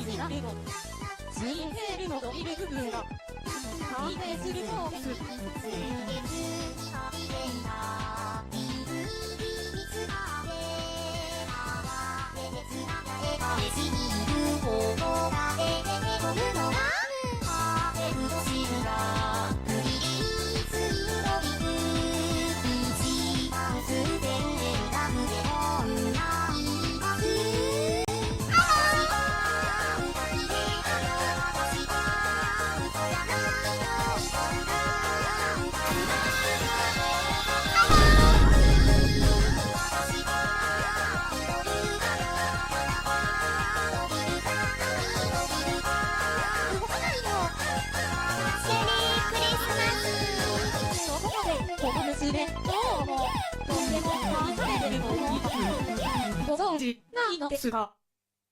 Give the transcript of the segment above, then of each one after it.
になればツインテールのドリル部分が完成するそうです。この娘、どうも、とんでも愛されてると思います。ご存知ないのですが、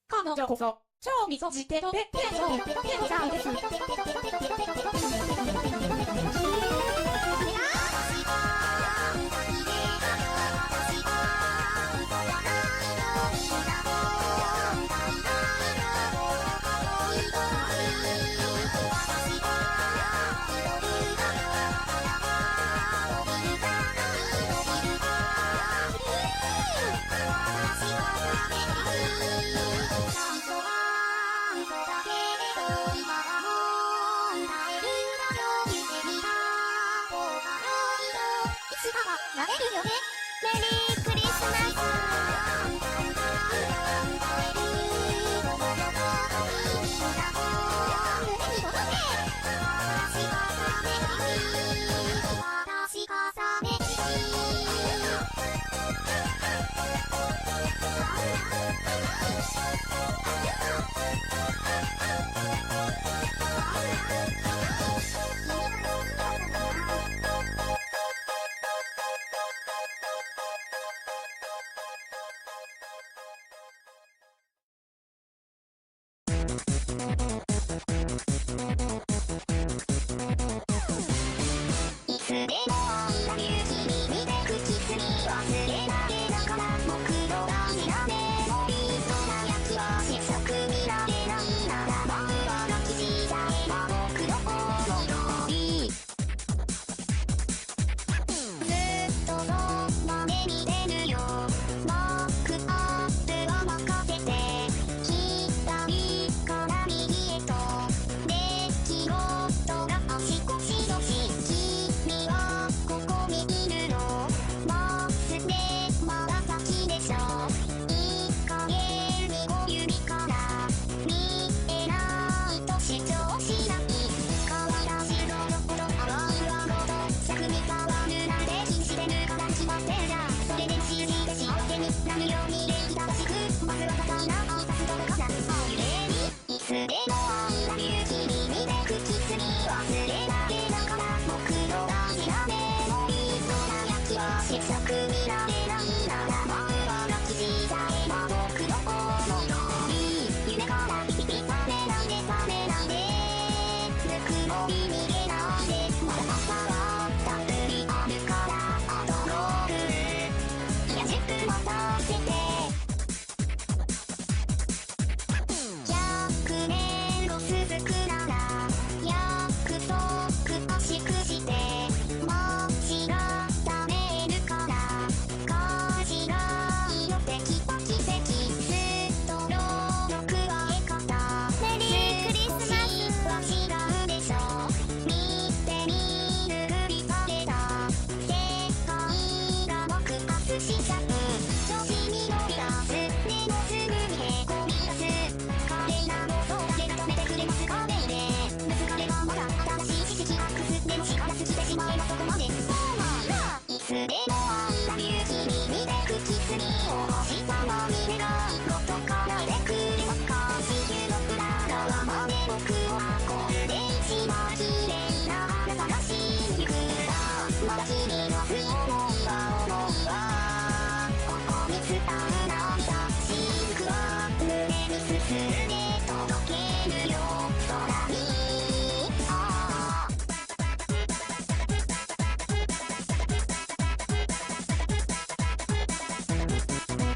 彼女こそ、超みそじテトテトさんです。なれるよね。メリークリスマス。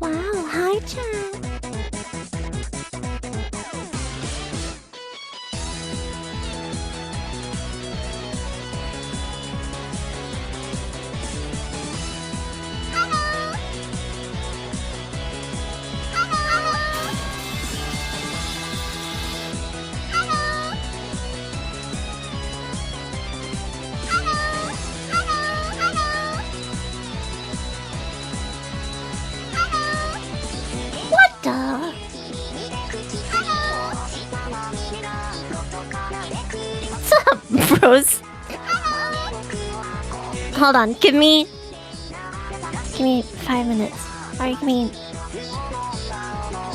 Wow, hi Chan. intros. Hold on, give me 5 minutes. Alright, give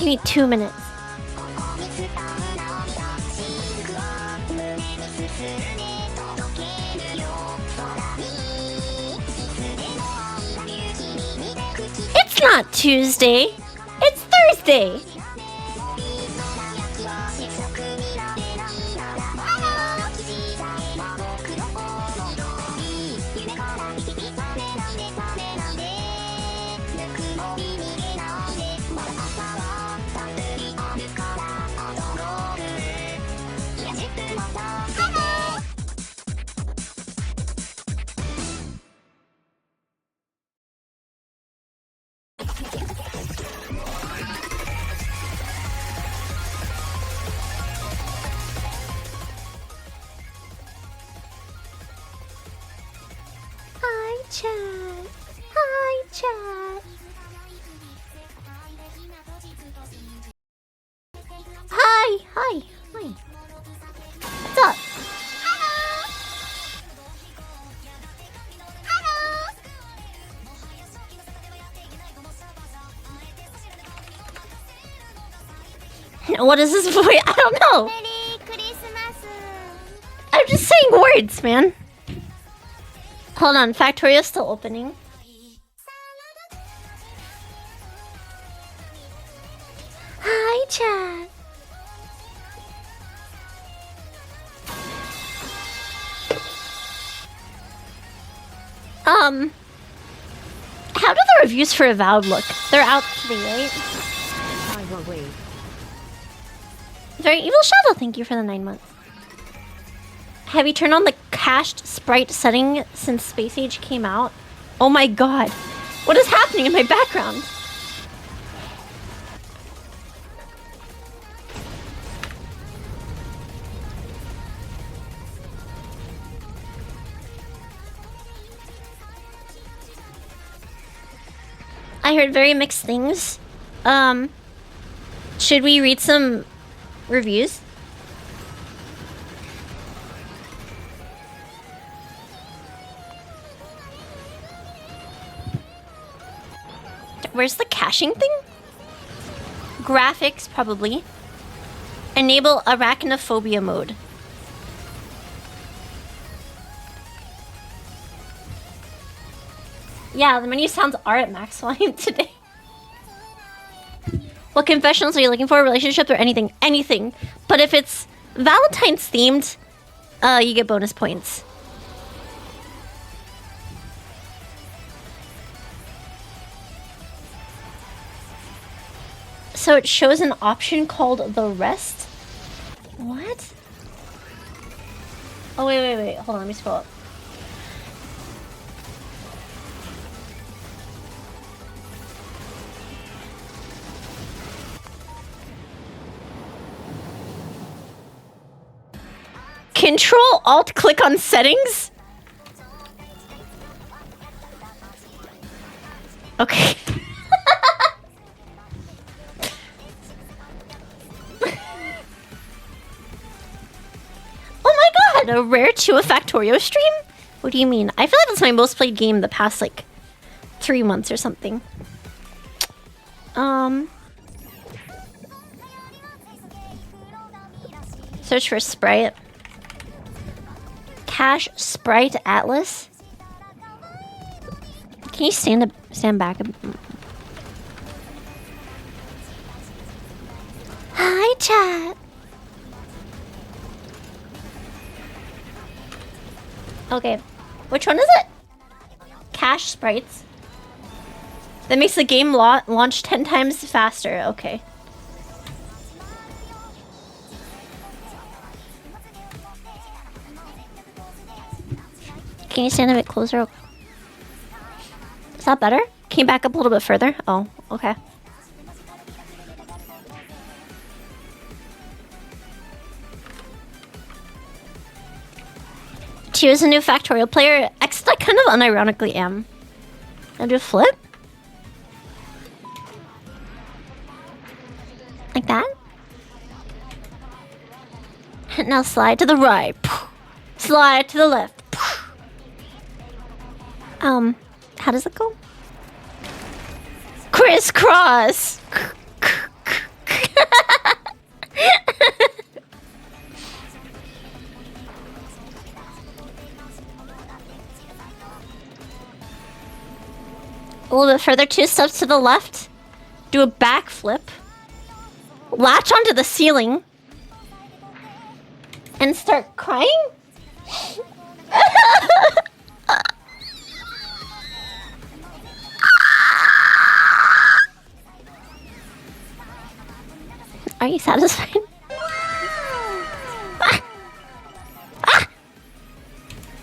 me 2 minutes. It's not Tuesday. It's Thursday. Hi, chat. Hi, chat. Hi. What's up? What is this voice? I don't know. I'm just saying words, man. Hold on, Factoria's still opening. Hi, chat. How do the reviews for Avowed look? They're out today, right? I will wait. Very Evil Shadow, thank you for the 9 months. Have you turned on the cached sprite setting since Space Age came out? Oh my god. What is happening in my background? I heard very mixed things. Should we read some reviews? Where's the caching thing? Graphics, probably. Enable arachnophobia mode. Yeah, the menu sounds are at max volume today. What confessionals are you looking for? Relationships or anything? Anything. But if it's Valentine's themed, you get bonus points. So it shows an option called the rest. What? Oh, wait. Hold on, let me scroll up. Control Alt click on settings? Okay. Oh my god, a rare Chua Factorio stream? What do you mean? I feel like that's my most played game the past like 3 months or something. Search for Sprite. Cache Sprite Atlas. Can you stand back? Hi, chat. Okay, which one is it? Cache Sprites. That makes the game launch 10 times faster. Okay. Can you stand a bit closer? Is that better? Can you back up a little bit further? Oh, okay. Choose a new Factorial player. I kind of unironically am. I'll do a flip. Like that. Now slide to the right. Slide to the left. How does it go? Crisscross. A little bit further, 2 steps to the left. Do a backflip. Latch onto the ceiling. And start crying? Are you satisfied? Ah! Ah!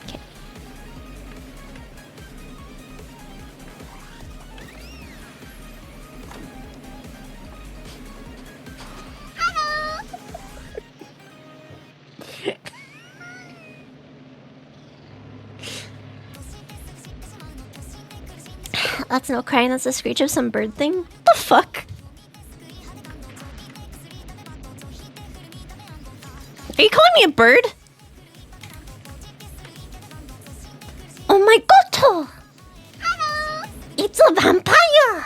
Okay. That's no crying, that's a screech of some bird thing. What the fuck? Are you calling me a bird? Oh my god! Hello! It's a vampire!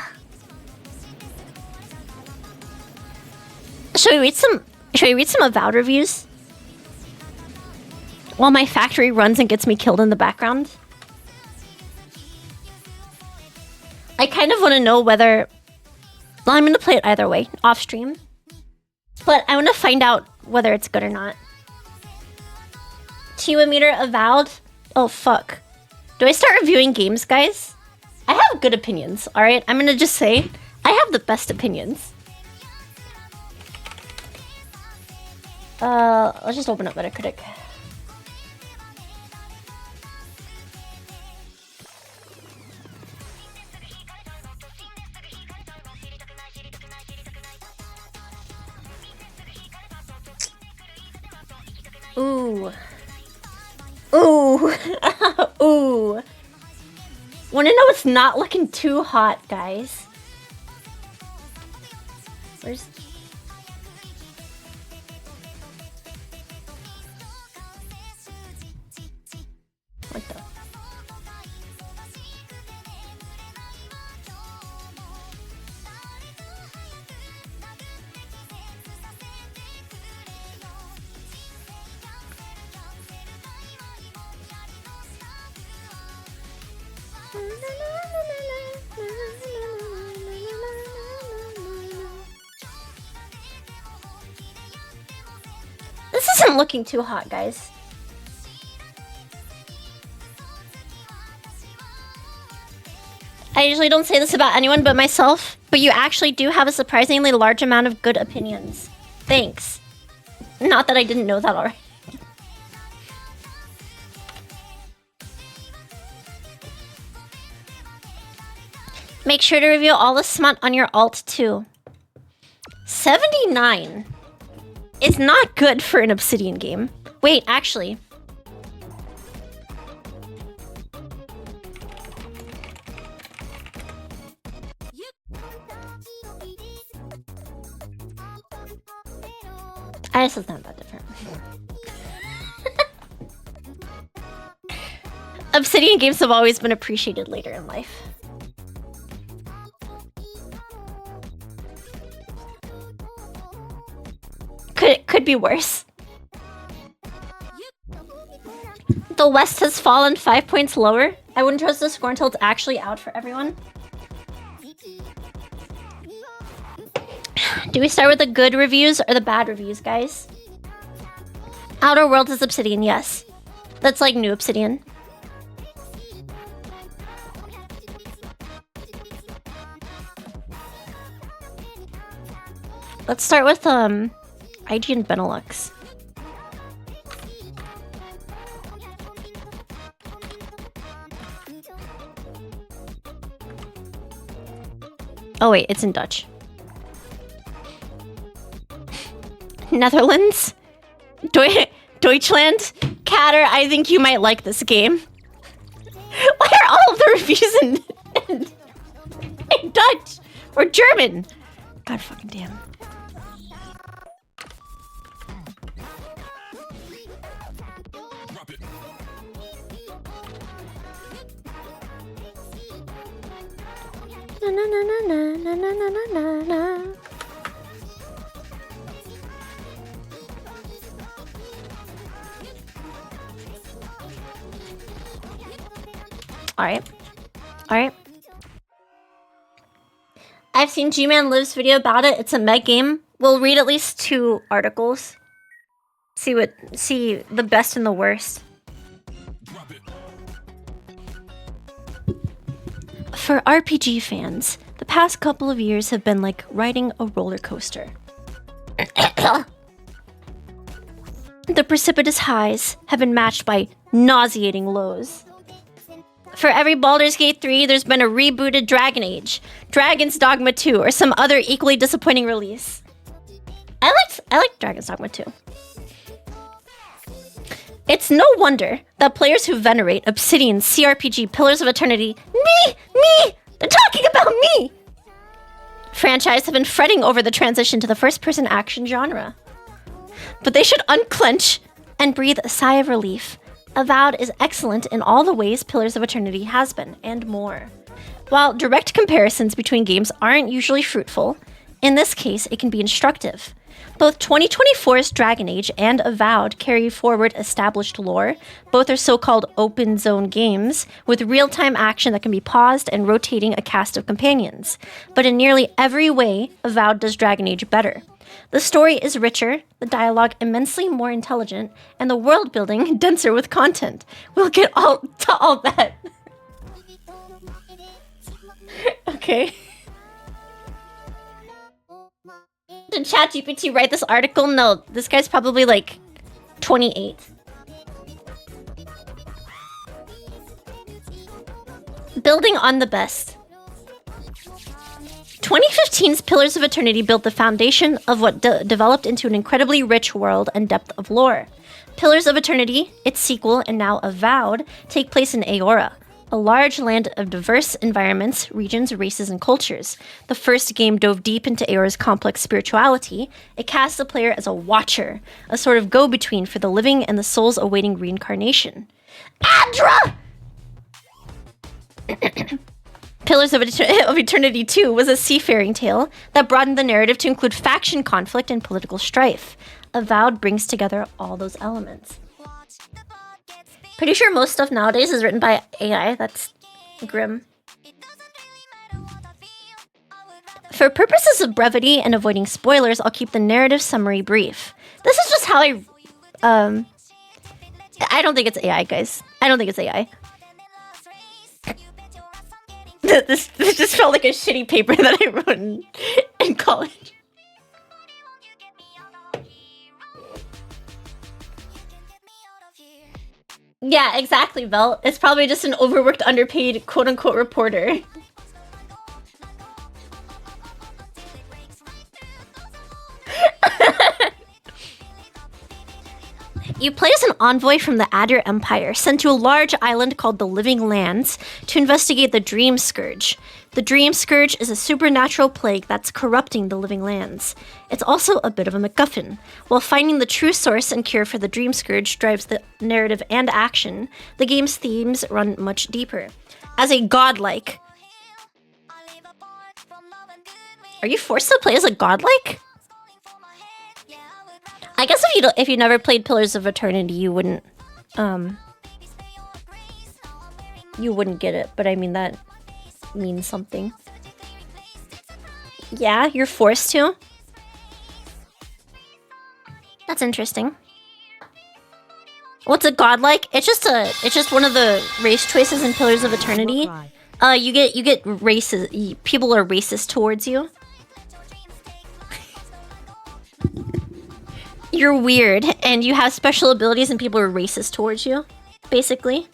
Should we read some Avowed reviews? While my factory runs and gets me killed in the background? I kind of want to know whether... Well, I'm going to play it either way, off stream. But I want to find out whether it's good or not. Tiwa meter Avowed? Oh, fuck. Do I start reviewing games, guys? I have good opinions, alright? I'm going to just say, I have the best opinions. Let's just open up Metacritic. Ooh. Ooh. Ooh. Wanna know it's not looking too hot, guys? Where's... What the... This isn't looking too hot, guys. I usually don't say this about anyone but myself, but you actually do have a surprisingly large amount of good opinions. Thanks. Not that I didn't know that already. Make sure to review all the smut on your alt too. 79 is not good for an Obsidian game. Wait, actually. I guess it's not that different. Obsidian games have always been appreciated later in life. Could be worse. The West has fallen 5 points lower. I wouldn't trust the score until it's actually out for everyone. Do we start with the good reviews or the bad reviews, guys? Outer Worlds is Obsidian, yes. That's like new Obsidian. Let's start with IG and Benelux. Oh wait, it's in Dutch. Netherlands? Deutschland? Catter, I think you might like this game. Why are all of the reviews in Dutch? Or German? God fucking damn. Alright. Alright. I've seen G-Man Live's video about it. It's a Meg game. We'll read at least 2 articles. See the best and the worst. For RPG fans, the past couple of years have been like riding a roller coaster. The precipitous highs have been matched by nauseating lows. For every Baldur's Gate 3, there's been a rebooted Dragon Age, Dragon's Dogma 2, or some other equally disappointing release. I liked Dragon's Dogma 2. It's no wonder that players who venerate Obsidian's CRPG Pillars of Eternity, me, they're talking about me! Franchise have been fretting over the transition to the first-person action genre. But they should unclench and breathe a sigh of relief. Avowed is excellent in all the ways Pillars of Eternity has been, and more. While direct comparisons between games aren't usually fruitful, in this case it can be instructive. Both 2024's Dragon Age and Avowed carry forward established lore. Both are so-called open zone games, with real-time action that can be paused and rotating a cast of companions. But in nearly every way, Avowed does Dragon Age better. The story is richer, the dialogue immensely more intelligent, and the world building denser with content. We'll get to all that. Okay. Did ChatGPT write this article? No, this guy's probably like 28. Building on the best. 2015's Pillars of Eternity built the foundation of what developed into an incredibly rich world and depth of lore. Pillars of Eternity, its sequel, and now Avowed, take place in Aora, a large land of diverse environments, regions, races, and cultures. The first game dove deep into Aora's complex spirituality. It cast the player as a watcher, a sort of go-between for the living and the souls awaiting reincarnation. Adra! Pillars of Eternity 2 was a seafaring tale that broadened the narrative to include faction conflict and political strife. Avowed brings together all those elements. Pretty sure most stuff nowadays is written by AI. That's grim. For purposes of brevity and avoiding spoilers, I'll keep the narrative summary brief. This is just how I don't think it's AI, guys. I don't think it's AI. This just felt like a shitty paper that I wrote in college. Yeah, exactly, Vel. It's probably just an overworked, underpaid, quote-unquote reporter. You play as an envoy from the Adder Empire, sent to a large island called the Living Lands to investigate the Dream Scourge. The Dream Scourge is a supernatural plague that's corrupting the Living Lands. It's also a bit of a MacGuffin. While finding the true source and cure for the Dream Scourge drives the narrative and action, the game's themes run much deeper. As a godlike... Are you forced to play as a godlike? I guess if you never played Pillars of Eternity, you wouldn't get it. But I mean, that means something. Yeah, you're forced to. That's interesting. What's a godlike? It's just one of the race choices in Pillars of Eternity. You get races. People are racist towards you. You're weird, and you have special abilities, and people are racist towards you, basically.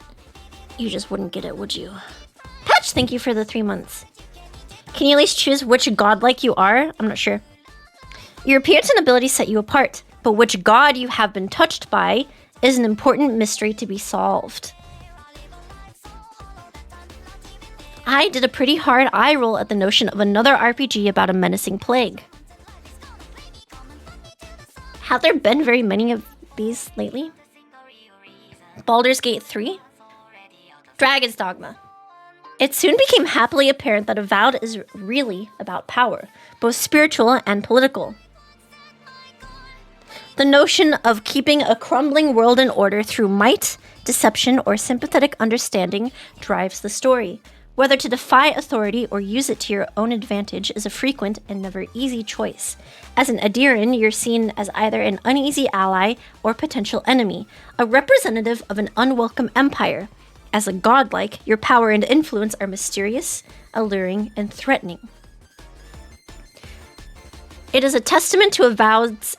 You just wouldn't get it, would you? Patch, thank you for the 3 months. Can you at least choose which godlike you are? I'm not sure. Your appearance and abilities set you apart, but which god you have been touched by is an important mystery to be solved. I did a pretty hard eye roll at the notion of another RPG about a menacing plague. Have there been very many of these lately? Baldur's Gate 3? Dragon's Dogma. It soon became happily apparent that Avowed is really about power, both spiritual and political. The notion of keeping a crumbling world in order through might, deception, or sympathetic understanding drives the story. Whether to defy authority or use it to your own advantage is a frequent and never easy choice. As an Adiran, you're seen as either an uneasy ally or potential enemy, a representative of an unwelcome empire. As a godlike, your power and influence are mysterious, alluring, and threatening. It is a testament to Avowed's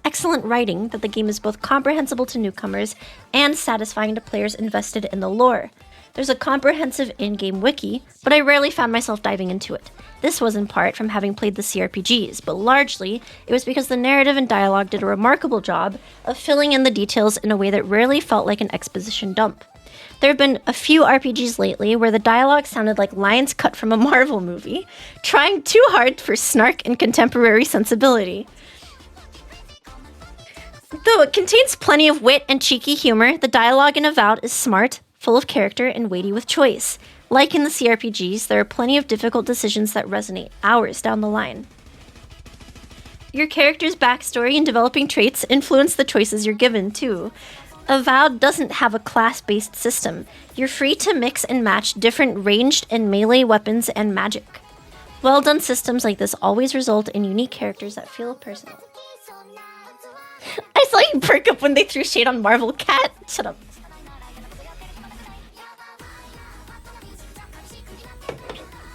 excellent writing that the game is both comprehensible to newcomers and satisfying to players invested in the lore. There's a comprehensive in-game wiki, but I rarely found myself diving into it. This was in part from having played the CRPGs, but largely it was because the narrative and dialogue did a remarkable job of filling in the details in a way that rarely felt like an exposition dump. There have been a few RPGs lately where the dialogue sounded like lines cut from a Marvel movie, trying too hard for snark and contemporary sensibility. Though it contains plenty of wit and cheeky humor, the dialogue in Avowed is smart, full of character, and weighty with choice. Like in the CRPGs, there are plenty of difficult decisions that resonate hours down the line. Your character's backstory and developing traits influence the choices you're given, too. Avowed doesn't have a class-based system. You're free to mix and match different ranged and melee weapons and magic. Well-done systems like this always result in unique characters that feel personal. I saw you perk up when they threw shade on Marvel Cat. Shut up.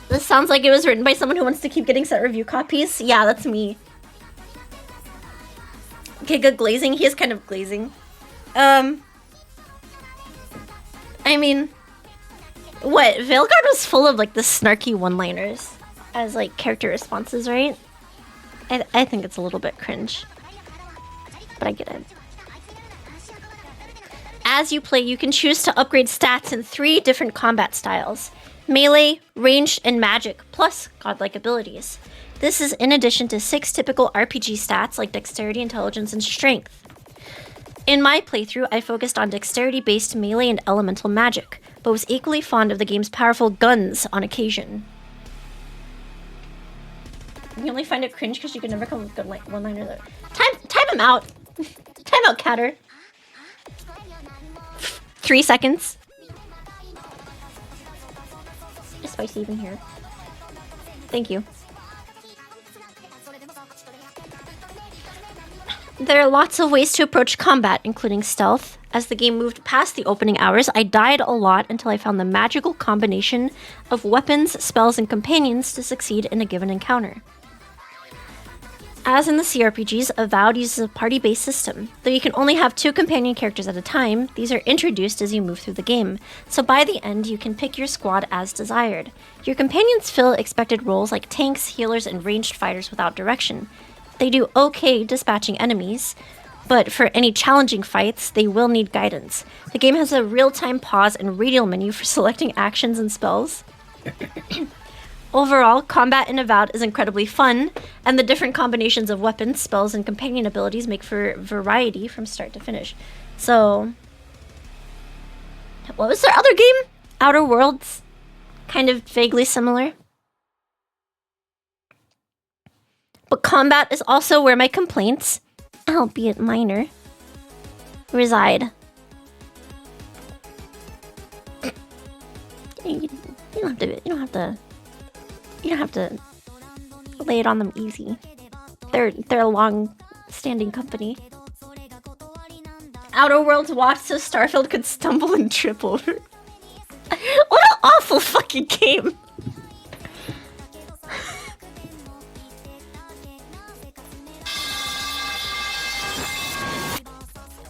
This sounds like it was written by someone who wants to keep getting set review copies. Yeah, that's me. Giga glazing. He is kind of glazing. I mean, what? Veilguard was full of like the snarky one-liners as like character responses, right? I think it's a little bit cringe, but I get it. As you play, you can choose to upgrade stats in 3 different combat styles: melee, ranged, and magic, plus godlike abilities. This is in addition to 6 typical RPG stats like dexterity, intelligence, and strength. In my playthrough, I focused on dexterity-based melee and elemental magic, but was equally fond of the game's powerful guns on occasion. You only find it cringe because you can never come with good one-liner there. Time him out! Time out, Catter. 3 seconds. Is Spicy even here? Thank you. There are lots of ways to approach combat, including stealth. As the game moved past the opening hours, I died a lot until I found the magical combination of weapons, spells, and companions to succeed in a given encounter. As in the CRPGs, Avowed uses a party-based system. Though you can only have 2 companion characters at a time, these are introduced as you move through the game, so by the end you can pick your squad as desired. Your companions fill expected roles like tanks, healers, and ranged fighters without direction. They do okay dispatching enemies, but for any challenging fights, they will need guidance. The game has a real-time pause and radial menu for selecting actions and spells. Overall, combat in Avowed is incredibly fun, and the different combinations of weapons, spells, and companion abilities make for variety from start to finish. So, what was their other game? Outer Worlds? Kind of vaguely similar. But combat is also where my complaints, albeit minor, reside. You don't have to lay it on them easy. They're a long-standing company. Outer Worlds walked so Starfield could stumble and trip over. What an awful fucking game!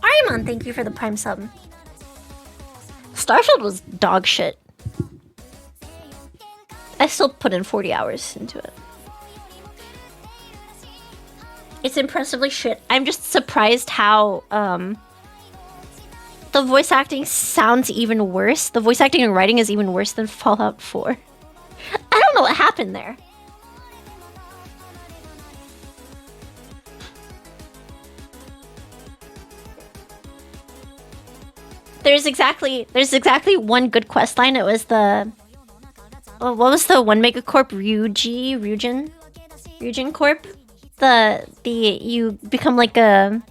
Arimon, thank you for the Prime sub. Starfield was dog shit. I still put in 40 hours into it. It's impressively shit. I'm just surprised how the voice acting sounds even worse. The voice acting and writing is even worse than Fallout 4. I don't know what happened there. There's exactly one good quest line. It was the what was the one megacorp Ryujin Corp? The you become like a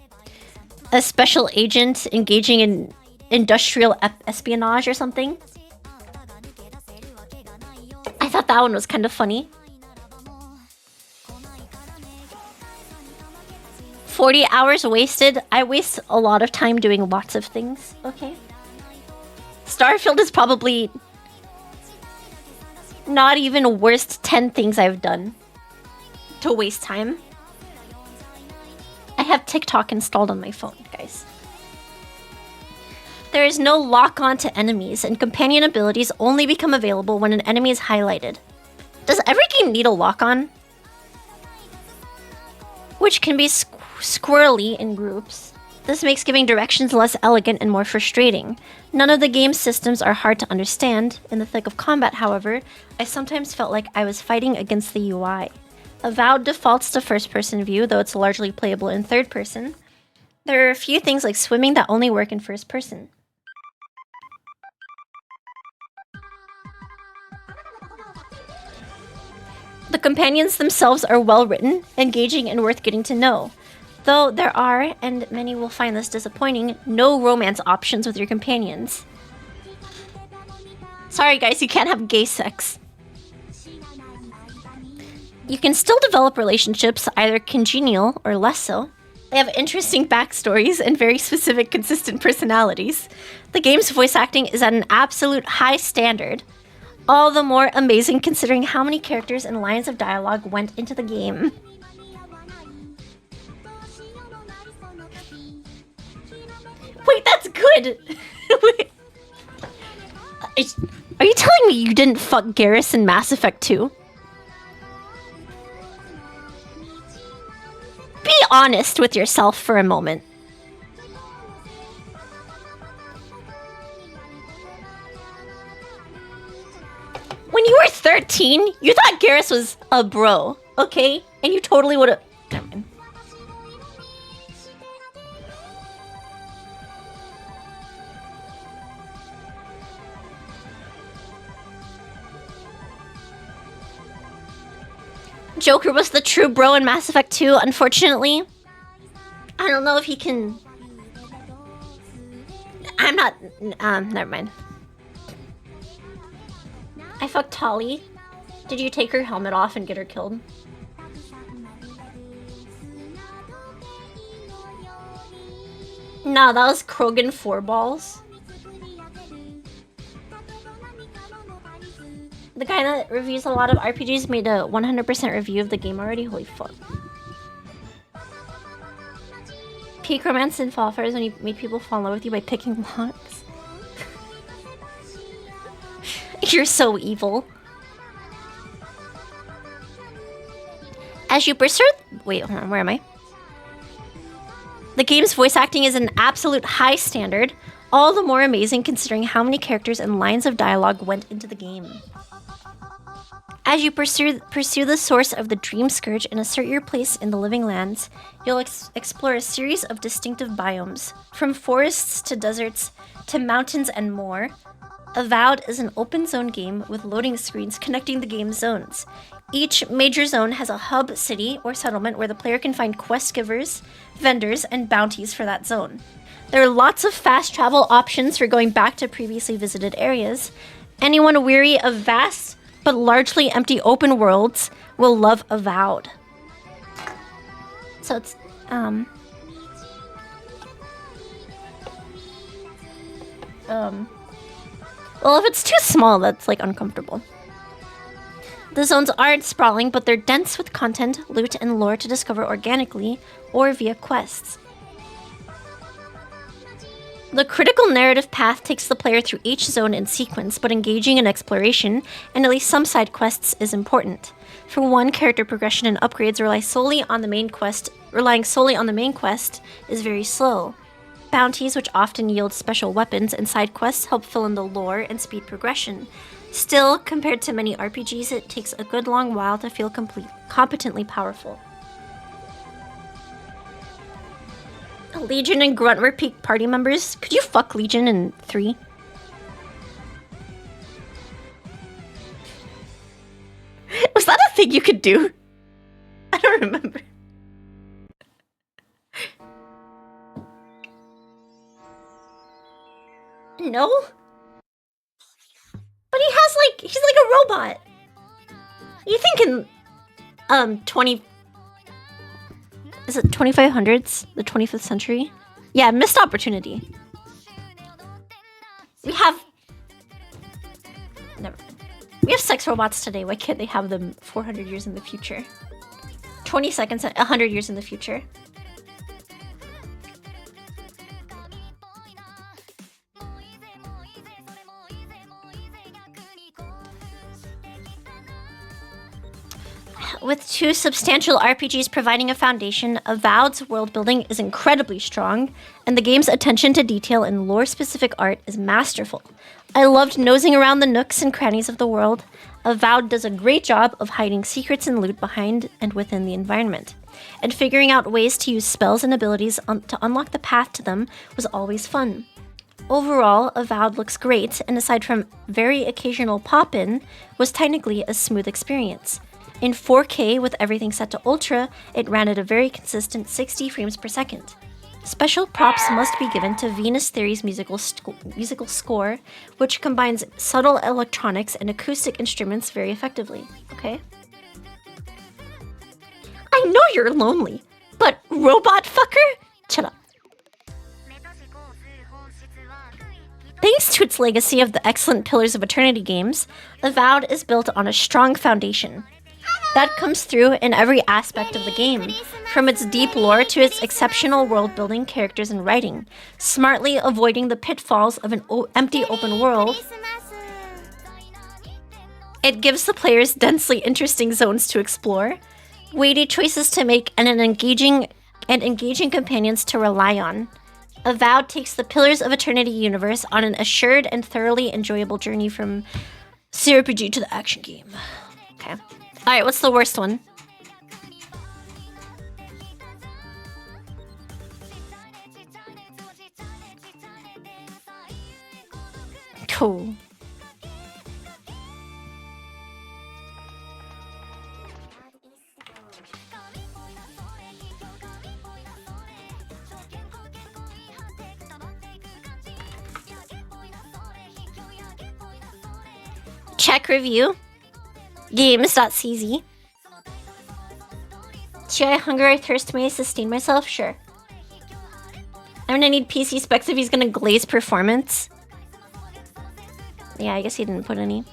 special agent engaging in industrial espionage or something. I thought that one was kind of funny. 40 hours wasted. I waste a lot of time doing lots of things. Okay. Starfield is probably not even worst 10 things I've done to waste time. I have TikTok installed on my phone, guys. There is no lock-on to enemies, and companion abilities only become available when an enemy is highlighted. Does every game need a lock-on? Which can be squirrely in groups. This makes giving directions less elegant and more frustrating. None of the game's systems are hard to understand. In the thick of combat, however, I sometimes felt like I was fighting against the UI. Avowed defaults to first-person view, though it's largely playable in third person. There are a few things like swimming that only work in first person. The companions themselves are well written, engaging, and worth getting to know. Though there are, and many will find this disappointing, no romance options with your companions. Sorry guys, you can't have gay sex. You can still develop relationships, either congenial or less so. They have interesting backstories and very specific, consistent personalities. The game's voice acting is at an absolute high standard. All the more amazing considering how many characters and lines of dialogue went into the game. Wait, that's good! Wait. Are you telling me you didn't fuck Garrus in Mass Effect 2? Be honest with yourself for a moment. When you were 13, you thought Garrus was a bro, okay? And you totally would've... Never mind. Joker was the true bro in Mass Effect 2, unfortunately. I don't know if he can... I'm not... never mind. I fucked Holly. Did you take her helmet off and get her killed? No, that was Krogan 4 balls. The guy that reviews a lot of RPGs made a 100% review of the game already. Holy fuck. Peak romance in Fall Fire is when you make people fall in love with you by picking locks. You're so evil. As you pursue... Wait, hold on, where am I? The game's voice acting is an absolute high standard, all the more amazing considering how many characters and lines of dialogue went into the game. As you pursue the source of the Dream Scourge and assert your place in the living lands, you'll explore a series of distinctive biomes, from forests to deserts to mountains and more. Avowed is an open zone game with loading screens connecting the game's zones. Each major zone has a hub city or settlement where the player can find quest givers, vendors, and bounties for that zone. There are lots of fast travel options for going back to previously visited areas. Anyone weary of vast but largely empty open worlds will love Avowed. So it's well, if it's too small, that's like uncomfortable. The zones aren't sprawling, but they're dense with content, loot, and lore to discover organically or via quests. The critical narrative path takes the player through each zone in sequence, but engaging in exploration and at least some side quests is important. For one, character progression and upgrades relying solely on the main quest is very slow. Bounties, which often yield special weapons, and side quests help fill in the lore and speed progression. Still, compared to many RPGs, it takes a good long while to feel competently powerful. Legion and Grunt were peak party members. Could you fuck Legion in 3? Was that a thing you could do? I don't remember. No? But he has like, he's like a robot. You think in 20 is it 2500s, the 25th century? Yeah, missed opportunity. We have sex robots today. Why can't they have them 400 years in the future? 20 seconds, 100 years in the future. With 2 substantial RPGs providing a foundation, Avowed's world building is incredibly strong, and the game's attention to detail and lore-specific art is masterful. I loved nosing around the nooks and crannies of the world. Avowed does a great job of hiding secrets and loot behind and within the environment, and figuring out ways to use spells and abilities to unlock the path to them was always fun. Overall, Avowed looks great, and aside from very occasional pop-in, was technically a smooth experience. In 4K with everything set to Ultra, it ran at a very consistent 60 frames per second. Special props must be given to Venus Theory's musical score, which combines subtle electronics and acoustic instruments very effectively. Okay? I know you're lonely, but robot fucker? Shut up. Thanks to its legacy of the excellent Pillars of Eternity games, Avowed is built on a strong foundation. That comes through in every aspect of the game, from its deep lore to its exceptional world-building, characters, and writing, smartly avoiding the pitfalls of an empty open world. It gives the players densely interesting zones to explore, weighty choices to make, and engaging companions to rely on. Avowed takes the Pillars of Eternity universe on an assured and thoroughly enjoyable journey from CRPG to the action game. Okay. Alright, what's the worst one? Cool. Check review. Games.cz. Should I hunger or thirst may I sustain myself? Sure. I'm gonna need PC specs if he's gonna glaze performance. Yeah, I guess he didn't put any.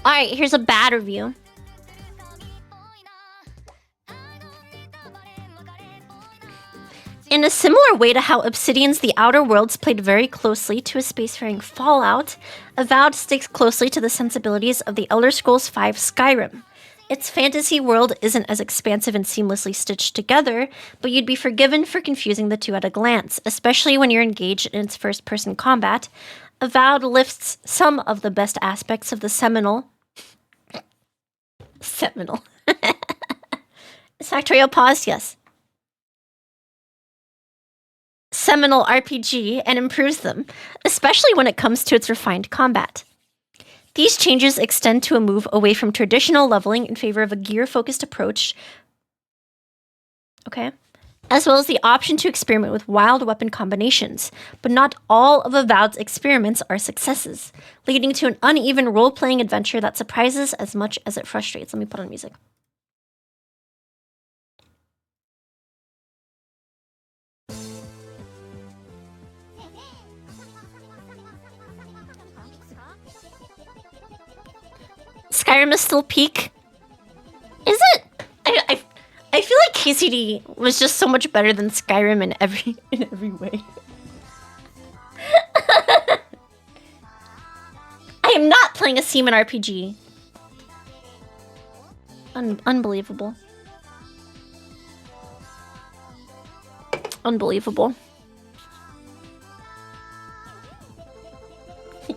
Alright, here's a bad review. In a similar way to how Obsidian's The Outer Worlds played very closely to a spacefaring Fallout, Avowed sticks closely to the sensibilities of the Elder Scrolls V Skyrim. Its fantasy world isn't as expansive and seamlessly stitched together, but you'd be forgiven for confusing the two at a glance, especially when you're engaged in its first-person combat. Avowed lifts some of the best aspects of the seminal Factorial pause, yes. Seminal RPG and improves them, especially when it comes to its refined combat. These changes extend to a move away from traditional leveling in favor of a gear-focused approach, okay, as well as the option to experiment with wild weapon combinations, but not all of Avowed's experiments are successes, leading to an uneven role-playing adventure that surprises as much as it frustrates. Let me put on music. Skyrim is still peak. Is it? I feel like KCD was just so much better than Skyrim in every way. I am not playing a Seaman RPG. Unbelievable. Unbelievable.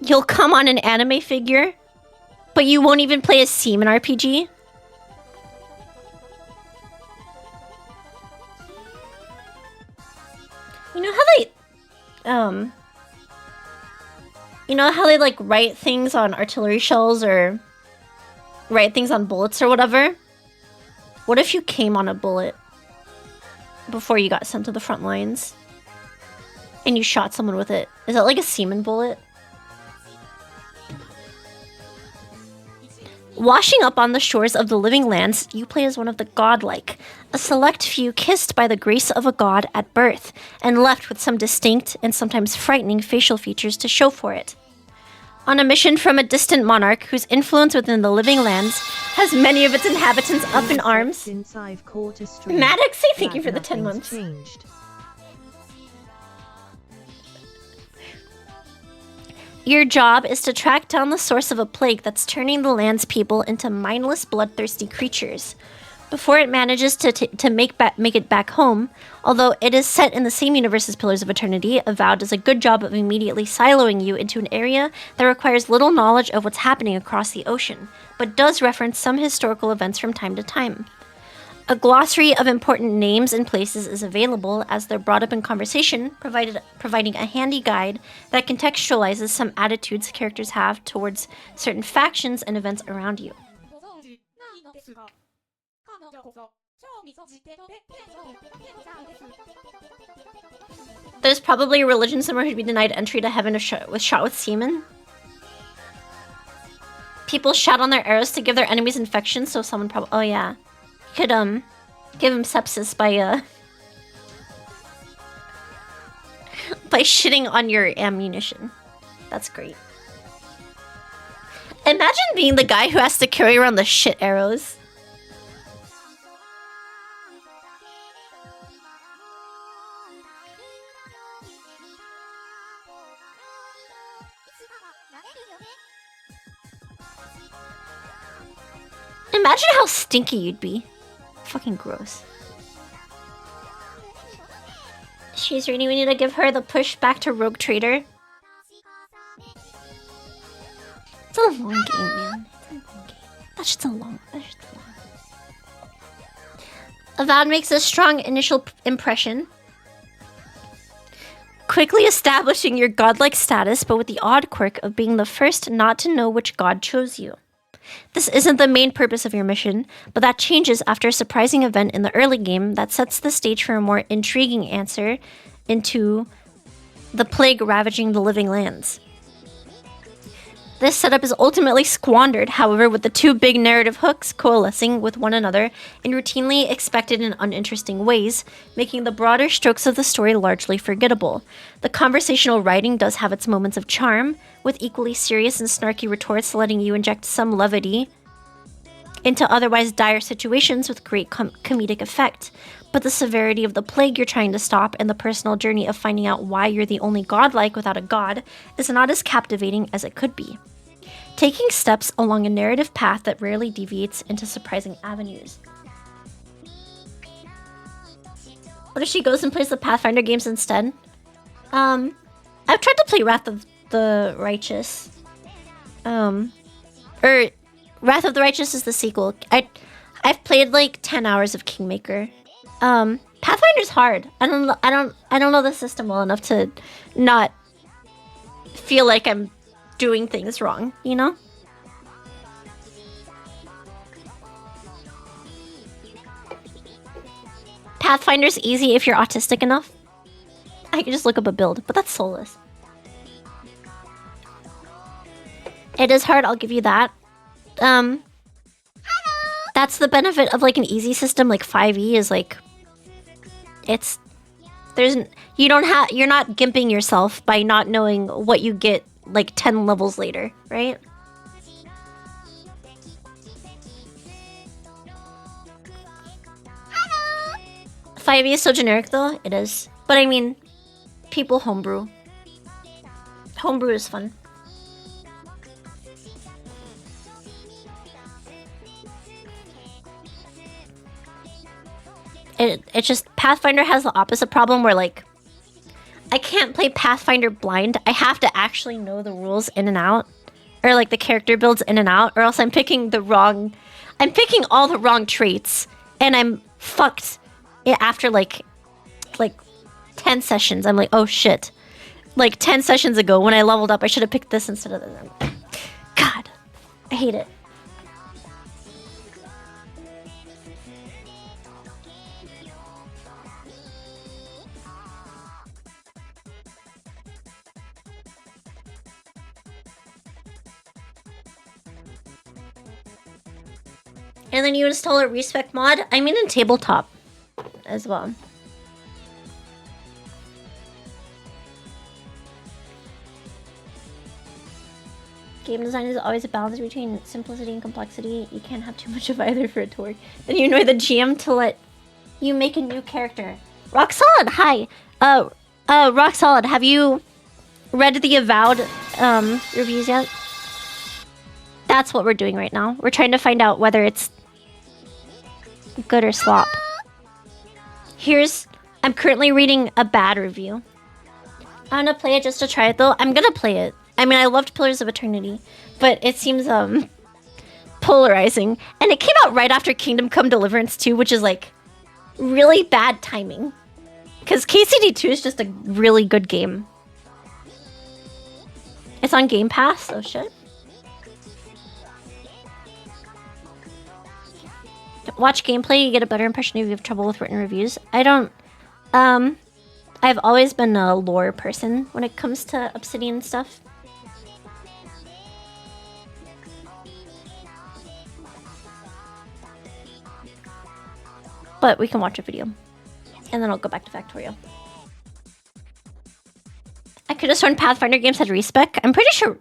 You'll come on an anime figure, but you won't even play a semen RPG? You know how they, you know how they like write things on artillery shells or write things on bullets or whatever? What if you came on a bullet before you got sent to the front lines and you shot someone with it? Is that like a semen bullet? Washing up on the shores of the living lands, you play as one of the godlike, a select few kissed by the grace of a god at birth, and left with some distinct and sometimes frightening facial features to show for it. On a mission from a distant monarch whose influence within the living lands has many of its inhabitants up in arms. Since I've caught a streak, Maddox, say thank you for the that 10 months. nothing's changed. Your job is to track down the source of a plague that's turning the land's people into mindless, bloodthirsty creatures. Before it manages to make it back home, although it is set in the same universe as Pillars of Eternity, Avowed does a good job of immediately siloing you into an area that requires little knowledge of what's happening across the ocean, but does reference some historical events from time to time. A glossary of important names and places is available as they're brought up in conversation, providing a handy guide that contextualizes some attitudes characters have towards certain factions and events around you. ご存知ないのですが、彼女こそ超みそじテトペテトちゃんです。 There's probably a religion somewhere who'd be denied entry to heaven with shot with semen. People shat on their arrows to give their enemies infection, so someone probably... Oh yeah. You could, give him sepsis by shitting on your ammunition. That's great. Imagine being the guy who has to carry around the shit arrows. Imagine how stinky you'd be. Fucking gross. She's reading. We need to give her the push back to Rogue Trader. It's a long game, man. It's a long game. That's just a long. Avowed makes a strong initial impression, quickly establishing your godlike status, but with the odd quirk of being the first not to know which god chose you. This isn't the main purpose of your mission, but that changes after a surprising event in the early game that sets the stage for a more intriguing answer into the plague ravaging the living lands. This setup is ultimately squandered, however, with the two big narrative hooks coalescing with one another in routinely expected and uninteresting ways, making the broader strokes of the story largely forgettable. The conversational writing does have its moments of charm, with equally serious and snarky retorts letting you inject some levity into otherwise dire situations with great comedic effect. But the severity of the plague you're trying to stop and the personal journey of finding out why you're the only godlike without a god is not as captivating as it could be, taking steps along a narrative path that rarely deviates into surprising avenues. What if she goes and plays the Pathfinder games instead? I've tried to play Wrath of the Righteous. Or Wrath of the Righteous is the sequel. I've played like 10 hours of Kingmaker. Pathfinder's hard. I don't know the system well enough to not feel like I'm doing things wrong, you know? Pathfinder's easy if you're autistic enough. I can just look up a build, but that's soulless. It is hard, I'll give you that. That's the benefit of like an easy system like 5e is like you're not gimping yourself by not knowing what you get like 10 levels later, right? Hello. 5e is so generic though, it is. But I mean, people homebrew. Homebrew is fun. It's just Pathfinder has the opposite problem where like I can't play Pathfinder blind. I have to actually know the rules in and out. Or like the character builds in and out, or else I'm picking all the wrong traits. And I'm fucked after like 10 sessions. I'm like, oh shit. Like 10 sessions ago when I leveled up, I should have picked this instead of this. God, I hate it. And then you install a respec mod. I mean in tabletop as well. Game design is always a balance between simplicity and complexity. You can't have too much of either for it to work. Then you annoy the GM to let you make a new character. Rock Solid, hi. Rock Solid, have you read the Avowed reviews yet? That's what we're doing right now. We're trying to find out whether it's good or slop. I'm currently reading a bad review. I'm gonna play it just to try it though. I'm gonna play it. I mean, I loved Pillars of Eternity, but it seems polarizing. And it came out right after Kingdom Come Deliverance 2, which is like really bad timing. Because KCD2 is just a really good game. It's on Game Pass, oh shit. Watch gameplay, you get a better impression if you have trouble with written reviews. I've always been a lore person when it comes to Obsidian stuff. But we can watch a video. And then I'll go back to Factorio. I could have sworn Pathfinder games had respec. I'm pretty sure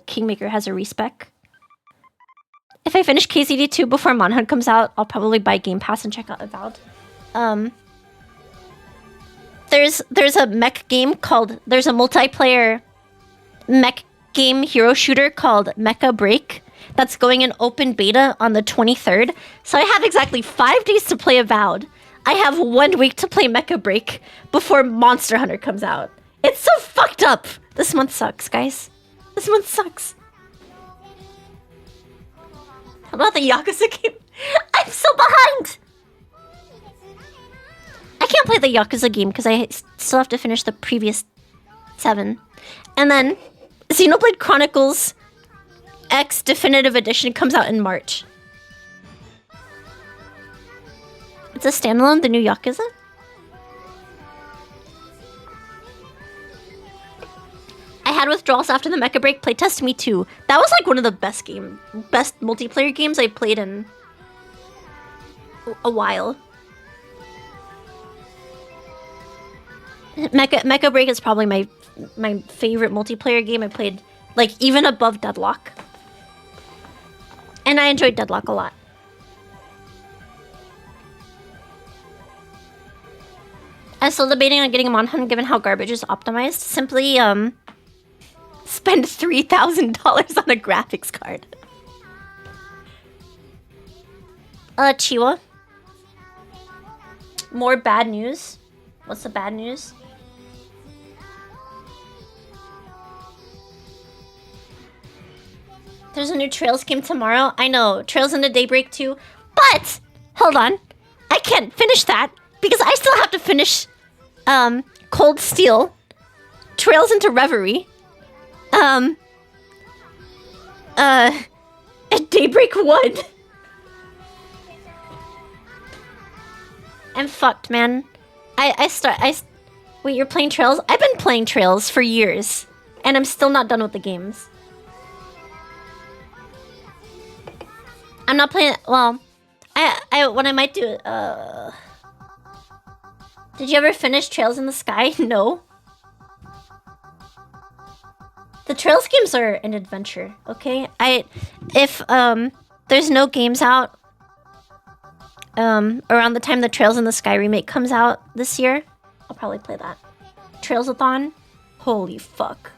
Kingmaker has a respec. If I finish KCD2 before Monhunt comes out, I'll probably buy Game Pass and check out Avowed. There's a mech game called... There's a multiplayer mech game hero shooter called Mecha Break that's going in open beta on the 23rd. So I have exactly 5 days to play Avowed. I have 1 week to play Mecha Break before Monster Hunter comes out. It's so fucked up. This month sucks, guys. This month sucks. How about the Yakuza game? I'm so behind! I can't play the Yakuza game because I still have to finish the previous 7. And then Xenoblade Chronicles X Definitive Edition comes out in March. It's a standalone, the new Yakuza? I had withdrawals after the Mecha Break playtest. Me too. That was like one of the best multiplayer games I played in a while. Mecha Break is probably my favorite multiplayer game I played, like even above Deadlock. And I enjoyed Deadlock a lot. I'm still debating on getting a Monhunt given how garbage is optimized. Simply spend $3,000 on a graphics card. Chiwa. More bad news. What's the bad news? There's a new Trails game tomorrow. I know, Trails into Daybreak 2. But, hold on. I can't finish that because I still have to finish Cold Steel, Trails into Reverie, and Daybreak 1. I'm fucked, man. Wait, you're playing Trails? I've been playing Trails for years, and I'm still not done with the games. I'm not playing, well, what I might do, did you ever finish Trails in the Sky? No. The Trails games are an adventure, okay? If there's no games out around the time the Trails in the Sky remake comes out this year, I'll probably play that. Trailsathon? Holy fuck.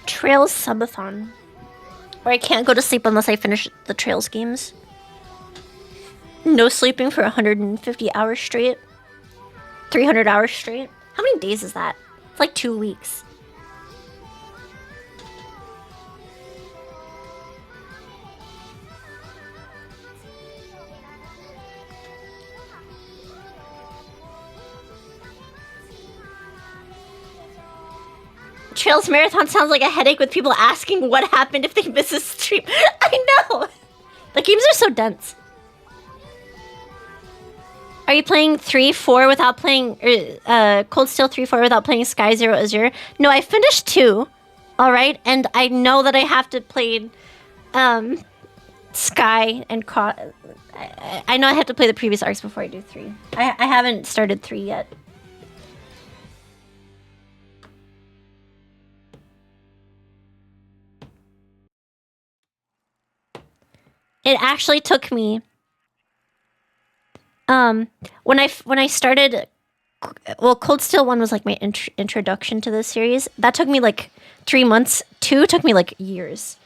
Trails Subathon. Or I can't go to sleep unless I finish the Trails games. No sleeping for 150 hours straight. 300 hours straight. How many days is that? It's like 2 weeks. Trails Marathon sounds like a headache with people asking what happened if they miss a stream. I know! The games are so dense. Are you playing 3-4 without playing Cold Steel 3-4 without playing Sky Zero Azure? No, I finished 2. Alright, and I know that I have to play Sky and I know I have to play the previous arcs before I do 3. I haven't started 3 yet. It actually took me when I started, well, Cold Steel 1 was like my introduction to this series. That took me like 3 months. 2 took me like years.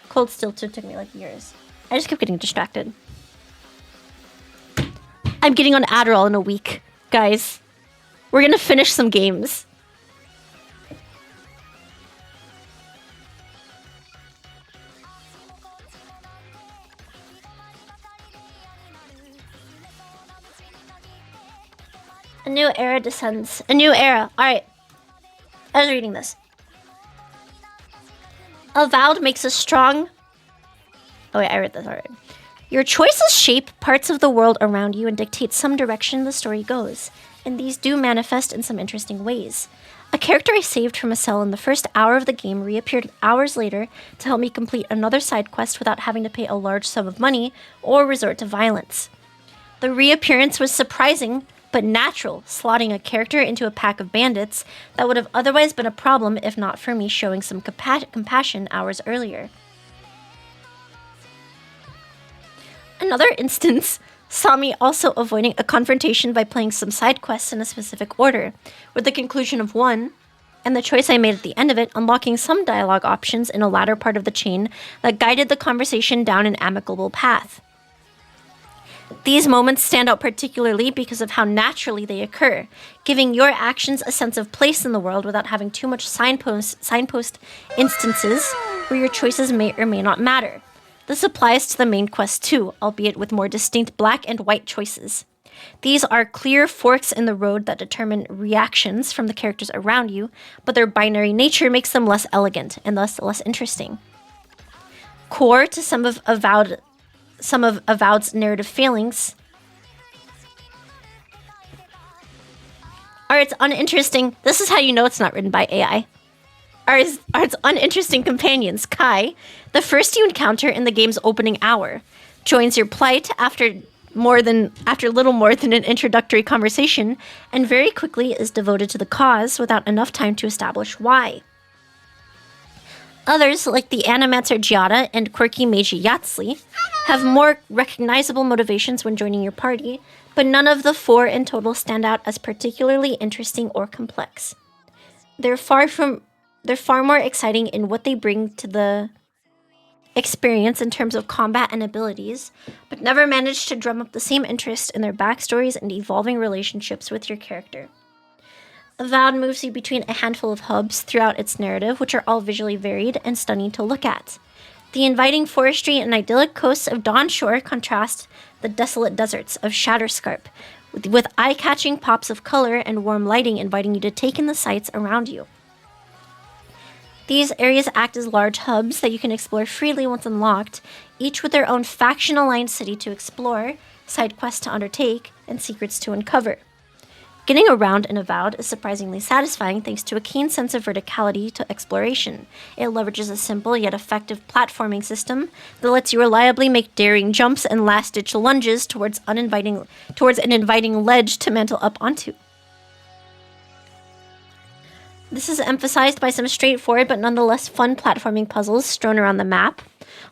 Cold Steel 2 took me like years. I just kept getting distracted. I'm getting on Adderall in a week, guys. We're gonna finish some games. A new era descends. A new era. Alright. I was reading this. Avowed makes a strong... Oh wait, I read this already. Your choices shape parts of the world around you and dictate some direction the story goes. And these do manifest in some interesting ways. A character I saved from a cell in the first hour of the game reappeared hours later to help me complete another side quest without having to pay a large sum of money or resort to violence. The reappearance was surprising, but natural, slotting a character into a pack of bandits that would have otherwise been a problem if not for me showing some compassion hours earlier. Another instance saw me also avoiding a confrontation by playing some side quests in a specific order, with the conclusion of one, and the choice I made at the end of it unlocking some dialogue options in a latter part of the chain that guided the conversation down an amicable path. These moments stand out particularly because of how naturally they occur, giving your actions a sense of place in the world without having too much signpost instances where your choices may or may not matter. This applies to the main quest too, albeit with more distinct black and white choices. These are clear forks in the road that determine reactions from the characters around you, but their binary nature makes them less elegant and thus less interesting. Core to some of Avowed's narrative failings are its uninteresting... This is how you know it's not written by AI. Are its uninteresting companions. Kai, the first you encounter in the game's opening hour, joins your plight after little more than an introductory conversation, and very quickly is devoted to the cause without enough time to establish why. Others, like the Animator Giada and quirky Meiji Yatsui, have more recognizable motivations when joining your party, but none of the 4 in total stand out as particularly interesting or complex. They're far more exciting in what they bring to the experience in terms of combat and abilities, but never manage to drum up the same interest in their backstories and evolving relationships with your character. Avowed moves you between a handful of hubs throughout its narrative, which are all visually varied and stunning to look at. The inviting forestry and idyllic coasts of Dawnshore contrast the desolate deserts of Shatterscarp, with eye-catching pops of color and warm lighting inviting you to take in the sights around you. These areas act as large hubs that you can explore freely once unlocked, each with their own faction-aligned city to explore, side quests to undertake, and secrets to uncover. Getting around in Avowed is surprisingly satisfying thanks to a keen sense of verticality to exploration. It leverages a simple yet effective platforming system that lets you reliably make daring jumps and last-ditch lunges towards an inviting ledge to mantle up onto. This is emphasized by some straightforward but nonetheless fun platforming puzzles strewn around the map,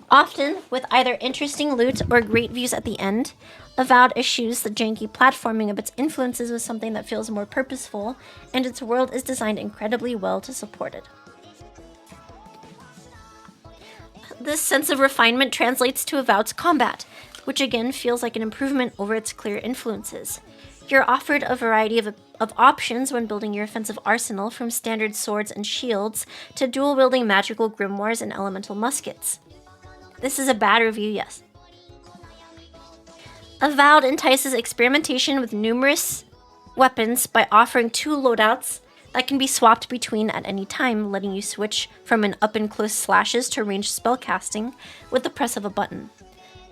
often with either interesting loot or great views at the end. Avowed eschews the janky platforming of its influences with something that feels more purposeful, and its world is designed incredibly well to support it. This sense of refinement translates to Avowed's combat, which again feels like an improvement over its clear influences. You're offered a variety of options when building your offensive arsenal, from standard swords and shields to dual-wielding magical grimoires and elemental muskets. This is a bad review, yes. Avowed entices experimentation with numerous weapons by offering 2 loadouts that can be swapped between at any time, letting you switch from an up-and-close slashes to ranged spellcasting with the press of a button.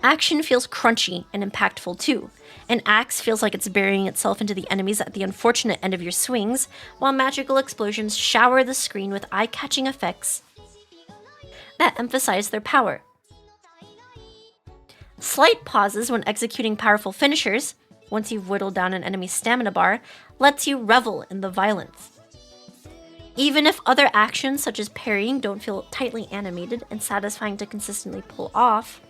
Action feels crunchy and impactful too. An axe feels like it's burying itself into the enemies at the unfortunate end of your swings, while magical explosions shower the screen with eye-catching effects that emphasize their power. Slight pauses when executing powerful finishers, once you've whittled down an enemy's stamina bar, lets you revel in the violence. Even if other actions such as parrying don't feel tightly animated and satisfying to consistently pull off,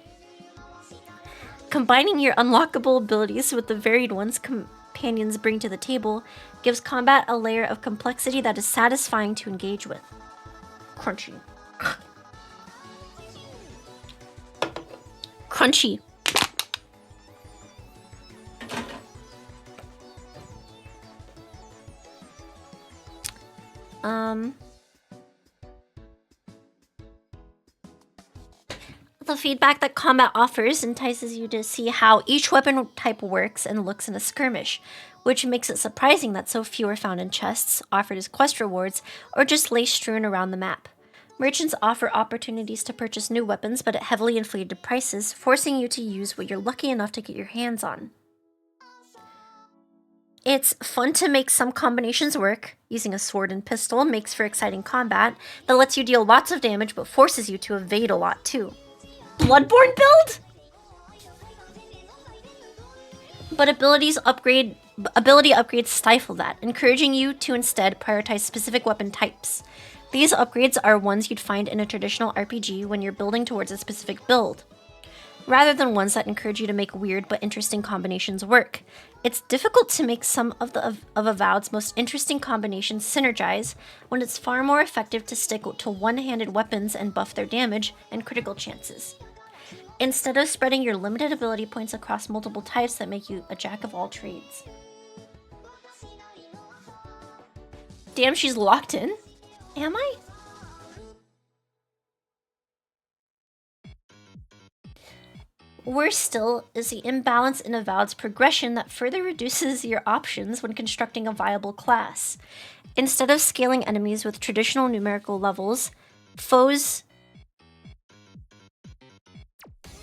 combining your unlockable abilities with the varied ones companions bring to the table gives combat a layer of complexity that is satisfying to engage with. Crunchy. Crunchy. The feedback that combat offers entices you to see how each weapon type works and looks in a skirmish, which makes it surprising that so few are found in chests, offered as quest rewards, or just lay strewn around the map. Merchants offer opportunities to purchase new weapons, but at heavily inflated prices, forcing you to use what you're lucky enough to get your hands on. It's fun to make some combinations work. Using a sword and pistol makes for exciting combat that lets you deal lots of damage but forces you to evade a lot too. Bloodborne build? But ability upgrades stifle that, encouraging you to instead prioritize specific weapon types. These upgrades are ones you'd find in a traditional RPG when you're building towards a specific build, rather than ones that encourage you to make weird but interesting combinations work. It's difficult to make some of Avowed's most interesting combinations synergize when it's far more effective to stick to one-handed weapons and buff their damage and critical chances, instead of spreading your limited ability points across multiple types that make you a jack of all trades. Damn, she's locked in? Am I? Worse still is the imbalance in Avowed's progression that further reduces your options when constructing a viable class. Instead of scaling enemies with traditional numerical levels, foes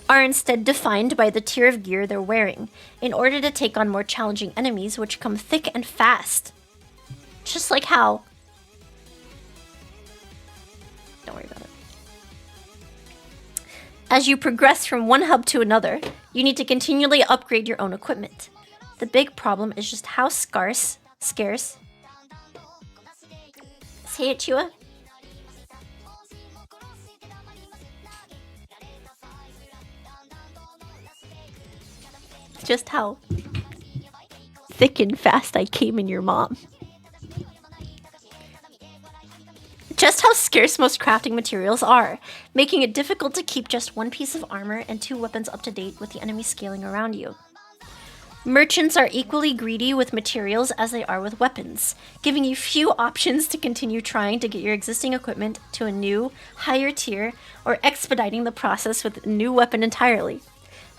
are instead defined by the tier of gear they're wearing, in order to take on more challenging enemies which come thick and fast. Just like how... Don't worry about it. As you progress from one hub to another, you need to continually upgrade your own equipment. The big problem is just how scarce. Say it, Chua. Just how thick and fast I came in your mom. Just how scarce most crafting materials are, making it difficult to keep just one piece of armor and 2 weapons up to date with the enemy scaling around you. Merchants are equally greedy with materials as they are with weapons, giving you few options to continue trying to get your existing equipment to a new, higher tier, or expediting the process with a new weapon entirely.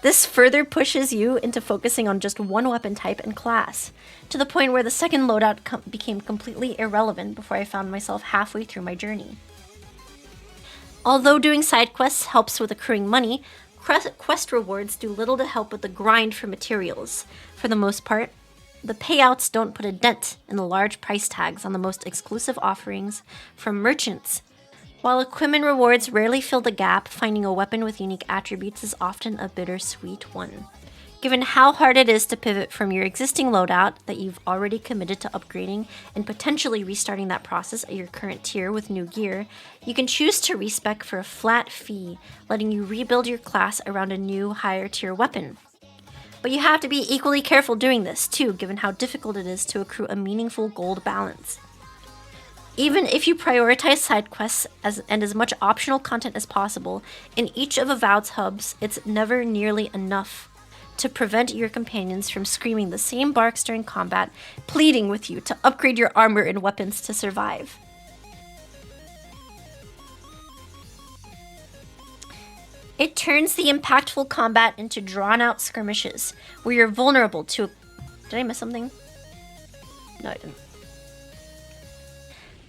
This further pushes you into focusing on just one weapon type and class, to the point where the second loadout became completely irrelevant before I found myself halfway through my journey. Although doing side quests helps with accruing money, quest rewards do little to help with the grind for materials. For the most part, the payouts don't put a dent in the large price tags on the most exclusive offerings from merchants. While equipment rewards rarely fill the gap, finding a weapon with unique attributes is often a bittersweet one. Given how hard it is to pivot from your existing loadout that you've already committed to upgrading and potentially restarting that process at your current tier with new gear, you can choose to respec for a flat fee, letting you rebuild your class around a new, higher tier weapon. But you have to be equally careful doing this too, given how difficult it is to accrue a meaningful gold balance. Even if you prioritize side quests and as much optional content as possible, in each of Avowed's hubs, it's never nearly enough to prevent your companions from screaming the same barks during combat, pleading with you to upgrade your armor and weapons to survive. It turns the impactful combat into drawn-out skirmishes, where you're vulnerable to... Did I miss something? No, I didn't.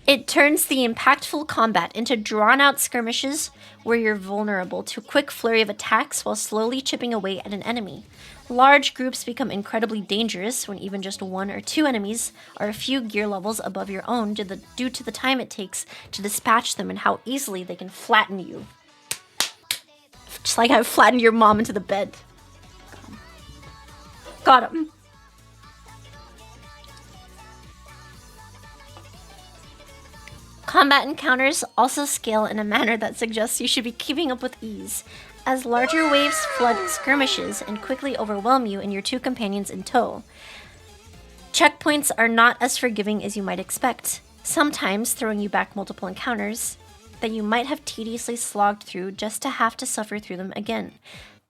It turns the impactful combat into drawn-out skirmishes where you're vulnerable to a quick flurry of attacks while slowly chipping away at an enemy. Large groups become incredibly dangerous when even just one or two enemies are a few gear levels above your own due to the time it takes to dispatch them and how easily they can flatten you. Just like I flattened your mom into the bed. Got him. Combat encounters also scale in a manner that suggests you should be keeping up with ease, as larger waves flood skirmishes and quickly overwhelm you and your two companions in tow. Checkpoints are not as forgiving as you might expect, sometimes throwing you back multiple encounters that you might have tediously slogged through just to have to suffer through them again.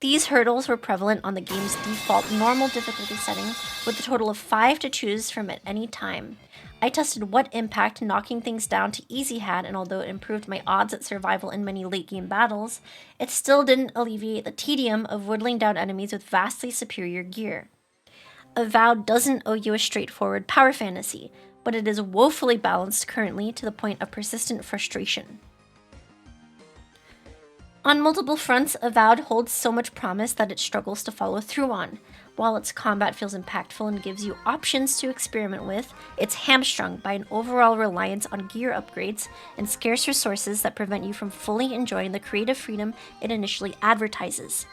These hurdles were prevalent on the game's default normal difficulty setting, with a total of 5 to choose from at any time. I tested what impact knocking things down to easy had, and although it improved my odds at survival in many late-game battles, it still didn't alleviate the tedium of whittling down enemies with vastly superior gear. Avowed doesn't owe you a straightforward power fantasy, but it is woefully balanced currently to the point of persistent frustration. On multiple fronts, Avowed holds so much promise that it struggles to follow through on. While its combat feels impactful and gives you options to experiment with, it's hamstrung by an overall reliance on gear upgrades and scarce resources that prevent you from fully enjoying the creative freedom it initially advertises.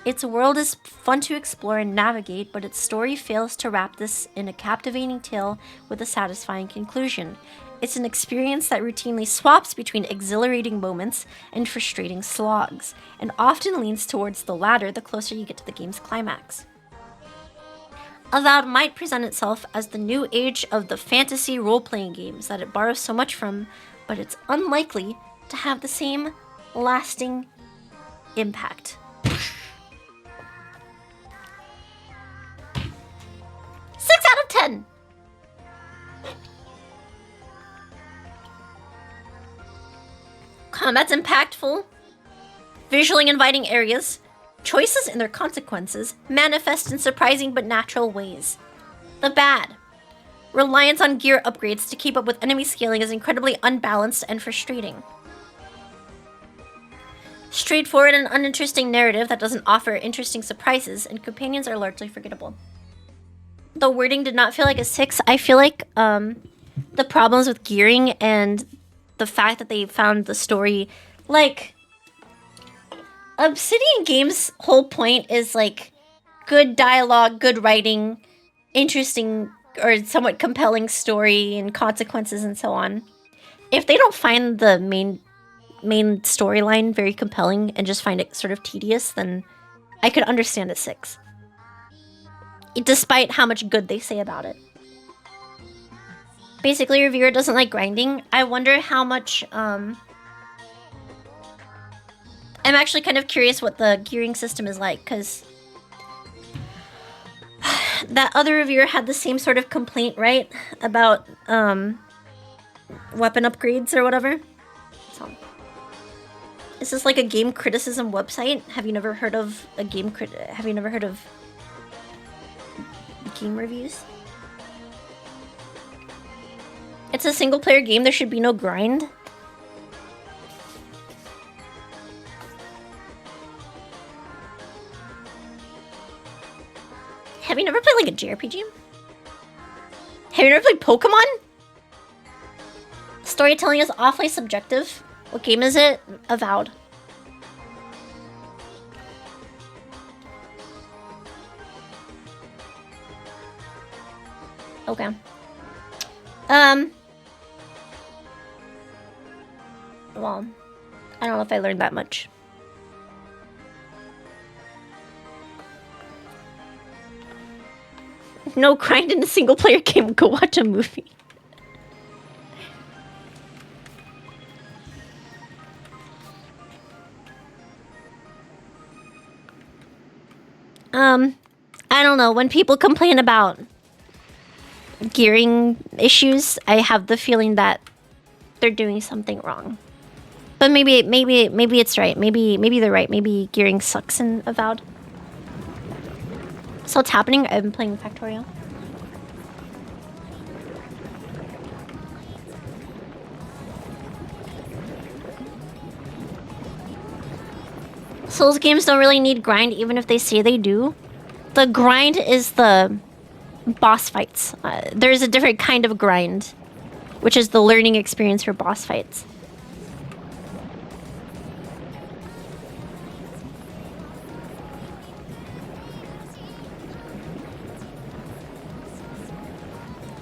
Its world is fun to explore and navigate, but its story fails to wrap this in a captivating tale with a satisfying conclusion. It's an experience that routinely swaps between exhilarating moments and frustrating slogs, and often leans towards the latter the closer you get to the game's climax. Avowed might present itself as the new age of the fantasy role-playing games that it borrows so much from, but it's unlikely to have the same lasting impact. 6 out of 10! Combat's impactful, visually inviting areas, choices and their consequences manifest in surprising but natural ways. The bad. Reliance on gear upgrades to keep up with enemy scaling is incredibly unbalanced and frustrating. Straightforward and uninteresting narrative that doesn't offer interesting surprises, and companions are largely forgettable. The wording did not feel like a 6. I feel like the problems with gearing and the fact that they found the story, like, Obsidian Games' whole point is, like, good dialogue, good writing, interesting or somewhat compelling story and consequences and so on. If they don't find the main storyline very compelling and just find it sort of tedious, then I could understand a 6. Despite how much good they say about it. Basically, reviewer doesn't like grinding. I wonder how much, I'm actually kind of curious what the gearing system is like, because that other reviewer had the same sort of complaint, right? About, weapon upgrades or whatever. So, is this like a game criticism website? Have you never heard of a have you never heard of game reviews? It's a single-player game. There should be no grind. Have you never played like a JRPG? Have you never played Pokemon? Storytelling is awfully subjective. What game is it? Avowed. Okay. Well, I don't know if I learned that much. No grind in a single player game, go watch a movie. I don't know. When people complain about gearing issues, I have the feeling that they're doing something wrong. But maybe it's right. Maybe they're right. Maybe gearing sucks in Avowed. So what's happening? I've been playing Factorial. Souls games don't really need grind, even if they say they do. The grind is the boss fights. There's a different kind of grind, which is the learning experience for boss fights.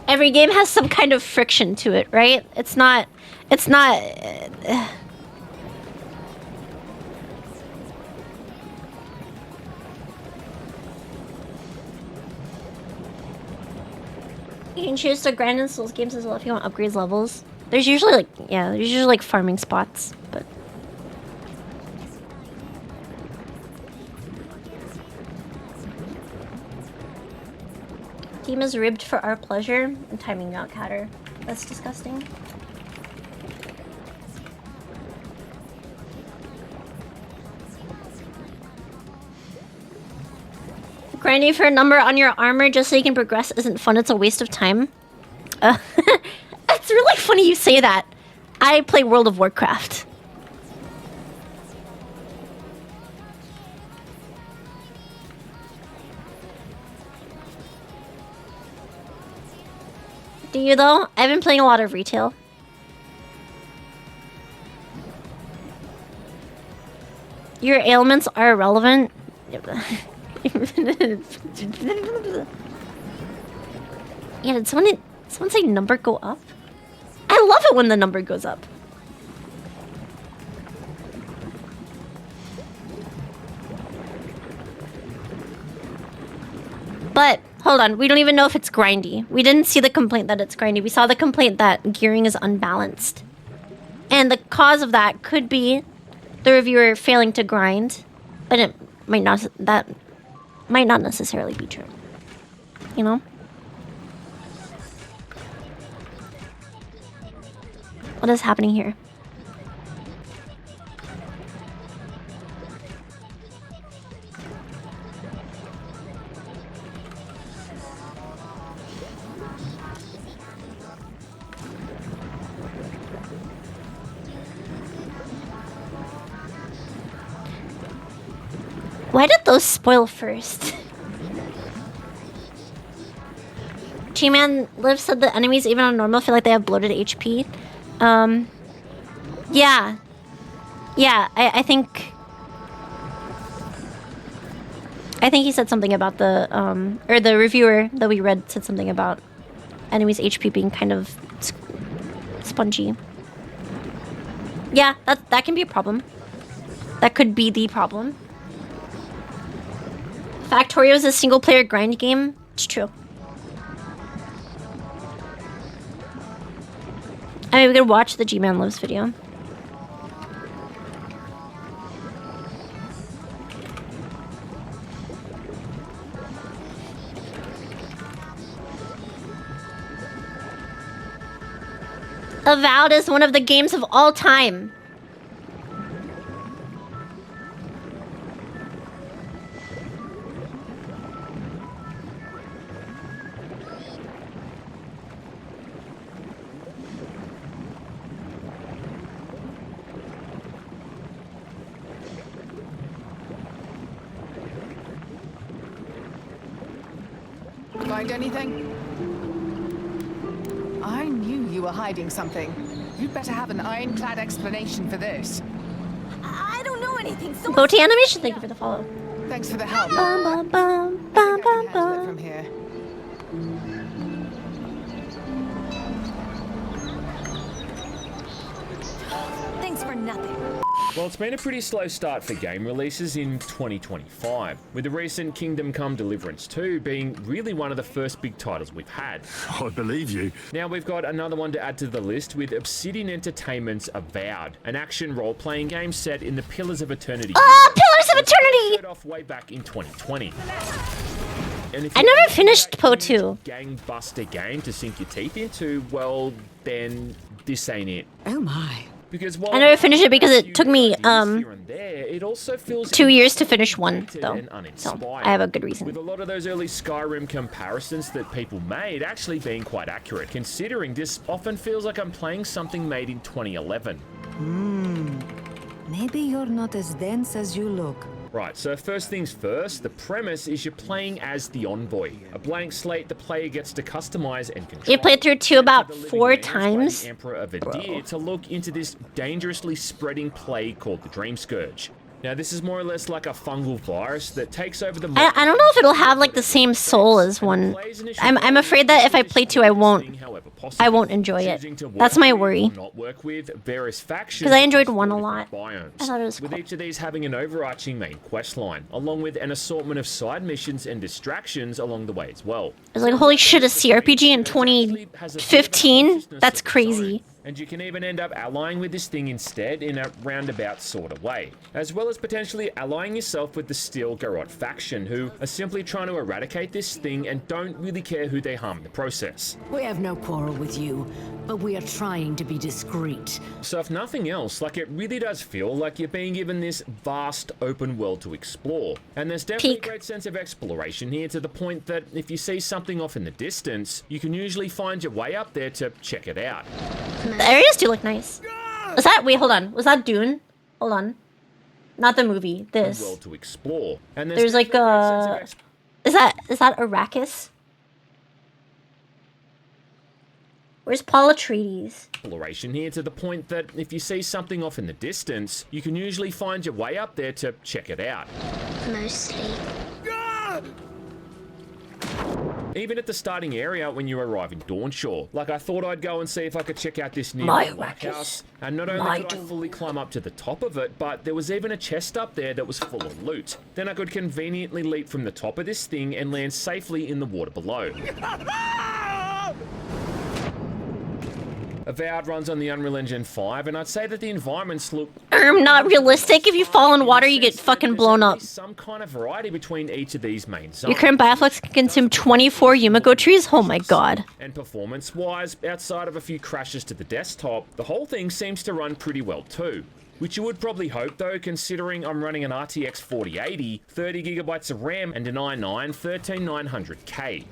Every game has some kind of friction to it, right? It's not. You can choose to grind in Souls games as well if you want upgrades levels. There's usually like farming spots, but game is ribbed for our pleasure and timing out Catter. That's disgusting. Grinding for a number on your armor just so you can progress isn't fun. It's a waste of time. It's really funny you say that. I play World of Warcraft. Do you though? I've been playing a lot of retail. Your ailments are irrelevant. Yeah, did someone say number go up? I love it when the number goes up. But hold on, we don't even know if it's grindy. We didn't see the complaint that it's grindy. We saw the complaint that gearing is unbalanced. And the cause of that could be the reviewer failing to grind, but it might not necessarily be true. You know? What is happening here? Why did those spoil first? G-Man Liv said the enemies, even on normal, feel like they have bloated HP. Yeah. Yeah, I think he said something about the, or the reviewer that we read said something about enemies' HP being kind of spongy. Yeah, that can be a problem. That could be the problem. Factorio is a single-player grind game. It's true. I mean, we could watch the G-Man Lives video. Avowed is one of the games of all time. Find anything? I knew you were hiding something. You'd better have an ironclad explanation for this. I don't know anything. So Boti Animation, thank you for the follow. Thanks for the help. Bum, bum, bum, bum, bum, Handle it bum. from here. thanks for nothing. Well, it's been a pretty slow start for game releases in 2025, with the recent Kingdom Come Deliverance 2 being really one of the first big titles we've had. I believe you. Now we've got another one to add to the list with Obsidian Entertainment's Avowed, an action role-playing game set in the Pillars of Eternity. Pillars of Eternity! Started off way back in 2020. And if I you never want finished that Po huge 2. Gangbuster game to sink your teeth into, well, then this ain't it. Oh my. Because while I never finished it because a it few took me, ideas here and there, it also feels 2 years to finish one, outdated though. and So, uninspired. I have a good With reason. a lot of those early Skyrim comparisons that people made actually being quite accurate, considering this often feels like I'm playing something made in 2011. Maybe you're not as dense as you look. Right, so first things first, the premise is you're playing as the Envoy, a blank slate the player gets to customize and control. You played through 2 about The living 4 managed by times. the Emperor of Adir to look into this dangerously spreading plague called the Dream Scourge. Now, this is more or less like a fungal virus that takes over the. I don't know if it'll have like the same soul as one. I'm afraid that if I play 2, I won't enjoy it. That's my worry. Because I enjoyed 1 a lot. I thought it was with cool. each of these having an overarching main quest line, along with an assortment of side missions and distractions along the way as well. I was like, holy shit, a CRPG in 2015? That's crazy. And you can even end up allying with this thing instead in a roundabout sort of way, as well as potentially allying yourself with the Steel Garrote faction, who are simply trying to eradicate this thing and don't really care who they harm in the process. We have no quarrel with you, but we are trying to be discreet. So if nothing else, like, it really does feel like you're being given this vast open world to explore. And there's definitely a great sense of exploration here, to the point that if you see something off in the distance, you can usually find your way up there to check it out. The areas do look nice. Was that, wait, hold on. Was that Dune? Hold on. Not the movie, this. World to explore. And There's like a, is that Arrakis? Where's Paul Atreides? Exploration here, to the point that if you see something off in the distance, you can usually find your way up there to check it out. Mostly. Even at the starting area when you arrive in Dawnshore. Like, I thought I'd go and see if I could check out this new lighthouse. And not only could I fully climb up to the top of it, but there was even a chest up there that was full of loot. Then I could conveniently leap from the top of this thing and land safely in the water below. Avowed runs on the Unreal Engine 5, and I'd say that the environments look Not realistic. If you fall in water, you get fucking blown up. some kind of variety between each of these main zones. Your current Bioflex can consume 24 Yumiko trees? Oh my god. And performance-wise, outside of a few crashes to the desktop, the whole thing seems to run pretty well too. Which you would probably hope though, considering I'm running an RTX 4080, 30GB of RAM, and an i9 13900K.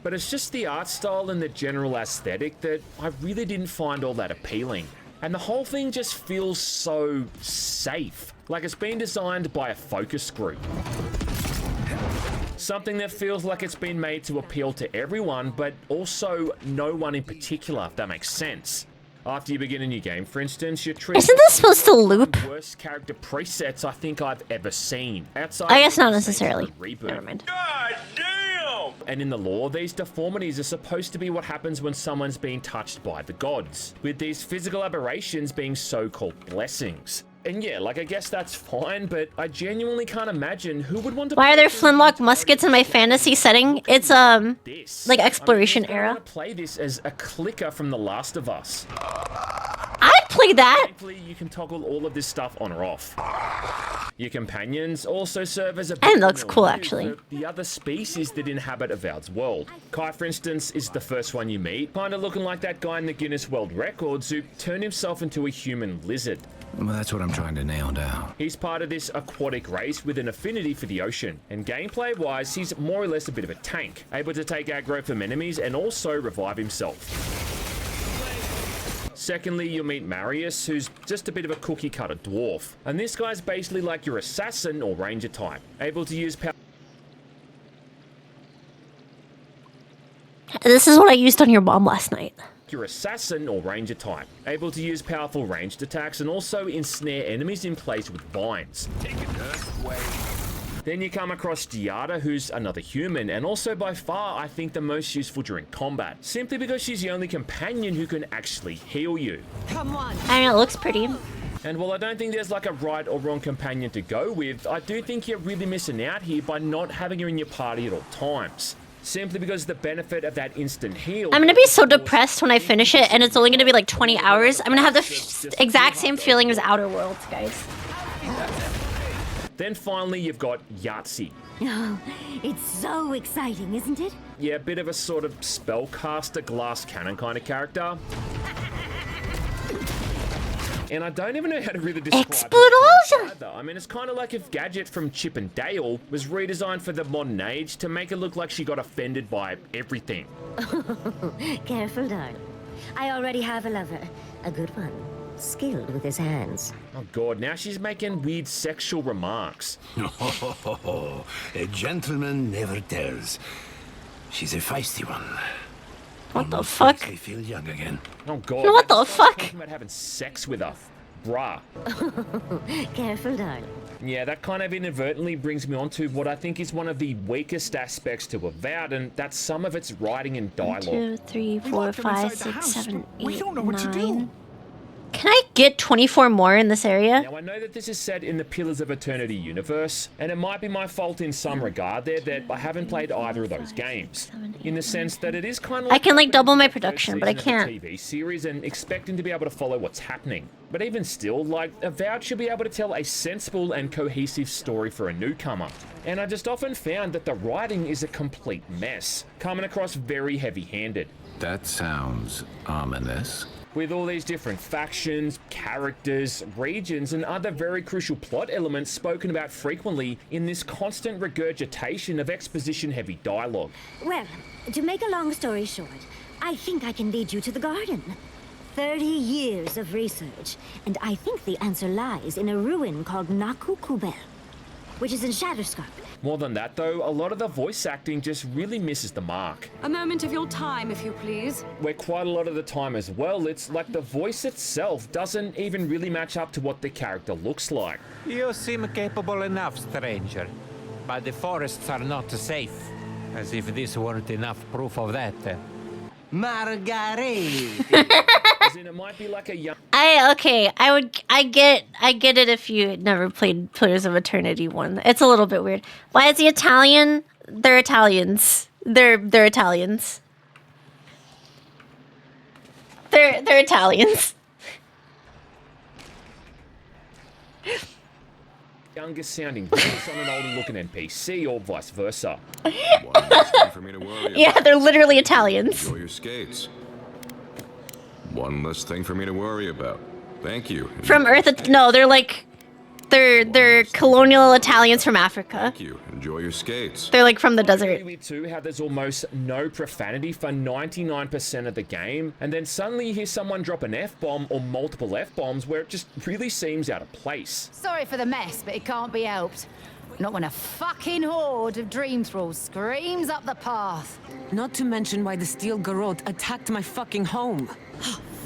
But it's just the art style and the general aesthetic that I really didn't find all that appealing. And the whole thing just feels so safe, like it's been designed by a focus group. Something that feels like it's been made to appeal to everyone, but also no one in particular, if that makes sense. After you begin a new game, for instance, you're treated Isn't this supposed to loop? with the worst character presets I think I've ever seen. Outside I guess of not the necessarily. Reboot. Never mind. And in the lore, these deformities are supposed to be what happens when someone's being touched by the gods, with these physical aberrations being so-called blessings. And yeah, like, I guess that's fine, but I genuinely can't imagine who would want to. Why are there flintlock muskets in my fantasy setting? It's, this. like exploration I era. want to play this as a clicker from The Last of Us. I'd play that! Thankfully, you can toggle all of this stuff on or off. Your companions also serve as a And it looks bit cool, more actually. for the other species that inhabit Avowed's world. Kai, for instance, is the first one you meet, kind of looking like that guy in the Guinness World Records who turned himself into a human lizard. Well, that's what I'm trying to nail down. He's part of this aquatic race with an affinity for the ocean, and gameplay-wise, he's more or less a bit of a tank, able to take aggro from enemies and also revive himself. Secondly, you'll meet Marius, who's just a bit of a cookie-cutter dwarf. And this guy's basically like your assassin or ranger type, able to use power. This is what I used on your mom last night. Your assassin or ranger type, able to use powerful ranged attacks and also ensnare enemies in place with vines. Then you come across Giada, who's another human, and also by far, I think, the most useful during combat, simply because she's the only companion who can actually heal you. Come on. I mean, it looks pretty. And while I don't think there's like a right or wrong companion to go with, I do think you're really missing out here by not having her in your party at all times. Simply because the benefit of that instant heal... I'm gonna be so depressed when I finish it, and it's only gonna be like 20 hours. I'm gonna have the exact same feeling as Outer Worlds, guys. Then finally, you've got Yahtzee. Oh, it's so exciting, isn't it? Yeah, a bit of a sort of spellcaster, glass cannon kind of character. And I don't even know how to really describe Explosion! it either. I mean, it's kind of like if Gadget from Chip and Dale was redesigned for the modern age to make it look like she got offended by everything. Careful, darling. I already have a lover. A good one. Skilled with his hands. Oh god, now she's making weird sexual remarks. A gentleman never tells. She's a feisty one. What the fuck? Makes me feel young again. Oh god. What the that's fuck? Talking about having sex with her. Bruh. Careful, darling. Yeah, that kind of inadvertently brings me on to what I think is one of the weakest aspects to Avowed, and that's some of its writing and dialogue. 2, 3, 4, 5, 6, 7, 8, We don't know what to do. 9. Can I get 24 more in this area? Now, I know that this is set in the Pillars of Eternity universe, and it might be my fault in some regard there that I haven't played either of those games. In the sense that it is kind of I can like double my the first production, but I season of a can't. TV series and expecting to be able to follow what's happening. But even still, like, Avowed should be able to tell a sensible and cohesive story for a newcomer. And I just often found that the writing is a complete mess, coming across very heavy-handed. That sounds ominous. With all these different factions, characters, regions, and other very crucial plot elements spoken about frequently in this constant regurgitation of exposition-heavy dialogue. Well, to make a long story short, I think I can lead you to the garden. 30 years of research, and I think the answer lies in a ruin called Naku Kubel, which is in Shatterscarp. More than that, though, a lot of the voice acting just really misses the mark. A moment of your time, if you please. Where quite a lot of the time as well, it's like the voice itself doesn't even really match up to what the character looks like. You seem capable enough, stranger. But the forests are not safe. As if this weren't enough proof of that. Margarita. As in, it might be like a young... I get it if you had never played Pillars of Eternity 1. It's a little bit weird. Why is he Italian? They're Italians. They're Italians. They're Italians. youngest sounding voice on an older looking NPC or vice versa. One less thing for me to worry about. Yeah, they're literally Italians. Enjoy your skates. One less thing for me to worry about. Thank you. From Earth, no, they're like, they're colonial Italians from Africa. Thank you. Enjoy your skates. They're like from the desert. Weird too how there's almost no profanity for 99% of the game, and then suddenly you hear someone drop an F-bomb or multiple F-bombs where it just really seems out of place. Sorry for the mess, but it can't be helped. Not when a fucking horde of dream thralls screams up the path. Not to mention why the steel garrote attacked my fucking home.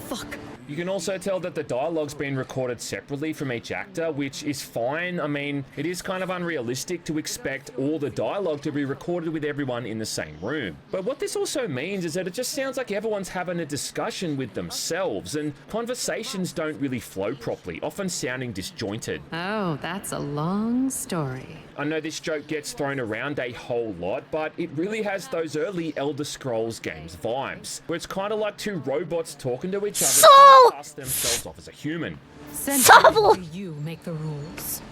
Fuck. You can also tell that the dialogue's been recorded separately from each actor, which is fine. I mean, it is kind of unrealistic to expect all the dialogue to be recorded with everyone in the same room. But what this also means is that it just sounds like everyone's having a discussion with themselves, and conversations don't really flow properly, often sounding disjointed. Oh, that's a long story. I know this joke gets thrown around a whole lot, but it really has those early Elder Scrolls games vibes, where it's kind of like two robots talking to each other Sol! to pass themselves off as a human. Sobble! You make the rules.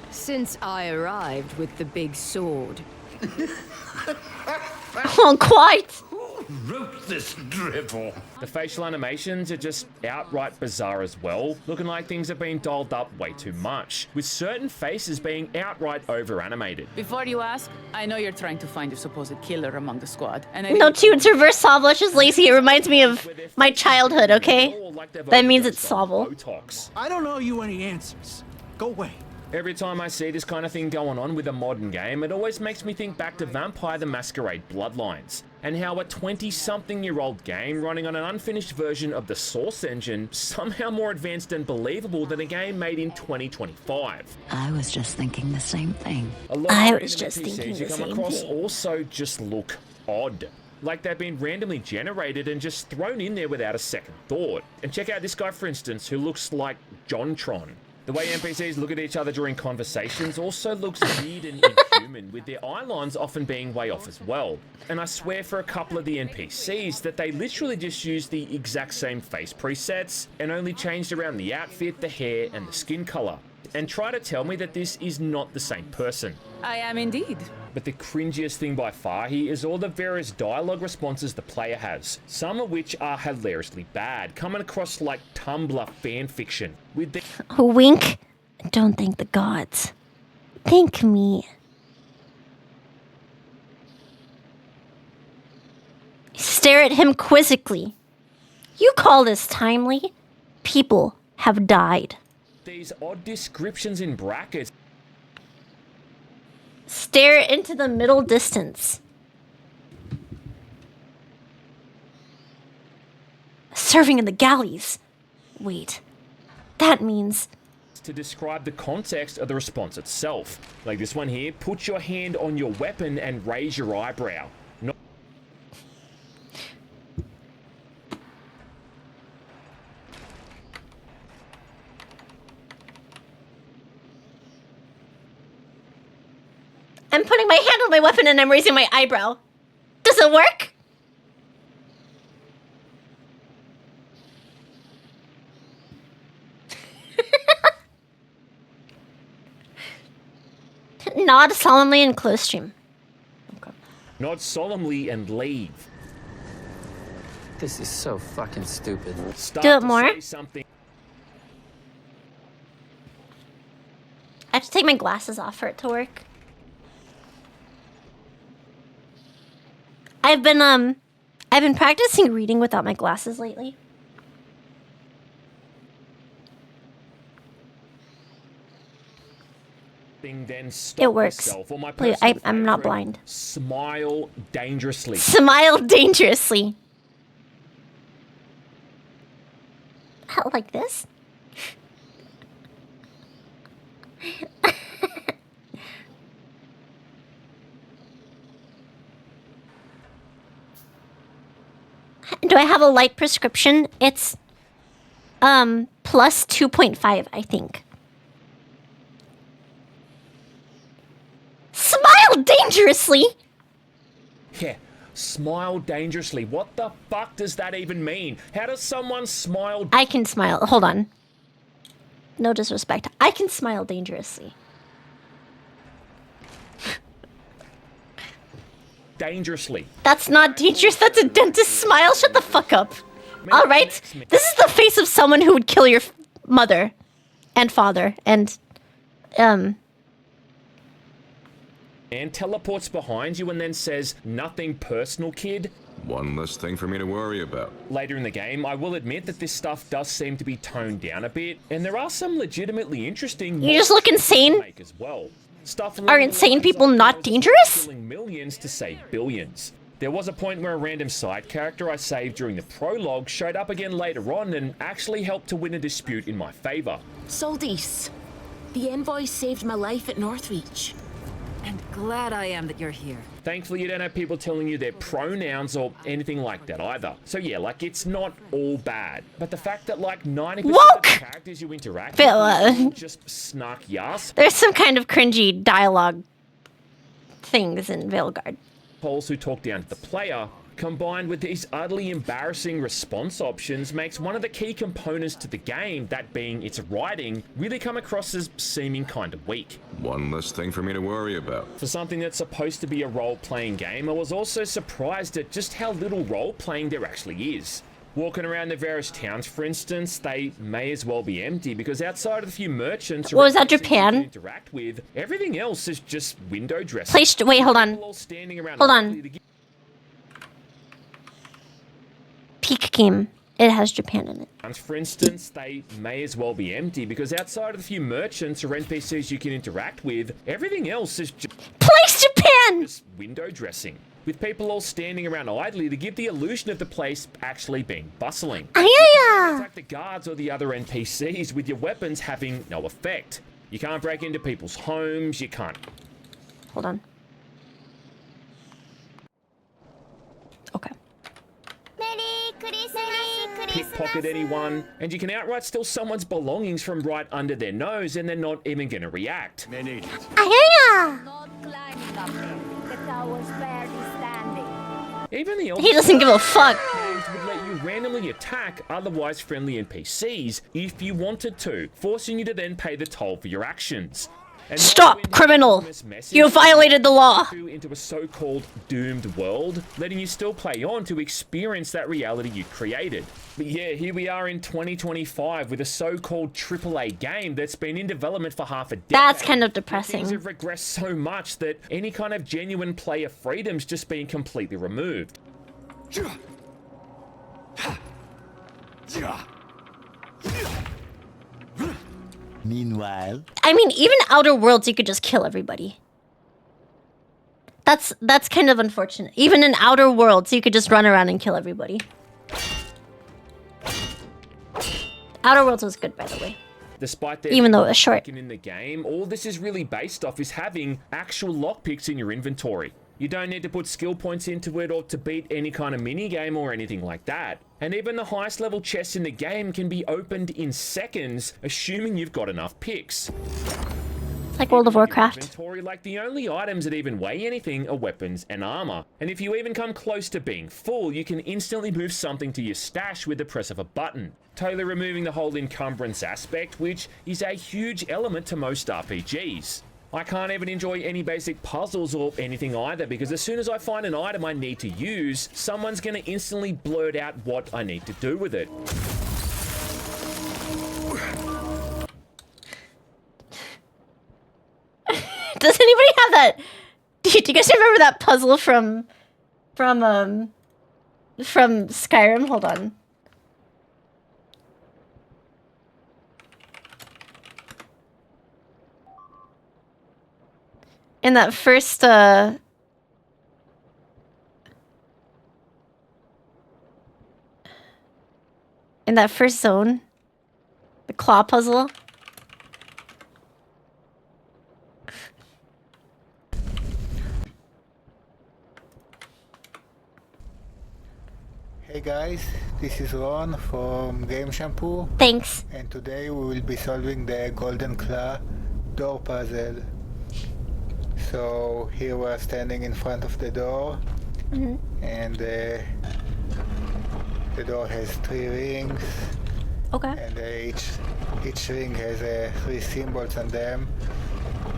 Since I arrived with the big sword. Oh, quite. Wrote this drivel. The facial animations are just outright bizarre as well, looking like things have been dialed up way too much, with certain faces being outright over-animated. Before you ask, I know you're trying to find your supposed killer among the squad. And I No, too, it's reverse Sobble. It's just lazy. It reminds me of my childhood, okay? That means it's Sobble. Botox. I don't owe you any answers. Go away. Every time I see this kind of thing going on with a modern game, it always makes me think back to Vampire the Masquerade Bloodlines, and how a 20-something-year-old game running on an unfinished version of the Source engine somehow more advanced and believable than a game made in 2025. I was just thinking the same thing. A lot I of was just NPCs thinking you the come same across thing. also just look odd. like they've been randomly generated and just thrown in there without a second thought. And check out this guy, for instance, who looks like Jontron. The way NPCs look at each other during conversations also looks weird and inhuman, with their eye lines often being way off as well. And I swear for a couple of the NPCs that they literally just used the exact same face presets and only changed around the outfit, the hair, and the skin color. And try to tell me that this is not the same person. I am indeed. But the cringiest thing by far here is all the various dialogue responses the player has, some of which are hilariously bad, coming across like Tumblr fanfiction. With the Wink. Don't thank the gods. Thank me. Stare at him quizzically. You call this timely? People have died. these odd descriptions in brackets. Stare into the middle distance. Serving in the galleys. Wait, that means... to describe the context of the response itself. Like this one here, put your hand on your weapon and raise your eyebrow. Not I'm putting my hand on my weapon and I'm raising my eyebrow. Does it work? Nod solemnly and close stream. Okay. Nod solemnly and leave. This is so fucking stupid. Start Do it to more. say something. I have to take my glasses off for it to work. I've been practicing reading without my glasses lately. Then stop It works. yourself. Or my Wait, personal I'm not favorite, blind. Smile dangerously. Smile dangerously. Like this? Do I have a light prescription? It's plus 2.5, I think. Smile dangerously. Yeah, smile dangerously. What the fuck does that even mean? How does someone smile I can smile. Hold on. No disrespect. I can smile dangerously. dangerously? That's not dangerous. That's a dentist smile. Shut the fuck up. All right. This is the face of someone who would kill your mother and father and And teleports behind you and then says, "Nothing personal, kid." One less thing for me to worry about. Later in the game, I will admit that this stuff does seem to be toned down a bit, and there are some legitimately interesting. You just look insane. Make as well. Stuff Are insane people not dangerous? Killing millions to save billions. There was a point where a random side character I saved during the prologue showed up again later on and actually helped to win a dispute in my favor. Soldis, the envoy saved my life at Northreach. And glad I am that you're here. Thankfully, you don't have people telling you their pronouns or anything like that either. So yeah, like, it's not all bad. But the fact that like 90% of the characters you interact with are just snarky ass. There's some kind of cringy dialogue things in Veilguard. Polls who talk down to the player, combined with these utterly embarrassing response options, makes one of the key components to the game, that being its writing, really come across as seeming kind of weak. One less thing for me to worry about. For something that's supposed to be a role-playing game, I was also surprised at just how little role-playing there actually is. Walking around the various towns, for instance, they may as well be empty because outside of a few merchants What was that, you Japan? can interact with, everything else is just window dressing. Placed. Wait, hold on. People all standing around Hold on. Peak game. It has Japan in it. For instance, they may as well be empty because outside of the few merchants or NPCs you can interact with, everything else is just Japan! Just window dressing. With people all standing around idly to give the illusion of the place actually being bustling. Attack the guards or the other NPCs with your weapons having no effect. You can't break into people's homes, you can't. Hold on. pickpocket anyone, and you can outright steal someone's belongings from right under their nose and they're not even gonna react. I hear ya! Not climbing up there. The tower's barely standing. Even the He doesn't give a fuck. games would let you randomly attack otherwise friendly NPCs if you wanted to, forcing you to then pay the toll for your actions. And Stop, criminal! You violated the law! Into a so-called doomed world, letting you still play on to experience that reality you created. But yeah, here we are in 2025 with a so-called AAA game that's been in development for half a decade. That's kind of depressing. Things have regressed so much that any kind of genuine player freedom's just been completely removed. Meanwhile, I mean, even Outer Worlds, you could just kill everybody. That's kind of unfortunate. Even in Outer Worlds, you could just run around and kill everybody. Outer Worlds was good, by the way. Despite their even though it was short. in the game, all this is really based off is having actual lockpicks in your inventory. You don't need to put skill points into it or to beat any kind of mini game or anything like that. And even the highest level chests in the game can be opened in seconds, assuming you've got enough picks. Like World of Warcraft. Inventory, like the only items that even weigh anything are weapons and armor. And if you even come close to being full, you can instantly move something to your stash with the press of a button. Totally removing the whole encumbrance aspect, which is a huge element to most RPGs. I can't even enjoy any basic puzzles or anything either, because as soon as I find an item I need to use, someone's going to instantly blurt out what I need to do with it. Does anybody have that? Do you guys remember that puzzle from Skyrim? Hold on. In that first in that first zone, the claw puzzle. Hey guys, this is Ron from Game Shampoo. Thanks. And today we will be solving the Golden Claw door puzzle. So here we are standing in front of the door, and the door has 3 rings. Okay. And each ring has 3 symbols on them.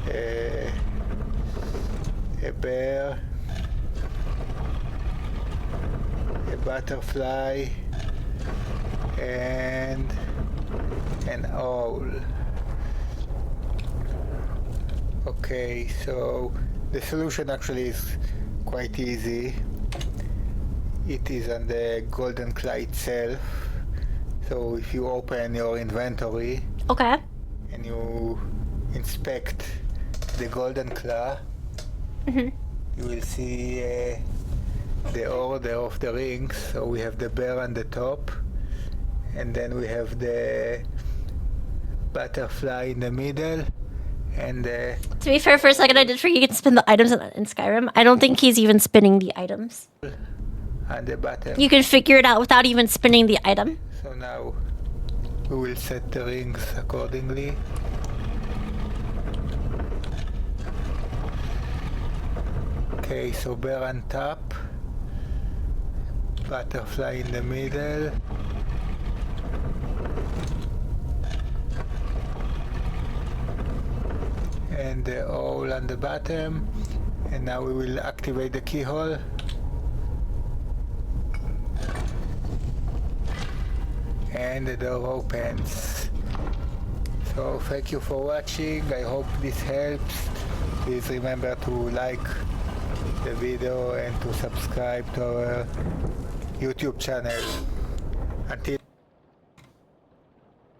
A bear, a butterfly, and an owl. Okay, so the solution actually is quite easy. It is on the Golden Claw itself. So if you open your inventory, okay, and you inspect the Golden Claw, you will see the order of the rings. So we have the bear on the top, and then we have the butterfly in the middle, and to be fair, for a second I did forget you can spin the items in Skyrim. I don't think he's even spinning the items. on the bottom. You can figure it out without even spinning the item. So now we will set the rings accordingly. Okay, so bear on top, butterfly in the middle, and the owl on the bottom. And now we will activate the keyhole. And the door opens. So thank you for watching. I hope this helps. Please remember to like the video and to subscribe to our YouTube channel. Until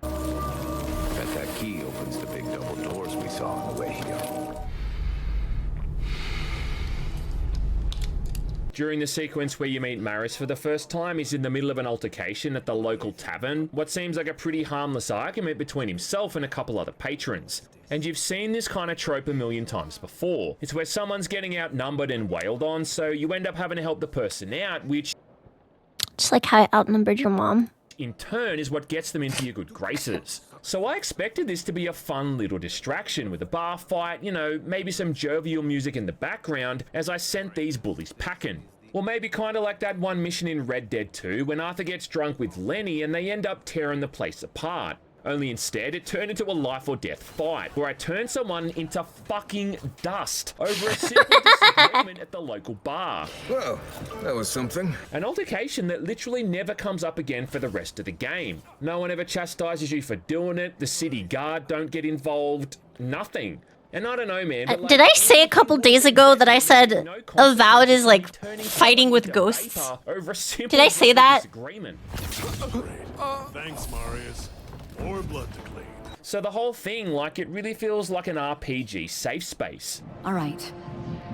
Bet that key opens the big double doors we saw on the way here. During the sequence where you meet Maris for the first time, he's in the middle of an altercation at the local tavern, what seems like a pretty harmless argument between himself and a couple other patrons. And you've seen this kind of trope a million times before. It's where someone's getting outnumbered and wailed on, so you end up having to help the person out, which Just like how I outnumbered your mom. In turn is what gets them into your good graces. So I expected this to be a fun little distraction with a bar fight, you know, maybe some jovial music in the background as I sent these bullies packing. Or maybe kind of like that one mission in Red Dead 2 when Arthur gets drunk with Lenny and they end up tearing the place apart. Only instead, it turned into a life or death fight, where I turned someone into fucking dust over a simple disagreement at the local bar. Well, that was something. An altercation that literally never comes up again for the rest of the game. No one ever chastises you for doing it, the city guard don't get involved, nothing. And I don't know, man. But did I say a couple days ago that I said Avowed is like fighting with ghosts? Did I say that? Thanks, Marius. More blood to clean. So the whole thing, like, it really feels like an RPG safe space. All right.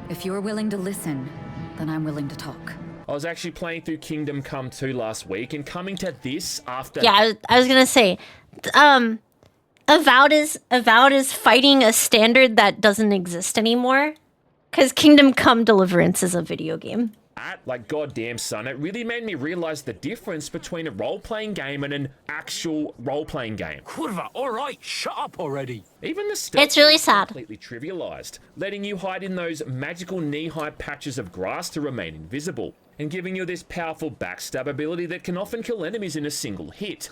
If you're willing to listen, then I'm willing to talk. I was actually playing through Kingdom Come 2 last week and coming to this after... Yeah, I was gonna say, Avowed is fighting a standard that doesn't exist anymore. Because Kingdom Come Deliverance is a video game. Like, goddamn, son, it really made me realize the difference between a role-playing game and an actual role-playing game. Kurva, all right, shut up already. Even the stealth it's really sad. Completely trivialized, letting you hide in those magical knee-high patches of grass to remain invisible, and giving you this powerful backstab ability that can often kill enemies in a single hit.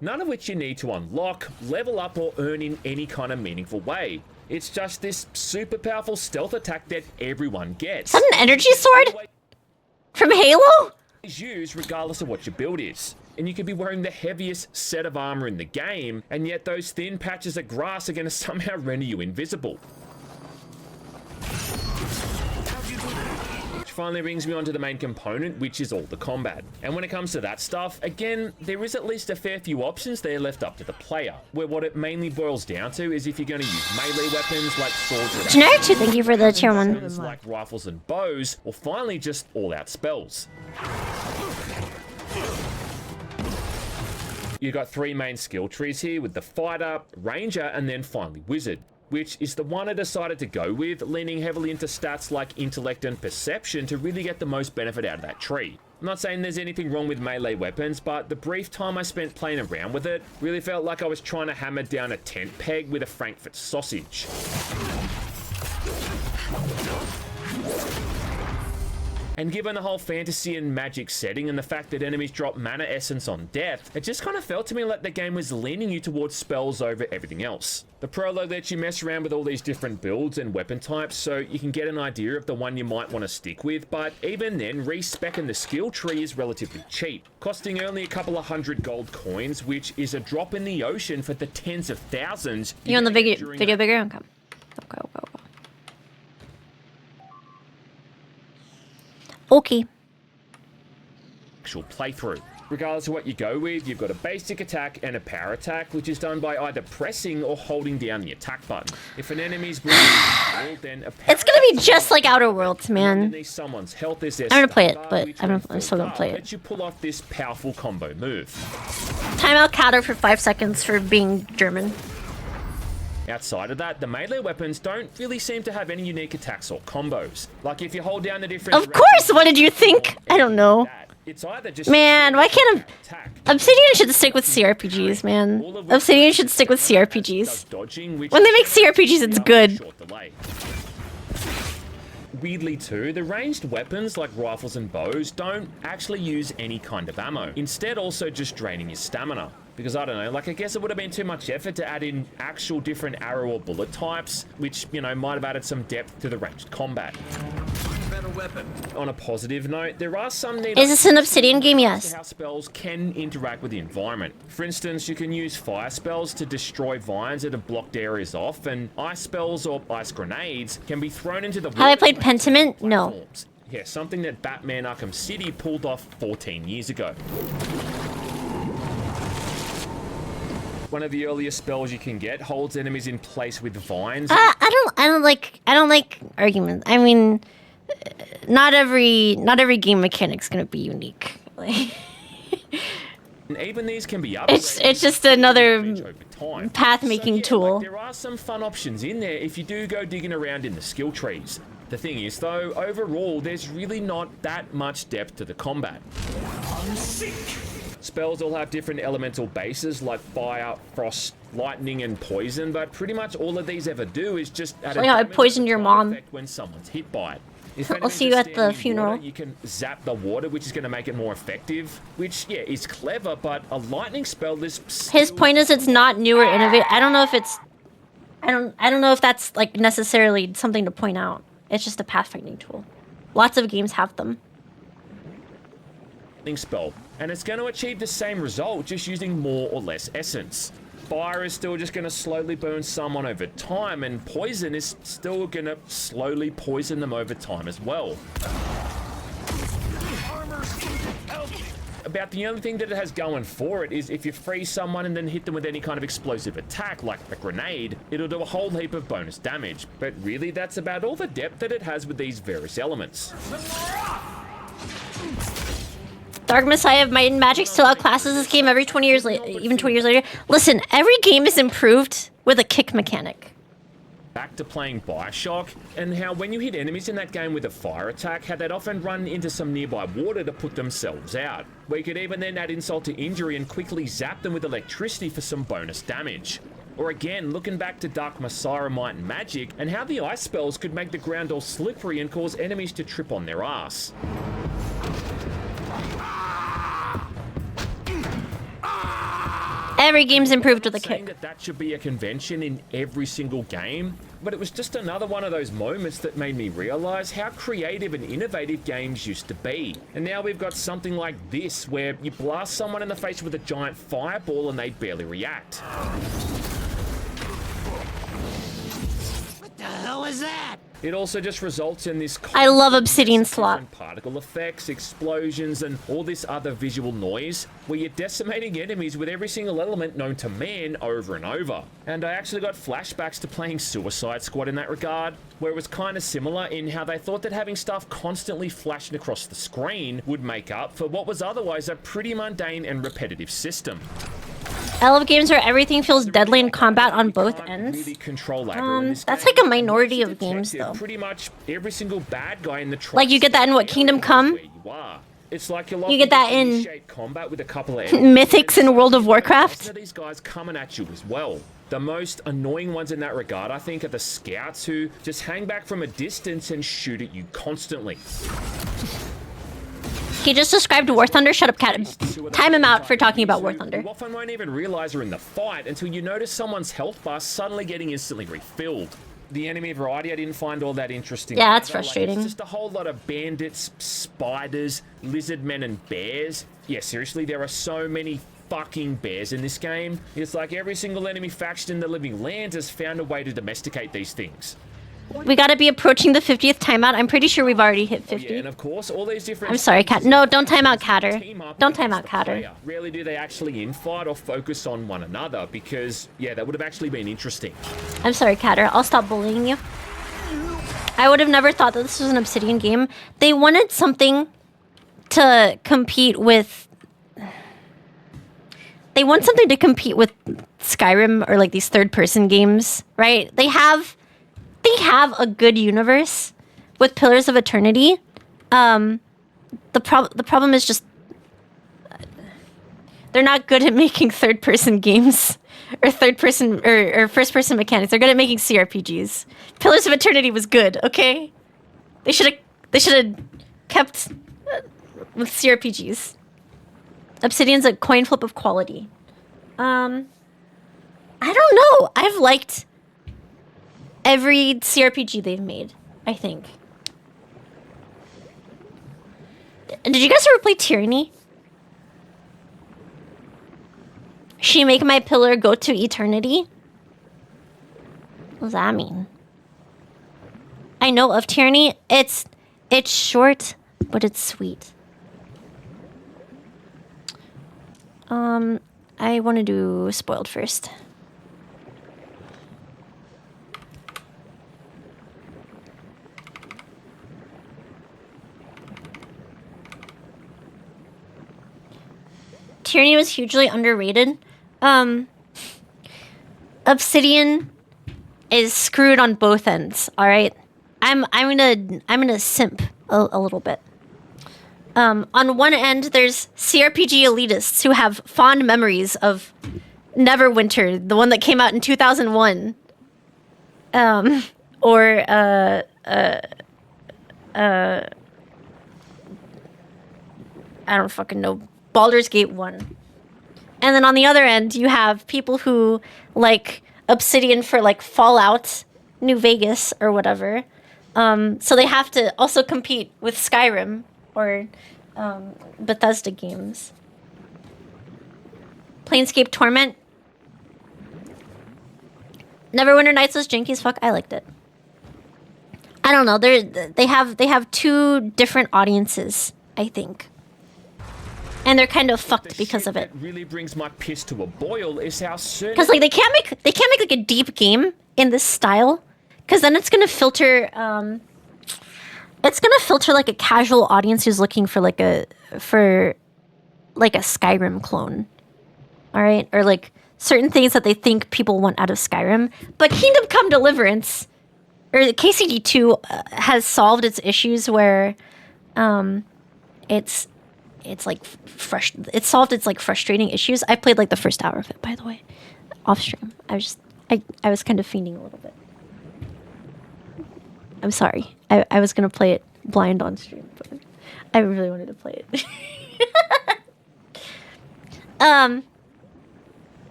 None of which you need to unlock, level up, or earn in any kind of meaningful way. It's just this super powerful stealth attack that everyone gets. Is that an energy sword? From Halo? Is used regardless of what your build is. And you could be wearing the heaviest set of armor in the game, and yet those thin patches of grass are going to somehow render you invisible. Which finally brings me on to the main component, which is all the combat. And when it comes to that stuff, again, there is at least a fair few options there left up to the player, where what it mainly boils down to is if you're going to use melee weapons like swords or Generic 2, thank you for the tier 1. like rifles and bows, or finally just all-out spells. You've got 3 main skill trees here with the fighter, ranger, and then finally wizard, which is the one I decided to go with, leaning heavily into stats like intellect and perception to really get the most benefit out of that tree. I'm not saying there's anything wrong with melee weapons, but the brief time I spent playing around with it really felt like I was trying to hammer down a tent peg with a Frankfurt sausage. And given the whole fantasy and magic setting and the fact that enemies drop mana essence on death, it just kind of felt to me like the game was leaning you towards spells over everything else. The prologue lets you mess around with all these different builds and weapon types so you can get an idea of the one you might want to stick with, but even then, respecking the skill tree is relatively cheap, costing only a couple of 100 gold coins, which is a drop in the ocean for the tens of thousands. You on the video bigger? Okay. Okay. Actual playthrough. Regardless of what you go with, you've got a basic attack and a power attack, which is done by either pressing or holding down the attack button. If an enemy's then a it's gonna be just like Outer Worlds, man. Someone's health is I'm gonna play it, but I'm still gonna play it. Let you pull off this powerful combo move. Timeout counter for 5 seconds for being German. Outside of that, the melee weapons don't really seem to have any unique attacks or combos. Like if you hold down the different... Of course, what did you think? I don't know. It's either just... Man, why can't Obsidian should stick with CRPGs, man. Obsidian should stick with CRPGs. When they make CRPGs, it's good. Weirdly too, the ranged weapons like rifles and bows don't actually use any kind of ammo. Instead, also just draining your stamina. Because I don't know, like I guess it would have been too much effort to add in actual different arrow or bullet types, which, you know, might have added some depth to the ranged combat. Better weapon. On a positive note, there are some neat... Is this an Obsidian game? Yes. How spells can interact with the environment. For instance, you can use fire spells to destroy vines that have blocked areas off, and ice spells or ice grenades can be thrown into the... Have I played Pentiment? No. Yeah, something that Batman Arkham City pulled off 14 years ago. One of the earliest spells you can get holds enemies in place with vines. I don't like arguments. I mean, not every game mechanic's gonna be unique. And even these can be upgraded. It's just another path-making tool. There are some fun options in there if you do go digging around in the skill trees. The thing is, though, overall, there's really not that much depth to the combat. Spells all have different elemental bases like fire, frost, lightning, and poison, but pretty much all of these ever do is just add So I poisoned your mom. when someone's hit by it. If I'll see you at the funeral. Water, you can zap the water, which is going to make it more effective, which, yeah, is clever, but a lightning spell is... His point is it's not new or innovative. I don't know if it's... I don't know if that's, like, necessarily something to point out. It's just a pathfinding tool. Lots of games have them. Spell, and it's going to achieve the same result, just using more or less essence. Fire is still just going to slowly burn someone over time, and poison is still going to slowly poison them over time as well. About the only thing that it has going for it is if you freeze someone and then hit them with any kind of explosive attack, like a grenade, it'll do a whole heap of bonus damage. But really, that's about all the depth that it has with these various elements. Dark Messiah of Might and Magic still outclasses this game every 20 years later, even 20 years later. Listen, every game is improved with a kick mechanic. Back to playing Bioshock, and how when you hit enemies in that game with a fire attack, how they'd often run into some nearby water to put themselves out. Where you could even then add insult to injury and quickly zap them with electricity for some bonus damage. Or again, looking back to Dark Messiah, Might and Magic, and how the ice spells could make the ground all slippery and cause enemies to trip on their ass. Every game's improved with a kick. That should be a convention in every single game, but it was just another one of those moments that made me realize how creative and innovative games used to be. And now we've got something like this, where you blast someone in the face with a giant fireball and they barely react. What the hell is that? It also just results in this... I love Obsidian Slot. Particle effects, explosions, and all this other visual noise, where you're decimating enemies with every single element known to man over and over. And I actually got flashbacks to playing Suicide Squad in that regard, where it was kind of similar in how they thought that having stuff constantly flashing across the screen would make up for what was otherwise a pretty mundane and repetitive system. I love games where everything feels deadly in combat on both ends. That's like a minority of games, though. Pretty much every single bad guy in the like you get that in what, Kingdom Come? It's like you get that in combat with a couple of Mythics in World of Warcraft. These guys coming at you as well. The most annoying ones in that regard, I think, are the scouts who just hang back from a distance and shoot at you constantly. He just described War Thunder. Shut up, Cat. Time him out for talking about War Thunder. You often won't even realize you're in the fight until you notice someone's health bar suddenly getting instantly refilled. The enemy variety I didn't find all that interesting. Yeah, that's frustrating. Like, it's just a whole lot of bandits, spiders, lizard men, and bears. Yeah, seriously, there are so many fucking bears in this game. It's like every single enemy faction in the Living Lands has found a way to domesticate these things. We gotta be approaching the 50th timeout. I'm pretty sure we've already hit 50. Oh, yeah, and of course, all these different... I'm sorry, Cat. No, don't time out Catter. Don't time out Catter. Rarely do they actually infight or focus on one another because, yeah, that would have actually been interesting. I'm sorry, Catter. I'll stop bullying you. I would have never thought that this was an Obsidian game. They wanted something to compete with... They want something to compete with Skyrim or like these third-person games, right? They have a good universe with Pillars of Eternity. The problem is just they're not good at making third-person games or third-person or first-person mechanics. They're good at making CRPGs. Pillars of Eternity was good, okay? They should have kept with CRPGs. Obsidian's a coin flip of quality. I don't know. I've liked every CRPG they've made, I think. Did you guys ever play Tyranny? She make my pillar go to eternity? What does that mean? I know of Tyranny. It's short, but it's sweet. I want to do spoiled first. Tyranny was hugely underrated. Obsidian is screwed on both ends, alright? I'm gonna simp a little bit. On one end, there's CRPG elitists who have fond memories of Neverwinter, the one that came out in 2001. Or I don't fucking know, Baldur's Gate 1. And then on the other end, you have people who like Obsidian for like Fallout, New Vegas, or whatever. So they have to also compete with Skyrim or Bethesda games. Planescape Torment. Neverwinter Nights was janky as fuck. I liked it. I don't know. They have two different audiences, I think. And they're kind of fucked because of it. What really brings my piss to a boil is how certain... Because like they can't make like a deep game in this style, because then it's gonna filter like a casual audience who's looking for like a Skyrim clone. All right, or like certain things that they think people want out of Skyrim. But Kingdom Come Deliverance, or KCD 2, has solved its issues where it's like it solved its like frustrating issues. I played like the first hour of it, by the way, off stream. I was kind of fiending a little bit. I'm sorry. I was gonna play it blind on stream, but I really wanted to play it.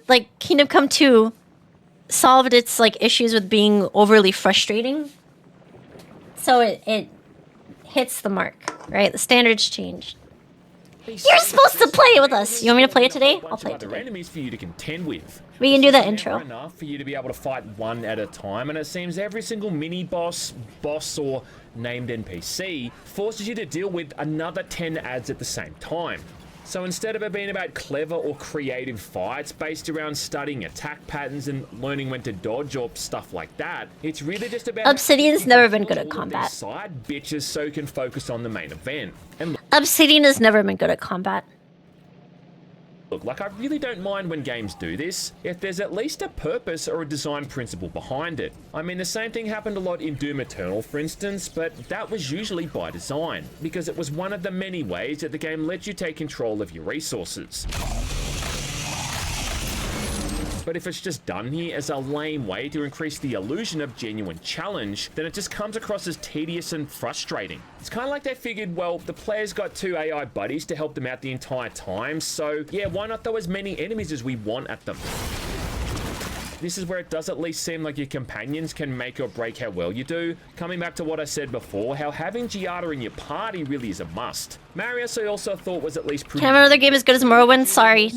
Like Kingdom Come 2 solved its like issues with being overly frustrating. So it hits the mark, right? The standards changed. You're supposed to play it with us. You want me to play it today? I'll play it today. Enemies for you to contend with. We can do that intro. Enough for you to be able to fight one at a time, and it seems every single mini boss, or named NPC forces you to deal with another 10 ads at the same time. So instead of it being about clever or creative fights based around studying attack patterns and learning when to dodge or stuff like that, it's really just about... Obsidian's never been good at combat. Side bitches so you can focus on the main event. And Obsidian has never been good at combat. look, like, I really don't mind when games do this, if there's at least a purpose or a design principle behind it. I mean, the same thing happened a lot in Doom Eternal, for instance, but that was usually by design, because it was one of the many ways that the game let you take control of your resources. But if it's just done here as a lame way to increase the illusion of genuine challenge, then it just comes across as tedious and frustrating. It's kind of like they figured, well, the players got 2 AI buddies to help them out the entire time, so yeah, why not throw as many enemies as we want at them? This is where it does at least seem like your companions can make or break how well you do. Coming back to what I said before, how having Giada in your party really is a must. Marius, I also thought, was at least... Can't have another game as good as Morrowind. Sorry,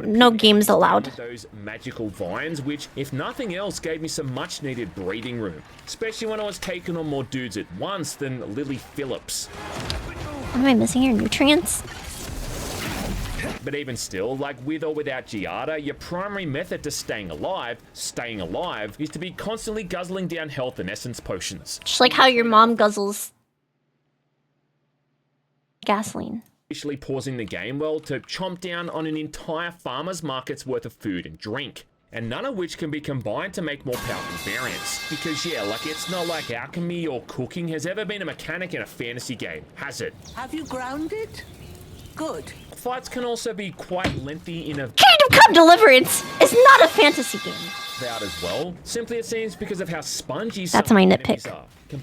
no games allowed. Those magical vines, which, if nothing else, gave me some much-needed breathing room. Especially when I was taking on more dudes at once than Lily Phillips. Am I missing your nutrients? But even still, like with or without Giada, your primary method to staying alive, is to be constantly guzzling down health and essence potions. Just like how your mom guzzles gasoline. Initially pausing the game, well, to chomp down on an entire farmer's market's worth of food and drink. And none of which can be combined to make more powerful variants. Because yeah, like it's not like alchemy or cooking has ever been a mechanic in a fantasy game, has it? Have you grounded? Good. Fights can also be quite lengthy in a... Kingdom Come Deliverance is not a fantasy game. ...out as well. Simply it seems because of how spongy that's my nitpick.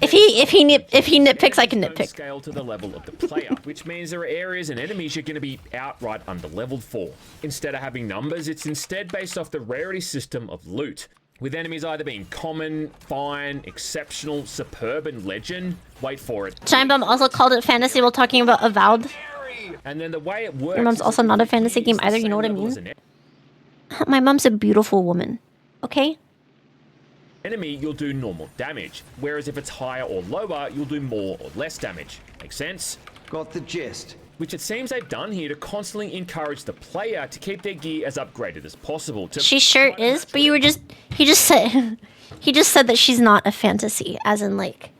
If he nitpicks, I can nitpick. Scale to the level of the player, which means there are areas and enemies you're going to be outright underleveled for. Instead of having numbers, it's instead based off the rarity system of loot, with enemies either being common, fine, exceptional, superb, and legend. Wait for it. Giant also called it fantasy while talking about Avowed. And then the way it works... Your mom's also not a fantasy game either, you know what I mean? My mom's a beautiful woman, okay? Enemy, you'll do normal damage, whereas if it's higher or lower, you'll do more or less damage. Make sense? Got the gist. Which it seems they've done here to constantly encourage the player to keep their gear as upgraded as possible. She sure is, but he just said that she's not a fantasy, as in like,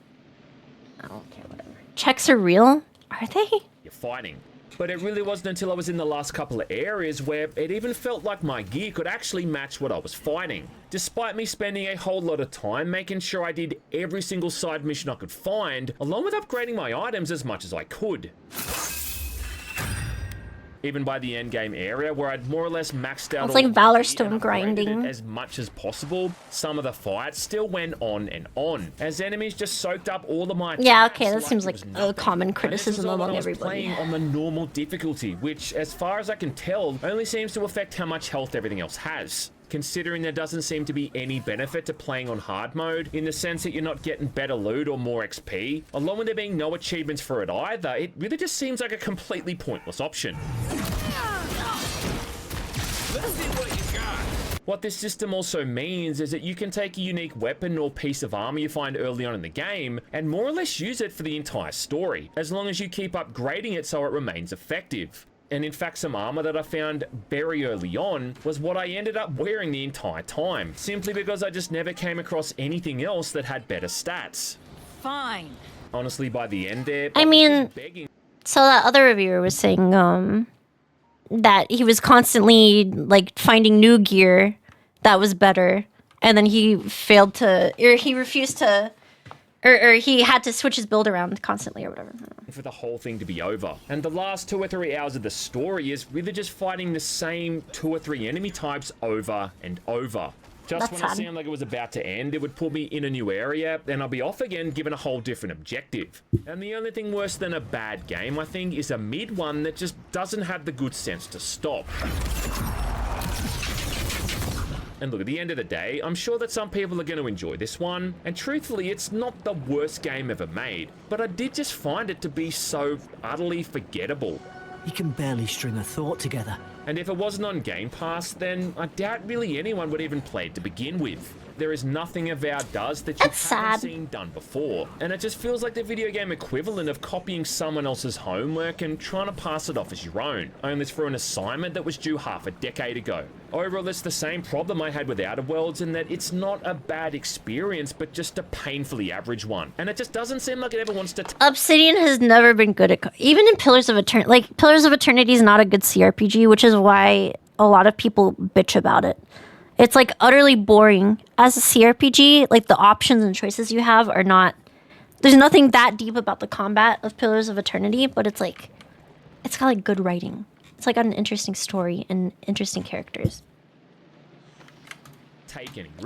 I don't care, whatever. Checks are real? Are they? You're fighting. But it really wasn't until I was in the last couple of areas where it even felt like my gear could actually match what I was fighting. Despite me spending a whole lot of time making sure I did every single side mission I could find, along with upgrading my items as much as I could. Even by the end game area, where I'd more or less maxed out. It's like Valorstone grinding. As much as possible, some of the fights still went on and on, as enemies just soaked up all of my. Yeah, okay, that seems like a common criticism among everybody. Playing on the normal difficulty, which, as far as I can tell, only seems to affect how much health everything else has. Considering there doesn't seem to be any benefit to playing on hard mode, in the sense that you're not getting better loot or more XP, along with there being no achievements for it either, it really just seems like a completely pointless option. What this system also means is that you can take a unique weapon or piece of armor you find early on in the game and more or less use it for the entire story, as long as you keep upgrading it so it remains effective. And in fact, some armor that I found very early on was what I ended up wearing the entire time, simply because I just never came across anything else that had better stats. Fine. Honestly, by the end there, I mean, so that other reviewer was saying that he was constantly like finding new gear that was better, and then he failed to, or he refused to, or he had to switch his build around constantly or whatever. For the whole thing to be over. And the last 2 or 3 hours of the story is really just fighting the same 2 or 3 enemy types over and over. Just when it seemed like it was about to end, it would put me in a new area, and I'll be off again given a whole different objective. And the only thing worse than a bad game, I think, is a mid one that just doesn't have the good sense to stop. And look, at the end of the day, I'm sure that some people are going to enjoy this one, and truthfully, it's not the worst game ever made, but I did just find it to be so utterly forgettable. You can barely string a thought together. And if it wasn't on Game Pass, then I doubt really anyone would even play it to begin with. There is nothing Avowed does that you haven't seen done before, and it just feels like the video game equivalent of copying someone else's homework and trying to pass it off as your own, only for an assignment that was due half a decade ago. Overall, it's the same problem I had with Outer Worlds in that it's not a bad experience, but just a painfully average one, and it just doesn't seem like it ever wants to. Obsidian has never been good at, even in Pillars of Eternity. Like, Pillars of Eternity is not a good CRPG, which is why a lot of people bitch about it. It's like utterly boring. As a CRPG, like the options and choices you have are not, there's nothing that deep about the combat of Pillars of Eternity, but it's like, it's got like good writing. It's like got an interesting story and interesting characters.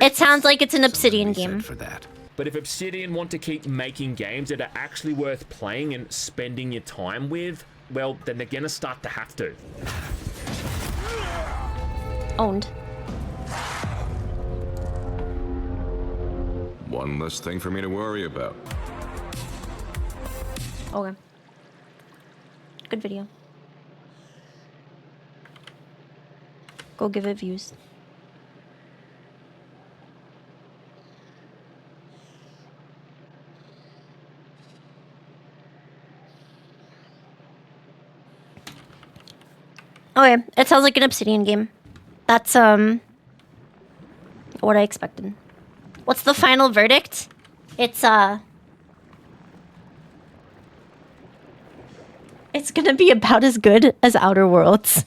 It sounds like it's an Obsidian game. For that. But if Obsidian want to keep making games that are actually worth playing and spending your time with, well, then they're gonna start to have to. Owned. One less thing for me to worry about. Okay. Good video. Go give it views. Okay, it sounds like an Obsidian game. That's what I expected. What's the final verdict? It's gonna be about as good as Outer Worlds.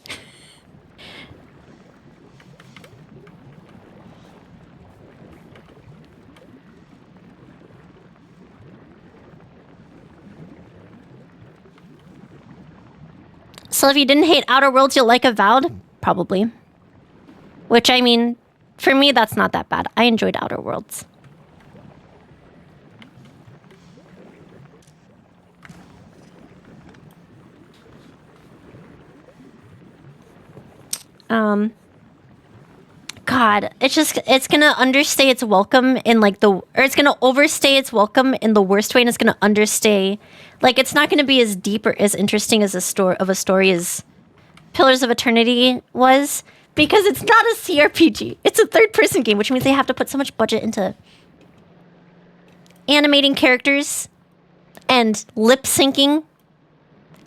So if you didn't hate Outer Worlds, you'll like Avowed? Probably. Which, I mean, for me, that's not that bad. I enjoyed Outer Worlds. God, it's gonna understay its welcome in like it's gonna overstay its welcome in the worst way, and it's gonna understay, like, it's not gonna be as deep or as interesting as a story as Pillars of Eternity was, because it's not a CRPG. It's a third-person game, which means they have to put so much budget into animating characters and lip syncing,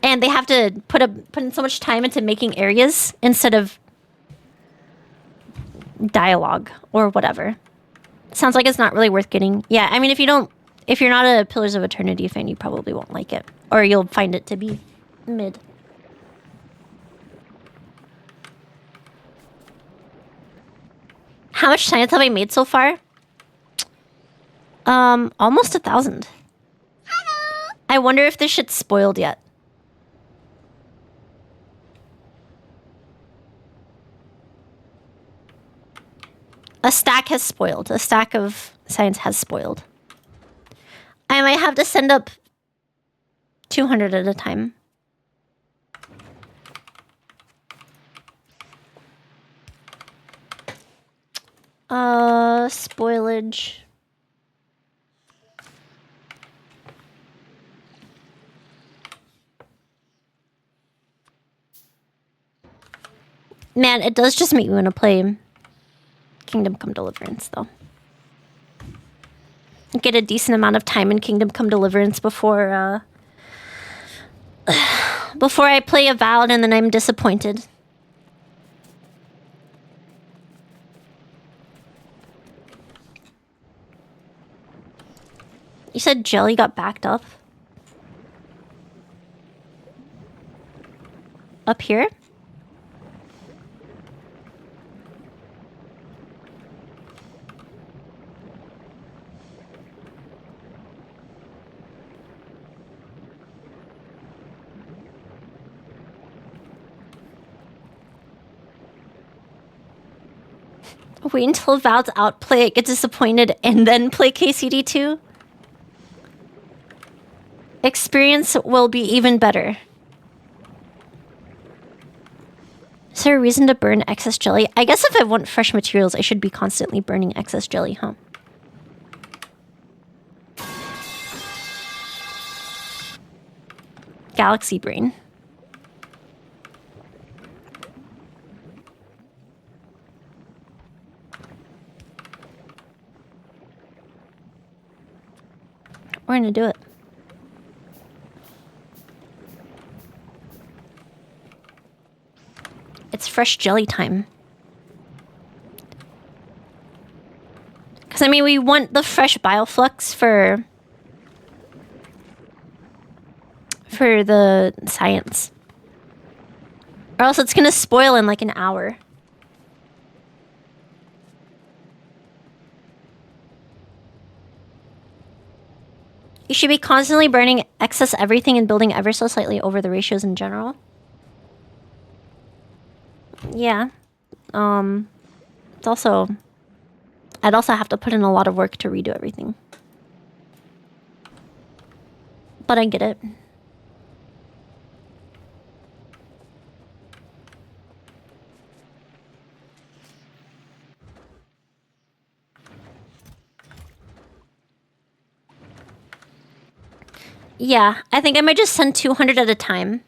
and they have to put in so much time into making areas instead of dialogue or whatever. Sounds like it's not really worth getting. Yeah, I mean, if you're not a Pillars of Eternity fan, you probably won't like it, or you'll find it to be mid. How much science have I made so far? Almost 1,000. I wonder if this shit's spoiled yet. A stack has spoiled. A stack of science has spoiled. I might have to send up 200 at a time. Spoilage. Man, it does just make me want to play Kingdom Come Deliverance, though. Get a decent amount of time in Kingdom Come Deliverance before, before I play Avowed and then I'm disappointed. You said Jelly got backed up? Up here? Wait until Val's out, play it, get disappointed, and then play KCD2? Experience will be even better. Is there a reason to burn excess jelly? I guess if I want fresh materials, I should be constantly burning excess jelly, huh? Galaxy brain. We're gonna do it. It's fresh jelly time. Because, I mean, we want the fresh bioflux for the science. Or else it's gonna spoil in like an hour. You should be constantly burning excess everything and building ever so slightly over the ratios in general. Yeah. It's also... I'd also have to put in a lot of work to redo everything. But I get it. Yeah, I think I might just send 200 at a time.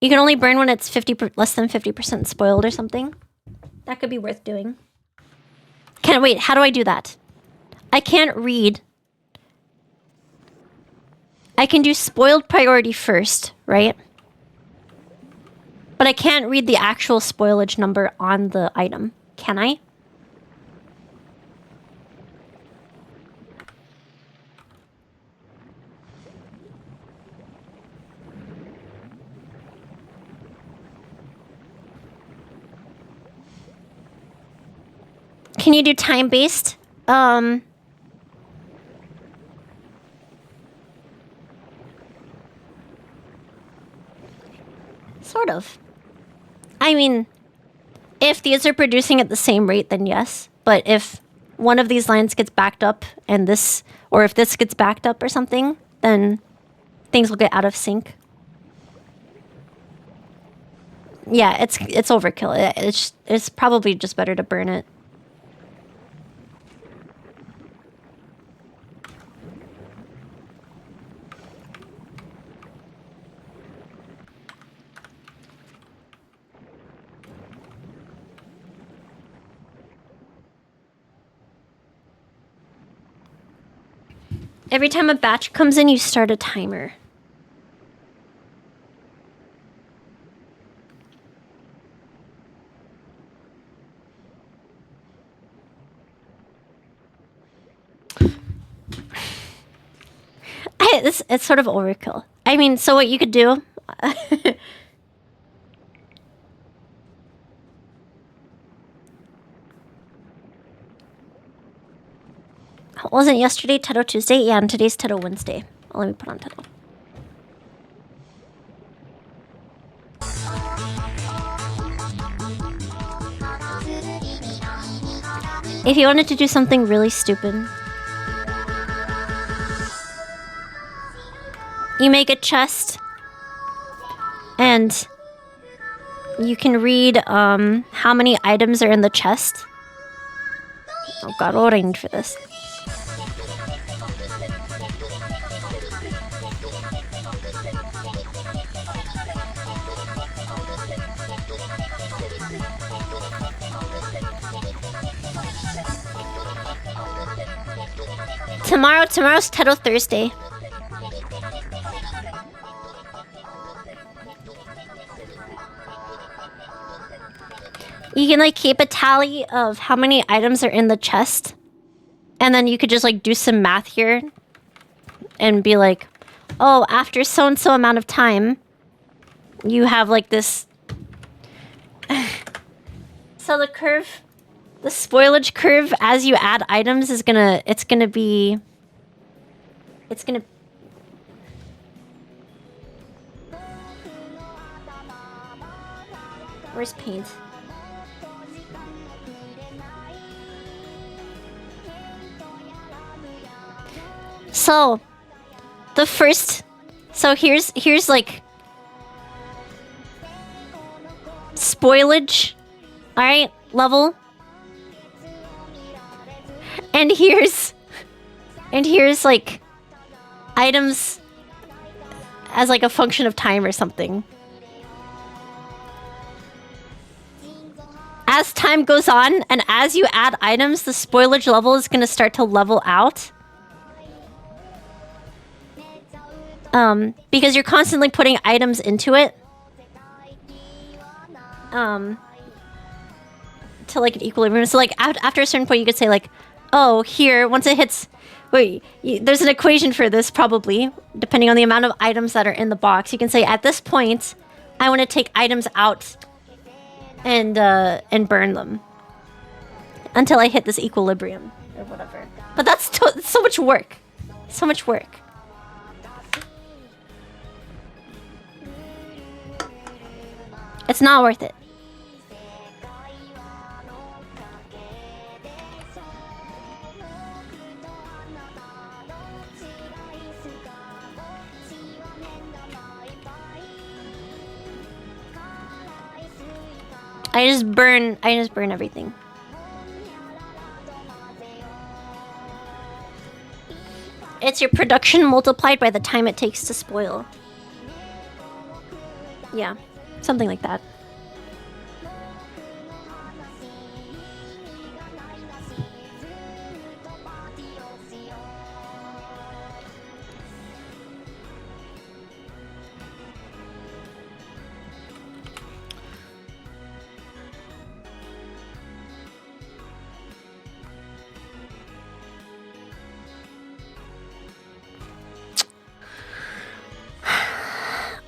You can only burn when it's less than 50% spoiled or something. That could be worth doing. Wait, how do I do that? I can't read. I can do spoiled priority first, right? But I can't read the actual spoilage number on the item. Can I? Can you do time-based? Sort of. I mean, if these are producing at the same rate, then yes. But if one of these lines gets backed up and this, or if this gets backed up or something, then things will get out of sync. Yeah, it's overkill. It's probably just better to burn it. Every time a batch comes in, you start a timer. It's sort of overkill. I mean, so what you could do... Wasn't yesterday Teto Tuesday? Yeah, and today's Teto Wednesday. Well, let me put on Teto. If you wanted to do something really stupid, you make a chest and you can read how many items are in the chest. Oh god, what would I need for this? Tomorrow's Teto Thursday. You can like keep a tally of how many items are in the chest. And then you could just like do some math here and be like, oh, after so and so amount of time, you have like this. So the curve, the spoilage curve as you add items is gonna, where's paint? So, the first, so here's like spoilage, all right, level, and here's like items as like a function of time or something. As time goes on and as you add items, the spoilage level is going to start to level out. Because you're constantly putting items into it. To like an equilibrium. So like after a certain point you could say like, oh, here, once it hits... Wait, there's an equation for this probably, depending on the amount of items that are in the box. You can say at this point, I want to take items out and burn them. Until I hit this equilibrium or whatever. But that's so much work. So much work. It's not worth it. I just burn everything. It's your production multiplied by the time it takes to spoil. Yeah. Something like that.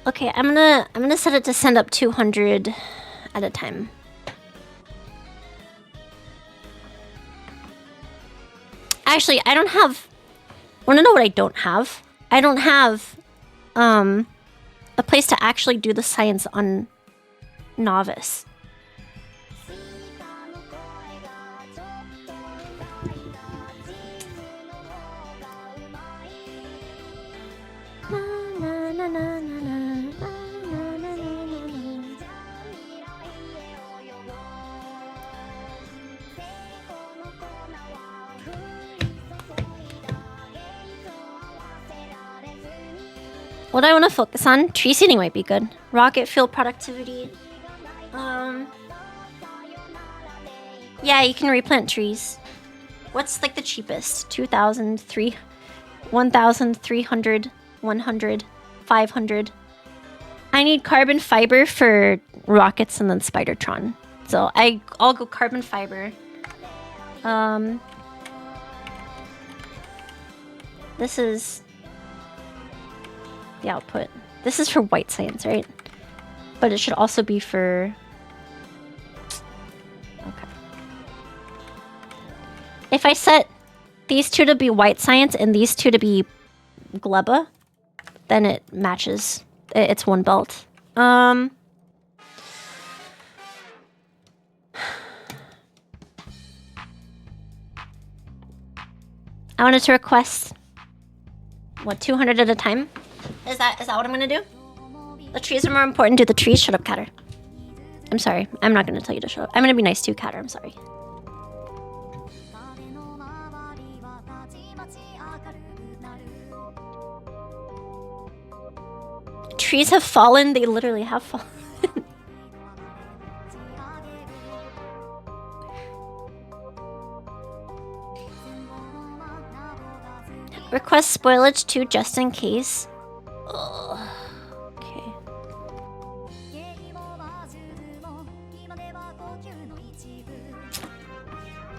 Okay, I'm gonna set it to send up 200 at a time. Actually, I don't have... Wanna know what I don't have? I don't have a place to actually do the science on novice. What I want to focus on? Tree seeding might be good. Rocket fuel productivity. Yeah, you can replant trees. What's like the cheapest? 2,000, 1,300, 100, 500. I need carbon fiber for rockets and then Spidertron. So I'll go carbon fiber. This is the output. This is for white science, right? But it should also be for... Okay. If I set these two to be white science and these two to be gleba, then it matches. It's one belt. I wanted to request, what, 200 at a time? Is that what I'm gonna do? The trees are more important. Do the trees? Shut up, Catter. I'm sorry. I'm not gonna tell you to shut up. I'm gonna be nice to you, Catter. I'm sorry. Trees have fallen. They literally have fallen. Request spoilage too, just in case. Ugh. Okay.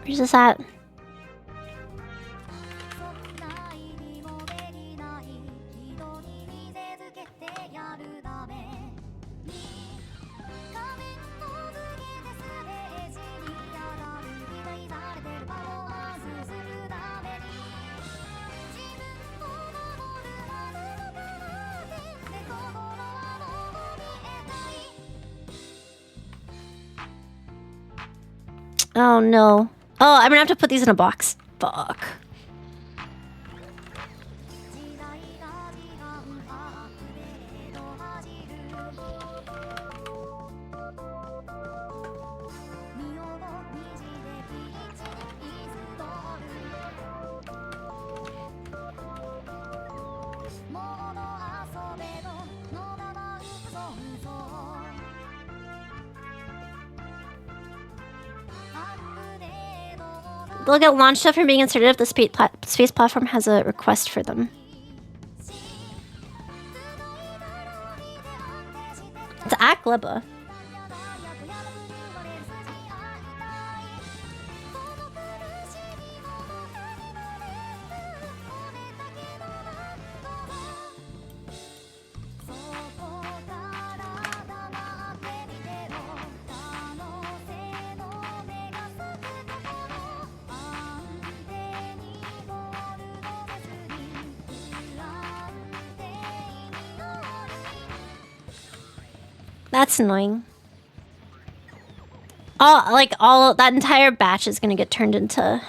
Where's this at? Oh no. Oh, I'm gonna have to put these in a box. Fuck. They'll get launched up from being inserted if the space platform has a request for them. It's at Gleba. That's annoying. All that entire batch is gonna get turned into.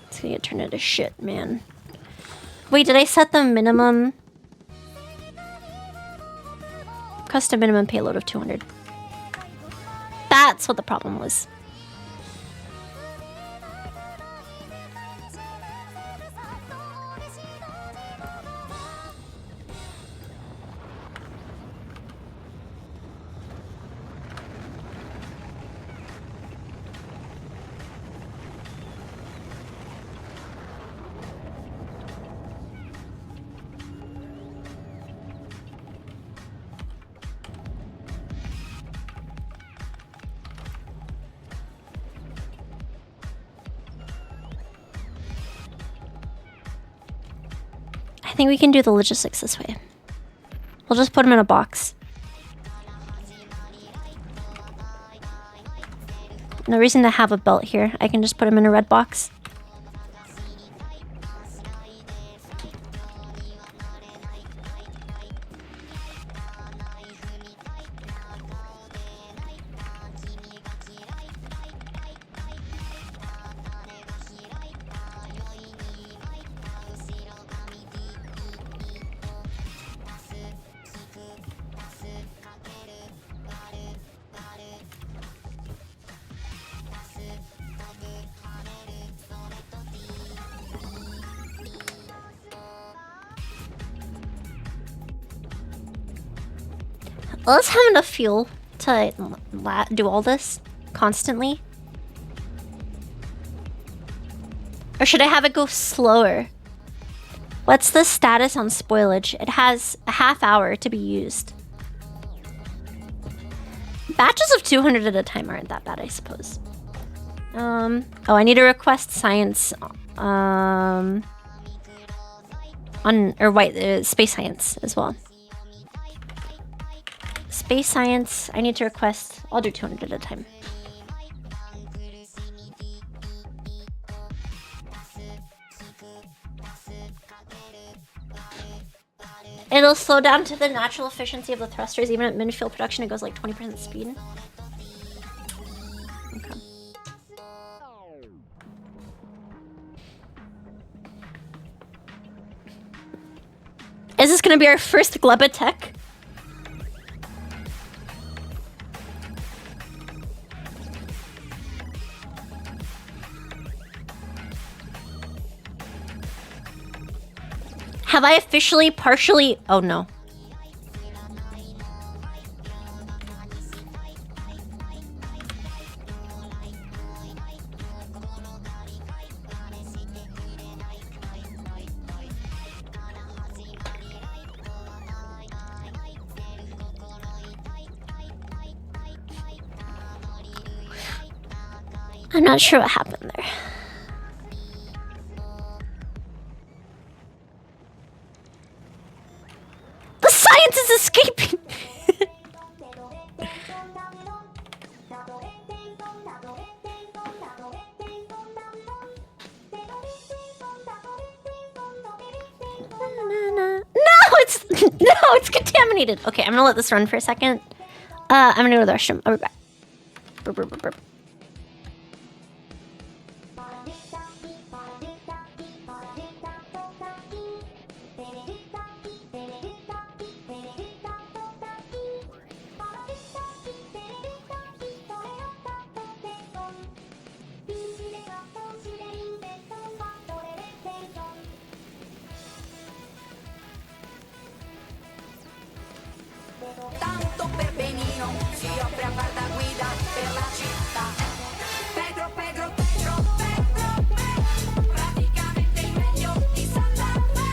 It's gonna get turned into shit, man. Wait, did I set the minimum? Custom minimum payload of 200. That's what the problem was. I think we can do the logistics this way. We'll just put them in a box. No reason to have a belt here. I can just put them in a red box. Let's have enough fuel to do all this constantly. Or should I have it go slower? What's the status on spoilage? It has a half hour to be used. Batches of 200 at a time aren't that bad, I suppose. Oh, I need to request science space science as well. Space science, I need to request. I'll do 200 at a time. It'll slow down to the natural efficiency of the thrusters. Even at mid-fuel production, it goes like 20% speed. Okay. Is this gonna be our first Gleba tech? Have I officially partially... Oh no. I'm not sure what happened there. The science is escaping! No, it's contaminated. Okay, I'm gonna let this run for a second. I'm gonna go to the restroom. I'll be back. Burp, burp, burp, burp. Tanto Pepenino si offre a far da guida per la città. Pedro, Pedro, Pedro, Pedro, Pedro, praticamente il meglio di Santa Fe.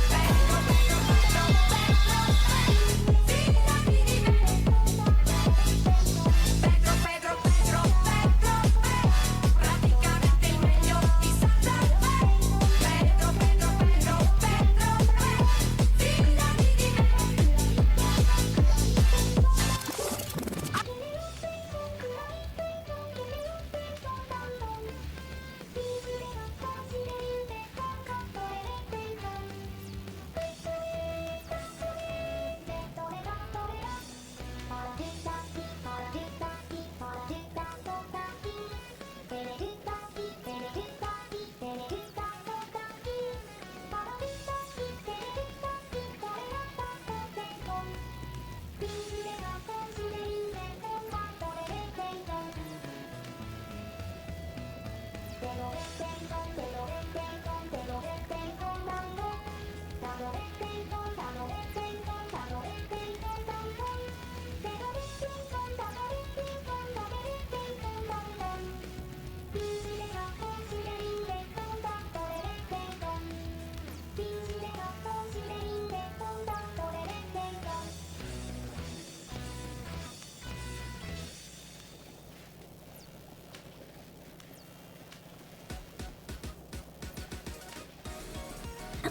Pedro, Pedro, Pedro, Pedro, fidati di me. Pedro, Pedro, Pedro, Pedro, Pedro, praticamente il meglio di Santa Fe. Pedro, Pedro, Pedro, Pedro, Pedro, fidati di me.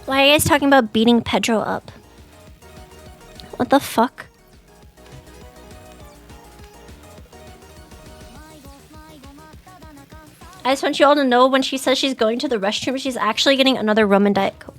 Why are you guys talking about beating Pedro up? What the fuck? I just want you all to know when she says she's going to the restroom, she's actually getting another rum and Diet Coke.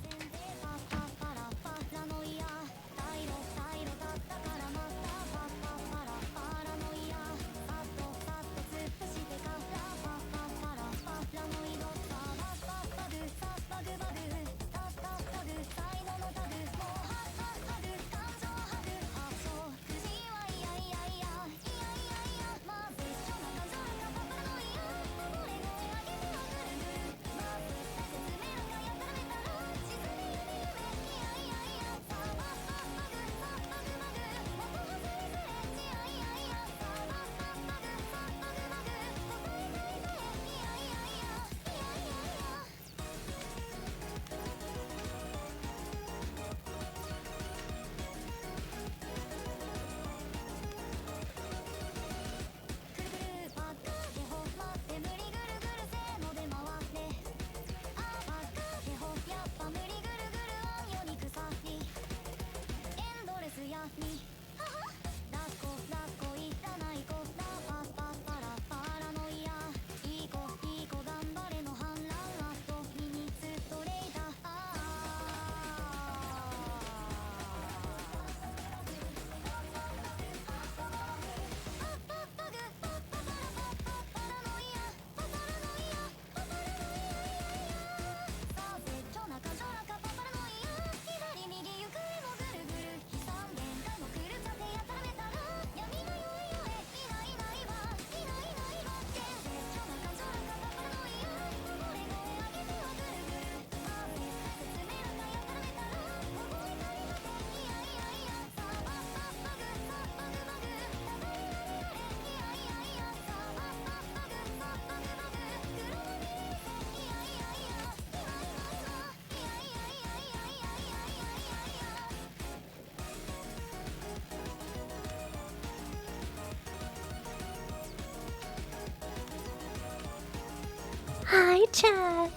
Hi, Chad.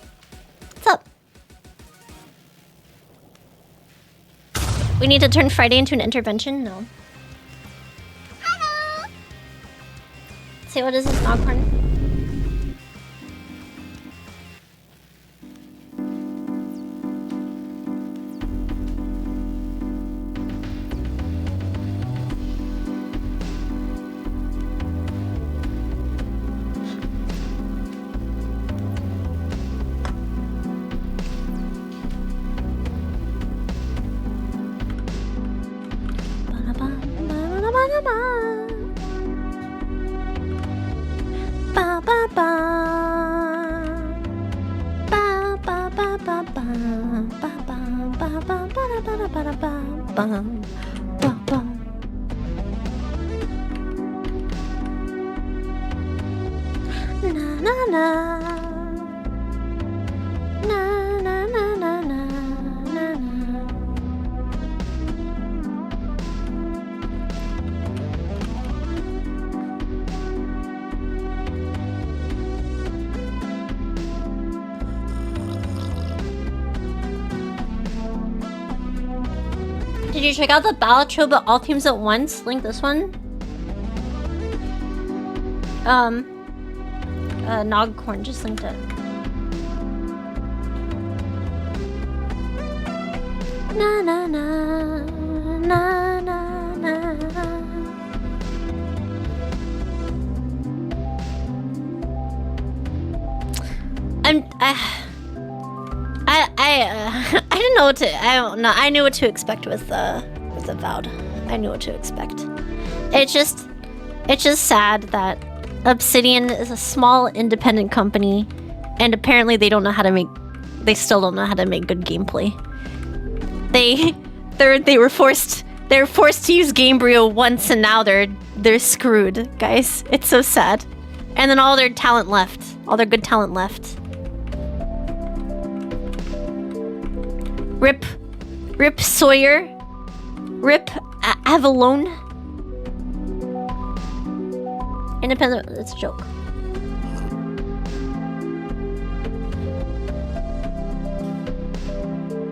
What's up? We need to turn Friday into an intervention? No. Hello. Say, what is this, Noghorn? Did you check out the Balatroba All Teams at Once? Link this one. Nogcorn just linked it. Na na na na na na. I didn't know what to. I don't know. I knew what to expect with Avowed. I knew what to expect. It's just sad that Obsidian is a small independent company, and apparently they don't know how to make. They still don't know how to make good gameplay. They were forced. They were forced to use Gamebryo once, and now they're screwed, guys. It's so sad. And then all their talent left. All their good talent left. Rip Sawyer. Rip Avalone. Independent. It's a joke.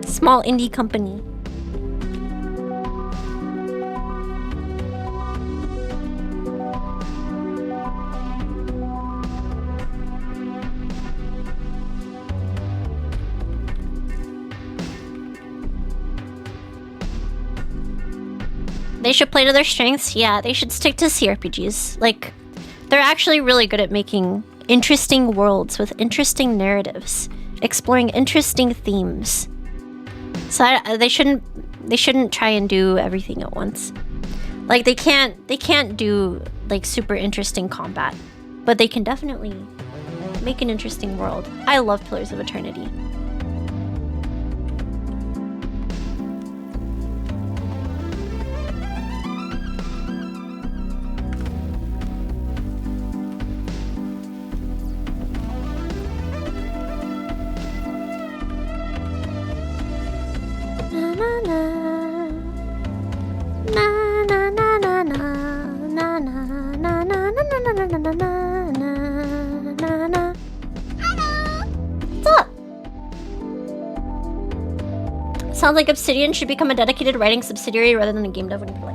Small indie company. They should play to their strengths. Yeah, they should stick to CRPGs. Like, they're actually really good at making interesting worlds with interesting narratives, exploring interesting themes. So they shouldn't try and do everything at once. Like they can't do like super interesting combat, but they can definitely make an interesting world. I love Pillars of Eternity. Sounds like Obsidian should become a dedicated writing subsidiary rather than a game dev when you play.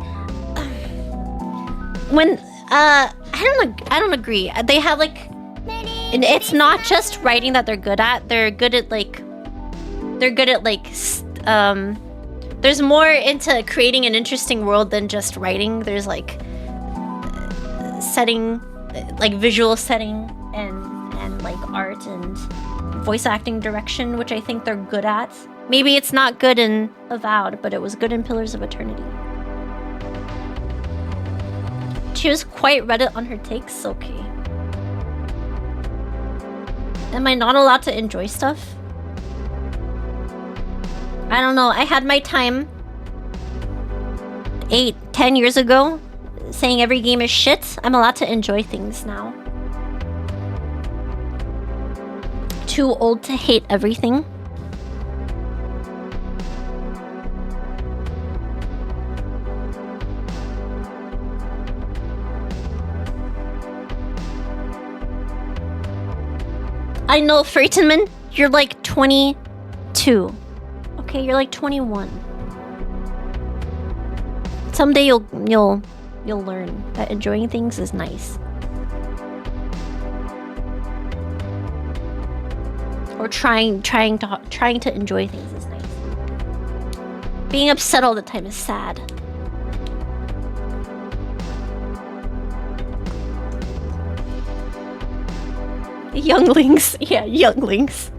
I don't agree. They have like, and it's not just writing that they're good at. They're good at there's more into creating an interesting world than just writing. There's like setting, like visual setting and like art and voice acting direction, which I think they're good at. Maybe it's not good in Avowed, but it was good in Pillars of Eternity. She was quite Reddit on her takes. Okay. Am I not allowed to enjoy stuff? I don't know. I had my time 8-10 years ago saying every game is shit. I'm allowed to enjoy things now. Too old to hate everything. I know, Freightonman, you're like 22. Okay, you're like 21. Someday you'll learn that enjoying things is nice. Or trying to enjoy things is nice. Being upset all the time is sad. Younglings, yeah, younglings.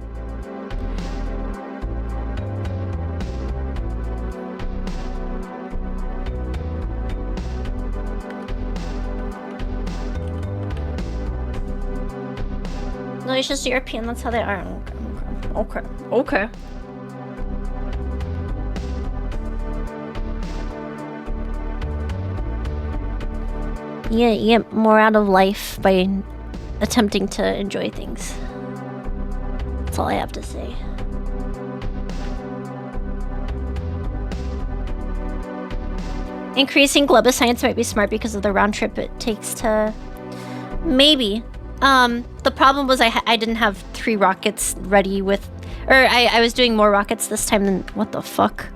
No, it's just European, that's how they are. Okay. Yeah, you get more out of life by attempting to enjoy things. That's all I have to say. Increasing Gleba science might be smart because of the round trip it takes to... Maybe. The problem was I didn't have 3 rockets ready with... Or I was doing more rockets this time than... What the fuck?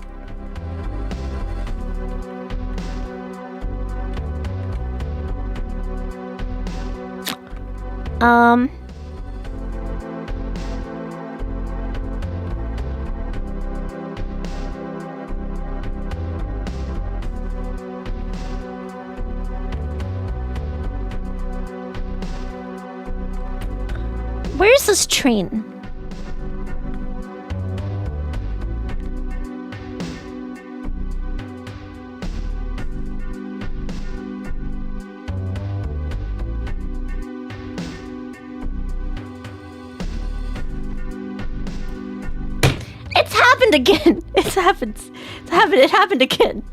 Where's this train? It's happened again. It happened again.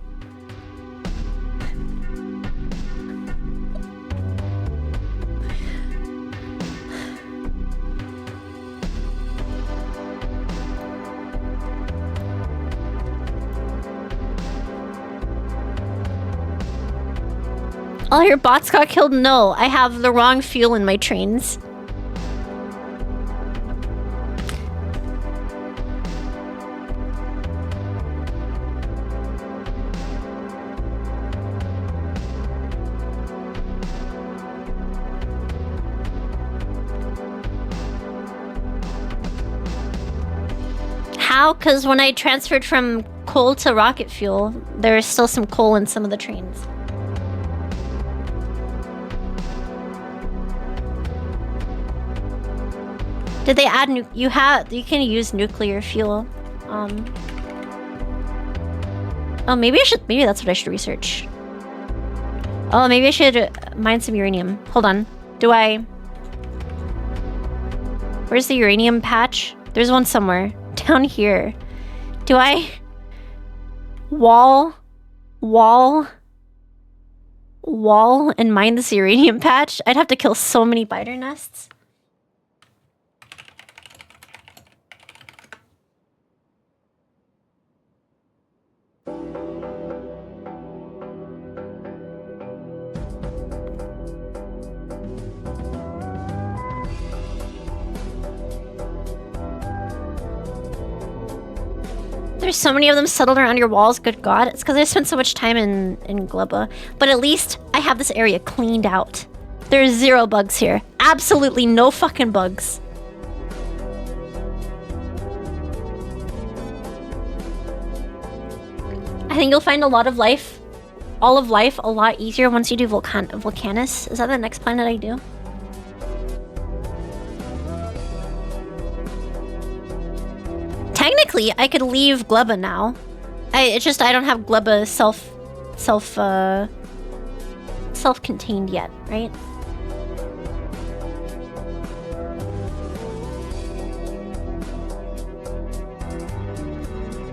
All your bots got killed? No, I have the wrong fuel in my trains. How? Because when I transferred from coal to rocket fuel, there's still some coal in some of the trains. Did they add you can use nuclear fuel. Oh, maybe that's what I should research. Oh, maybe I should mine some uranium. Hold on. Where's the uranium patch? There's one somewhere. Down here. Do I wall and mine this uranium patch? I'd have to kill so many biter nests. There's so many of them settled around your walls, good god. It's because I spent so much time in Gleba. But at least I have this area cleaned out. There's 0 bugs here. Absolutely no fucking bugs. I think you'll find all of life a lot easier once you do Volcanus. Is that the next planet I do? Technically, I could leave Gleba now. It's just I don't have Gleba self-contained yet, right?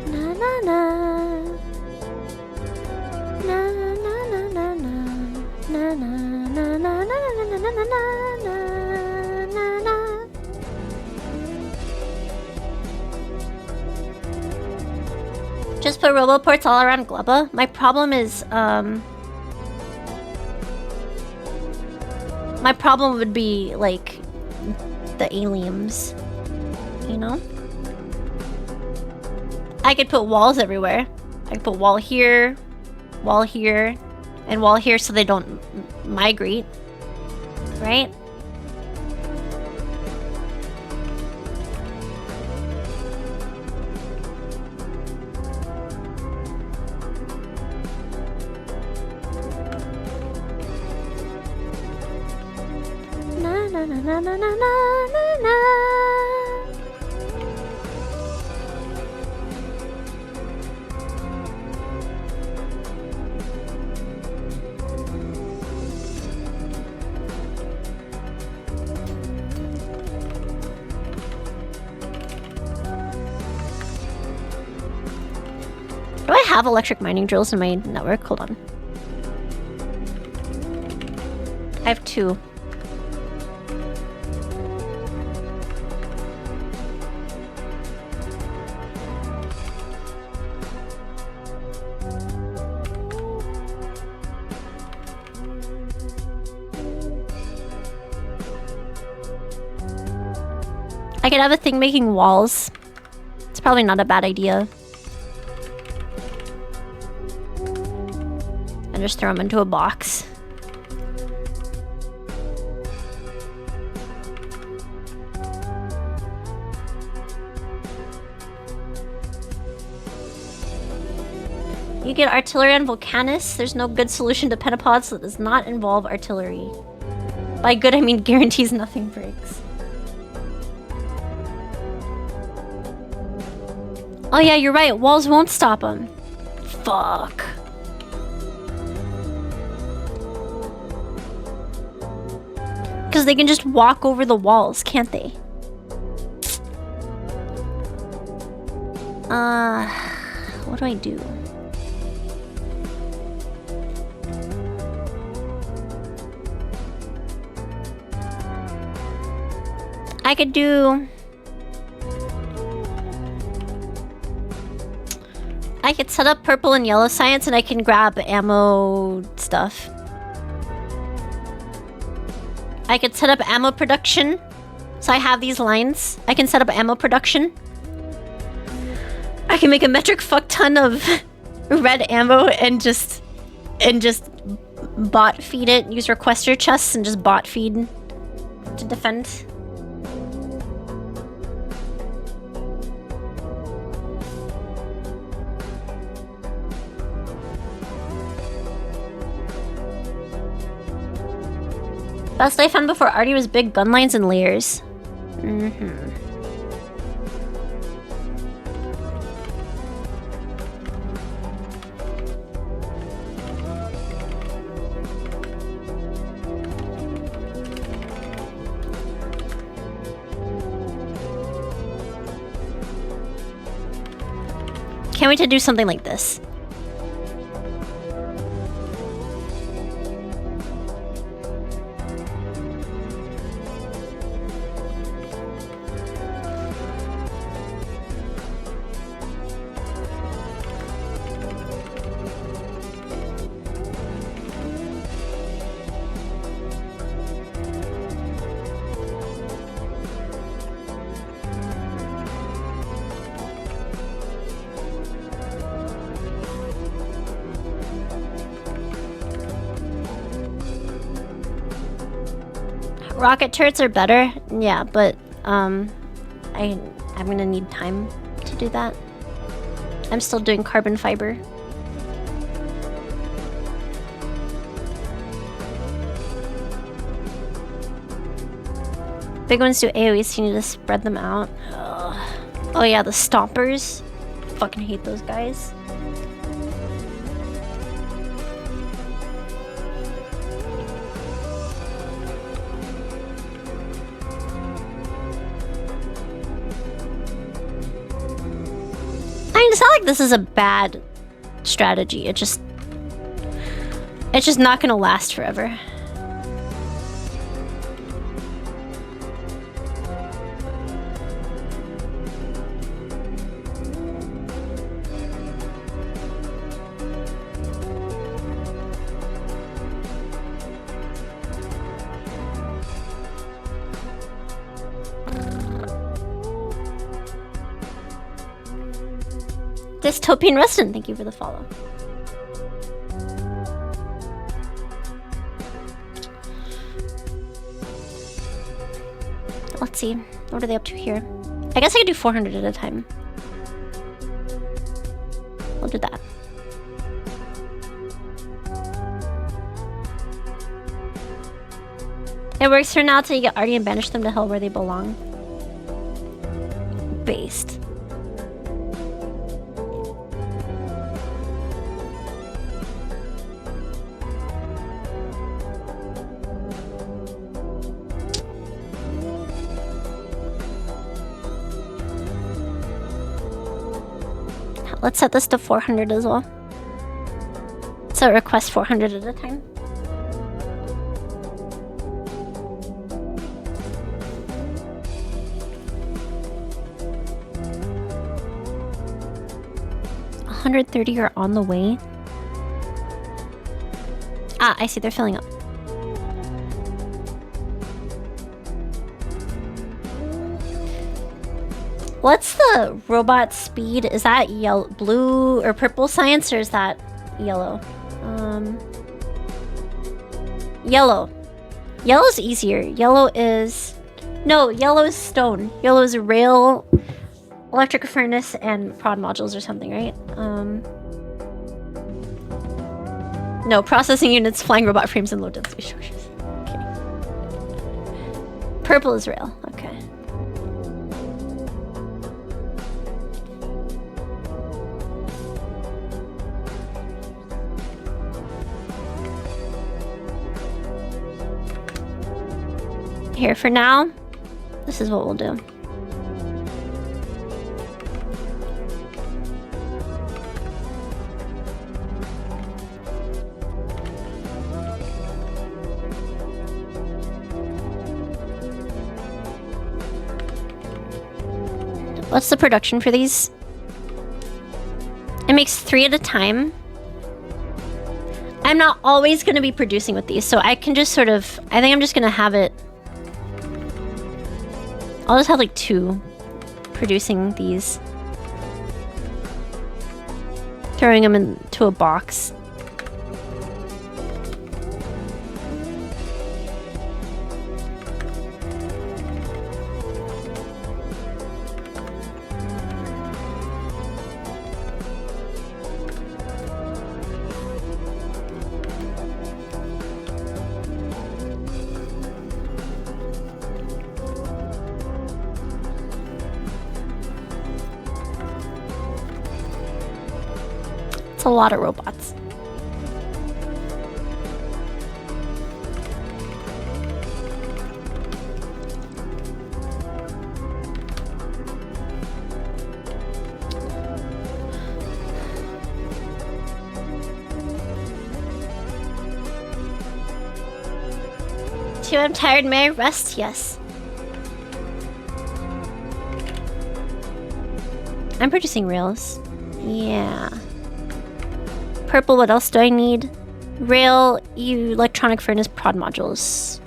Na na na. Na na na na na. Na na na na na na na na na. Just put roboports all around Gleba. My problem is, my problem would be, like, the aliens. You know? I could put walls everywhere. I could put wall here, and wall here so they don't migrate. Right? Na na na na na na na na. Do I have electric mining drills in my network? Hold on. I have 2. I could have a thing making walls. It's probably not a bad idea. And just throw them into a box. You get artillery on Volcanus. There's no good solution to pentapods that does not involve artillery. By good, I mean guarantees nothing breaks. Oh yeah, you're right. Walls won't stop them. Fuck. Because they can just walk over the walls, can't they? What do I do? I could do... I could set up purple and yellow science and I can grab ammo stuff. I could set up ammo production. So I have these lines. I can set up ammo production. I can make a metric fuck ton of red ammo and just bot feed it. Use requester chests and just bot feed to defend. Best I found before Artie was big gun lines and layers. Can't wait to do something like this. Rocket turrets are better, yeah, but I'm gonna need time to do that. I'm still doing carbon fiber. Big ones do AoE, so you need to spread them out. Ugh. Oh yeah, the stompers. Fucking hate those guys. I mean, it's not like this is a bad strategy. It's just not gonna last forever. Dystopian Resident, thank you for the follow. Let's see. What are they up to here? I guess I could do 400 at a time. We'll do that. It works for now till you get Artie and banish them to hell where they belong. Based. Let's set this to 400 as well. So request 400 at a time. $130 are on the way. Ah, I see, they're filling up. What's the robot speed? Is that yellow, blue, or purple science, or is that yellow? Yellow. Yellow's easier. Yellow is... No, yellow is stone. Yellow is rail, electric furnace, and prod modules or something, right? No, processing units, flying robot frames, and low density structures. Okay. Purple is rail. Okay. Here, for now, this is what we'll do. What's the production for these? It makes 3 at a time. I'm not always going to be producing with these, so I can just sort of... I think I'm just going to have it... I'll just have like 2 producing these. Throwing them into a box. A lot of robots. Too, I'm tired. May I rest? Yes. I'm producing rails. Yeah. Purple, what else do I need? Rail, electronic furnace, prod modules.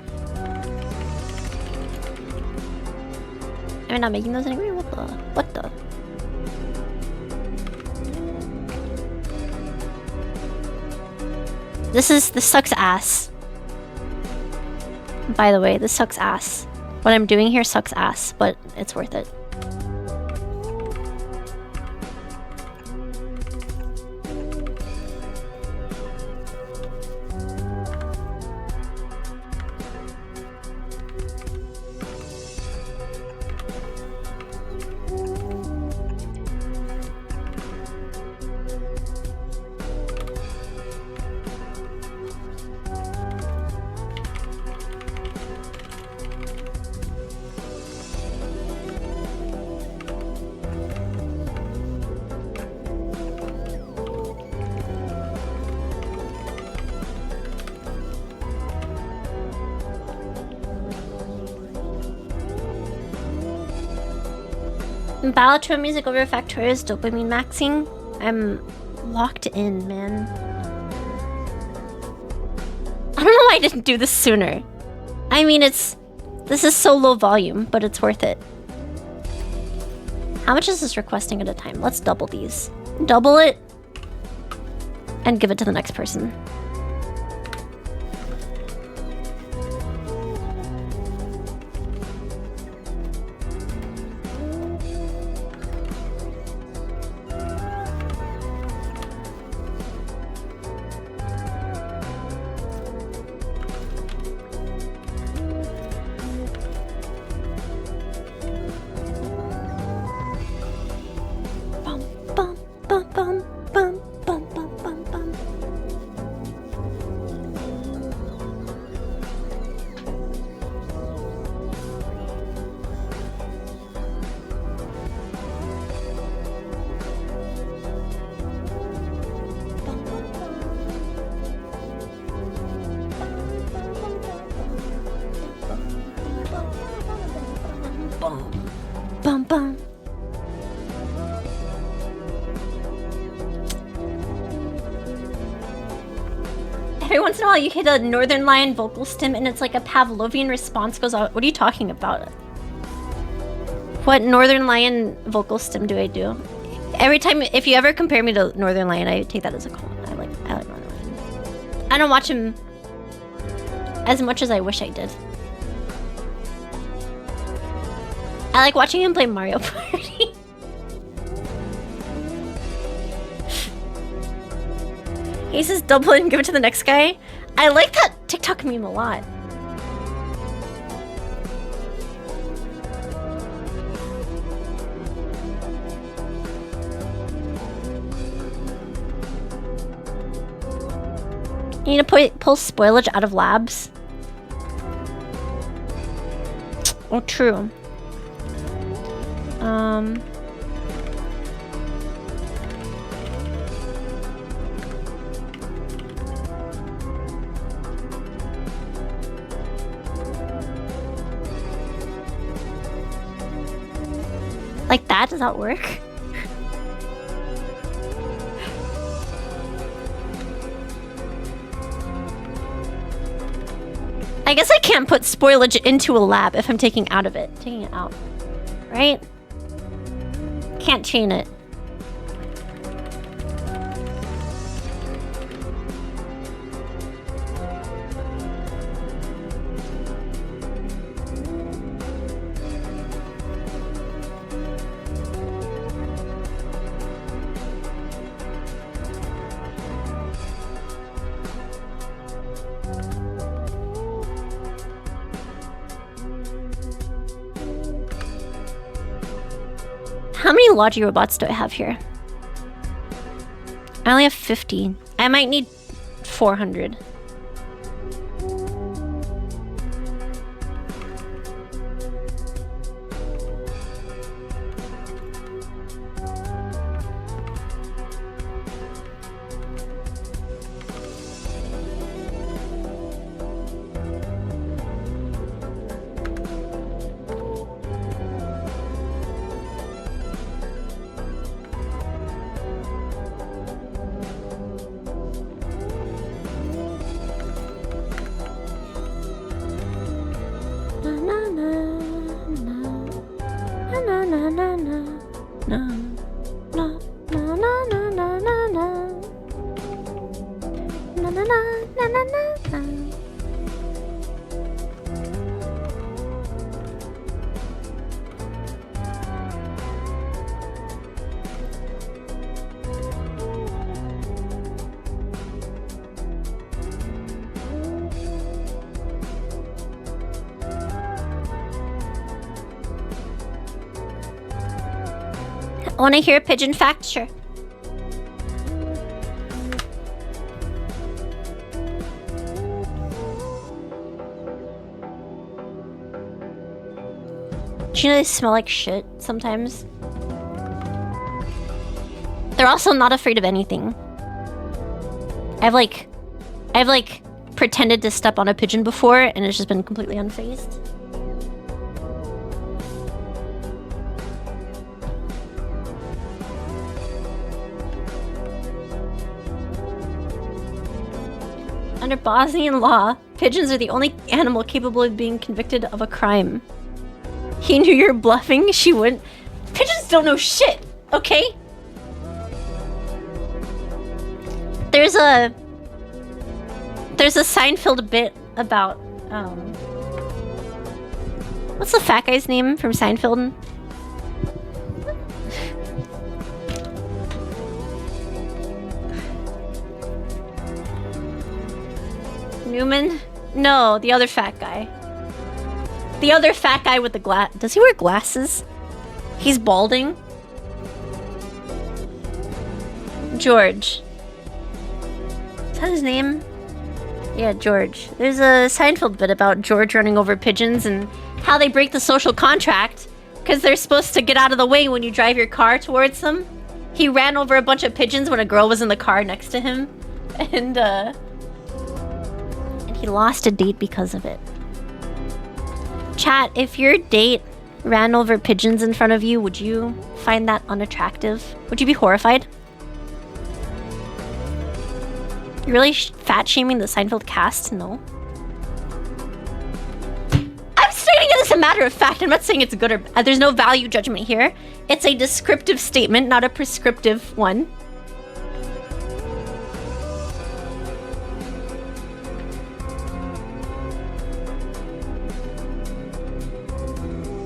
Am I not making those anymore? What the? This sucks ass. By the way, this sucks ass. What I'm doing here sucks ass, but it's worth it. Balatro music over Factoria's dopamine maxing. I'm locked in, man. I don't know why I didn't do this sooner. I mean, this is so low volume, but it's worth it. How much is this requesting at a time? Let's double these. double it, and give it to the next person. Bum bum. Every once in a while you hit a Northern Lion vocal stim and it's like a Pavlovian response goes out. What are you talking about? What Northern Lion vocal stim do I do? Every time, if you ever compare me to Northern Lion, I take that as a compliment. I like Northern Lion. I don't watch him as much as I wish I did. I like watching him play Mario Party. He says double it and give it to the next guy. I like that TikTok meme a lot. You need to pull spoilage out of labs. Oh, true. Like that? Does that work? I guess I can't put spoilage into a lab if I'm taking it out. Right? Can't chain it. How many Logi robots do I have here? I only have 50. I might need 400. Want to hear a pigeon fact? Sure. Do you know they smell like shit sometimes? They're also not afraid of anything. I've like pretended to step on a pigeon before and it's just been completely unfazed. Under Bosnian law, pigeons are the only animal capable of being convicted of a crime. He knew you're bluffing, she wouldn't. Pigeons don't know shit, okay? There's a Seinfeld bit about what's the fat guy's name from Seinfeld? Newman? No, the other fat guy. The other fat guy with the glass. Does he wear glasses? He's balding. George. Is that his name? Yeah, George. There's a Seinfeld bit about George running over pigeons and how they break the social contract because they're supposed to get out of the way when you drive your car towards them. He ran over a bunch of pigeons when a girl was in the car next to him, and he lost a date because of it. Chat, if your date ran over pigeons in front of you, would you find that unattractive? Would you be horrified? You're really fat shaming the Seinfeld cast? No. I'm stating it as a matter of fact. I'm not saying it's good or bad. There's no value judgment here. It's a descriptive statement, not a prescriptive one.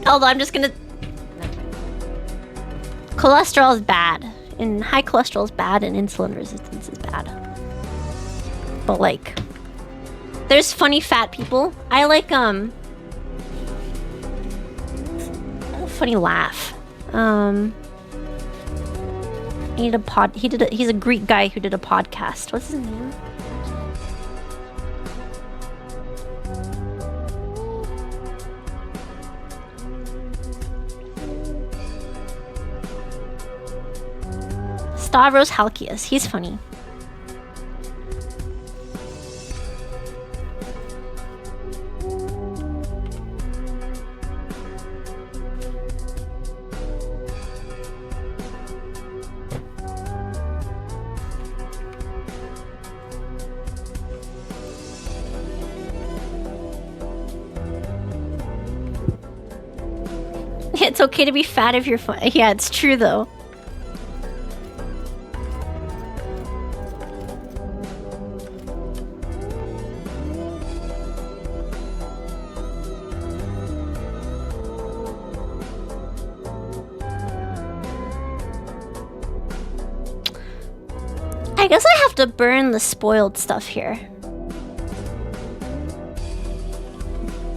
Although I'm just gonna... Cholesterol is bad. And high cholesterol is bad, and insulin resistance is bad. But like... There's funny fat people. I like, a funny laugh. He's a Greek guy who did a podcast. What's his name? Stavros Halkias. He's funny. It's okay to be fat if you're fun. Yeah, it's true though. I guess I have to burn the spoiled stuff here.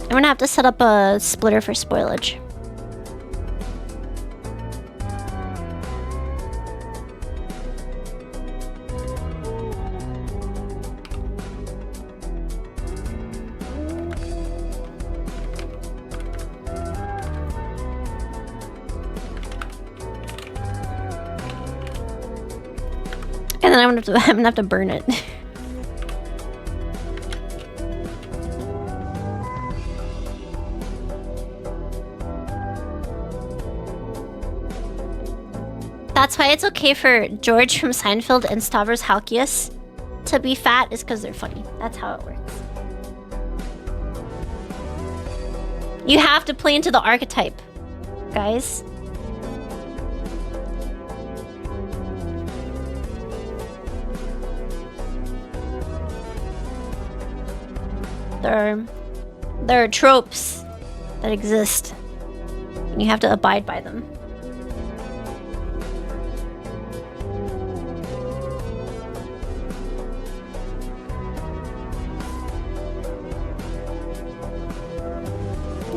I'm gonna have to set up a splitter for spoilage. And then I'm gonna have to burn it. That's why it's okay for George from Seinfeld and Stavros Halkias to be fat, is because they're funny. That's how it works. You have to play into the archetype, guys. There are tropes that exist, and you have to abide by them.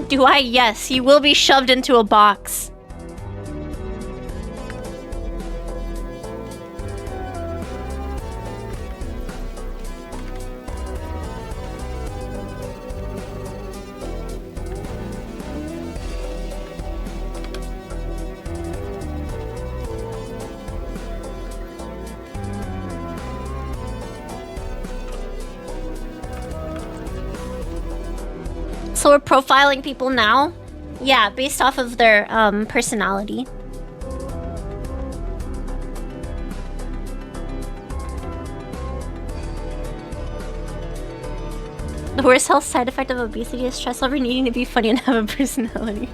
Do I? Yes, you will be shoved into a box. So we're profiling people now? Yeah, based off of their personality. The worst health side effect of obesity is stress over needing to be funny and have a personality.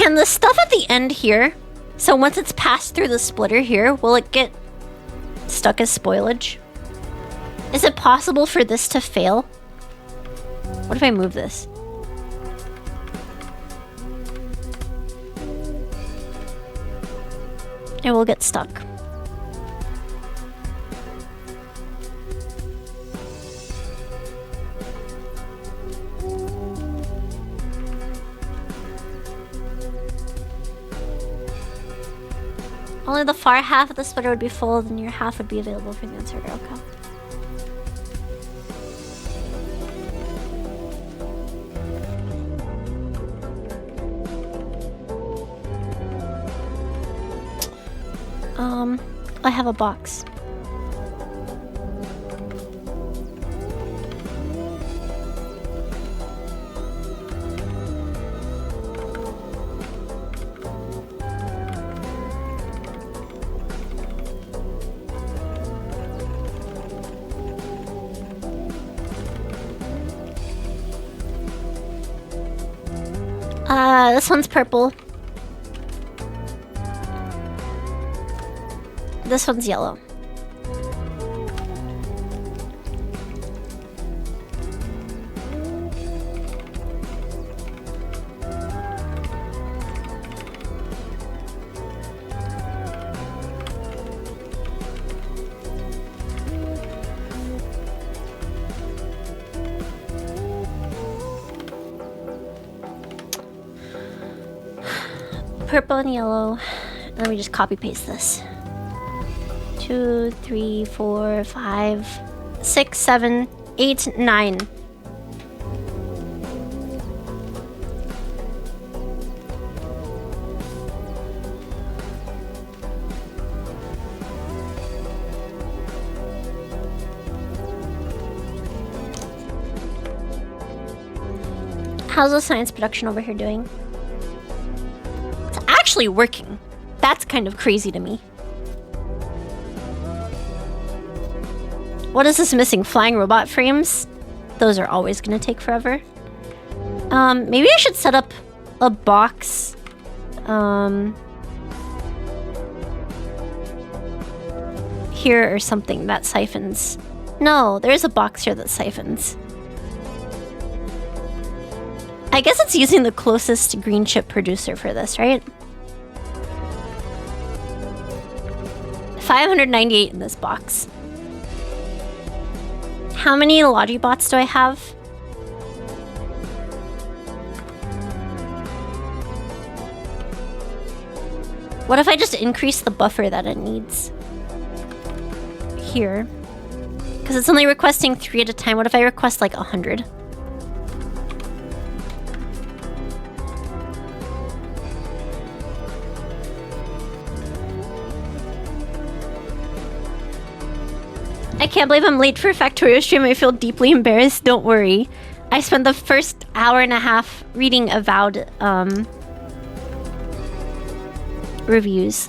Can the stuff at the end here, so once it's passed through the splitter here, will it get stuck as spoilage? Is it possible for this to fail? What if I move this? It will get stuck. Only the far half of the splitter would be full, then your half would be available for the inserter. Okay. I have a box. This one's purple. This one's yellow. Purple and yellow. Let me just copy paste this. 2, 3, 4, 5, 6, 7, 8, 9. How's the science production over here doing? It's actually working. That's kind of crazy to me. What is this missing? Flying robot frames? Those are always gonna take forever. Maybe I should set up a box. Here or something that siphons. No, there's a box here that siphons. I guess it's using the closest green chip producer for this, right? 598 in this box. How many Logibots do I have? What if I just increase the buffer that it needs? Here. Because it's only requesting 3 at a time. What if I request like 100? I can't believe I'm late for a Factorio stream. I feel deeply embarrassed. Don't worry. I spent the first hour and a half reading Avowed reviews.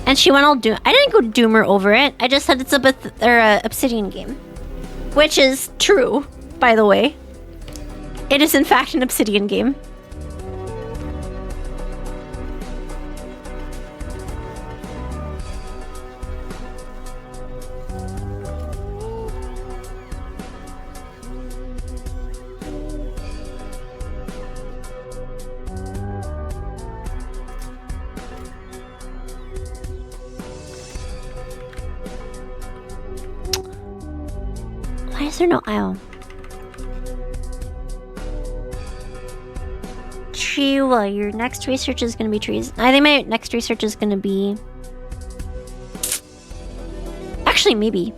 And she went all Doom. I didn't go Doomer over it. I just said it's a Obsidian game. Which is true, by the way. It is in fact an Obsidian game. Why is there no aisle? Chiwa, your next research is gonna be trees. I think my next research is gonna be... Actually, maybe.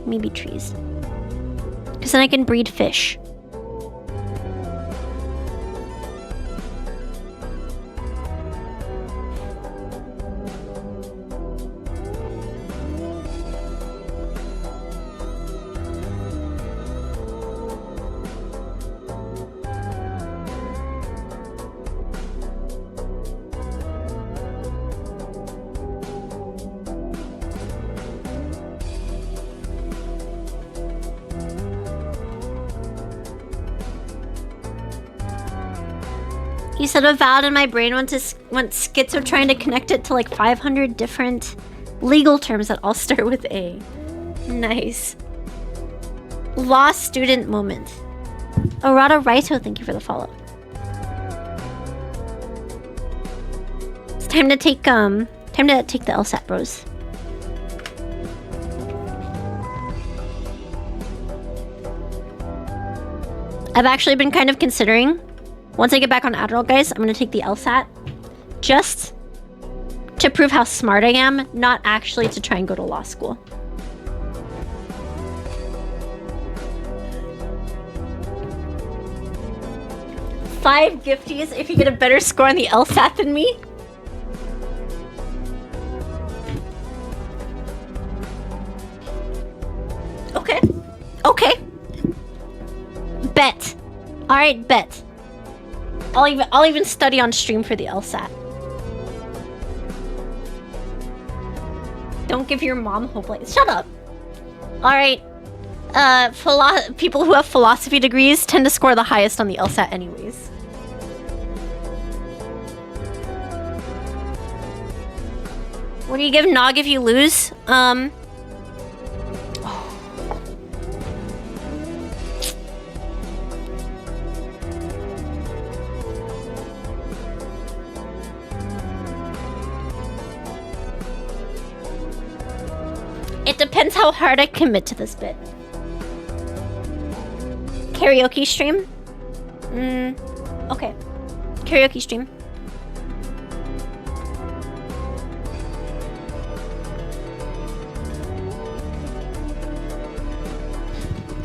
Maybe trees. Because then I can breed fish. You said a vowel in my brain went schizo trying to connect it to like 500 different legal terms that all start with A. Nice. Law student moment. Arata Raito, thank you for the follow. It's time to take the LSAT, bros. I've actually been kind of considering, once I get back on Adderall, guys, I'm gonna take the LSAT just to prove how smart I am, not actually to try and go to law school. Five gifties if you get a better score on the LSAT than me. Okay. Okay. Bet. Alright, bet. I'll even study on stream for the LSAT. Don't give your mom hope like shut up. Alright. People who have philosophy degrees tend to score the highest on the LSAT anyways. What do you give Nog if you lose? It depends how hard I commit to this bit. Karaoke stream? Okay. Karaoke stream.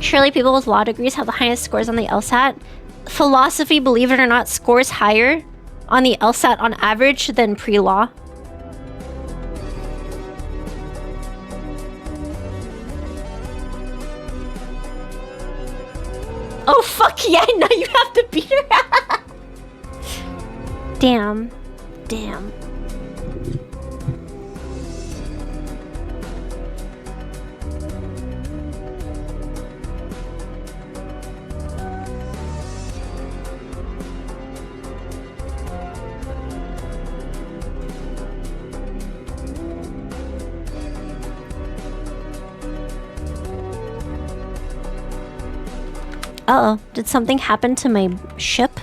Surely people with law degrees have the highest scores on the LSAT. Philosophy, believe it or not, scores higher on the LSAT on average than pre-law. Oh fuck yeah, now you have to beat her. Damn. Damn. Uh-oh, did something happen to my ship?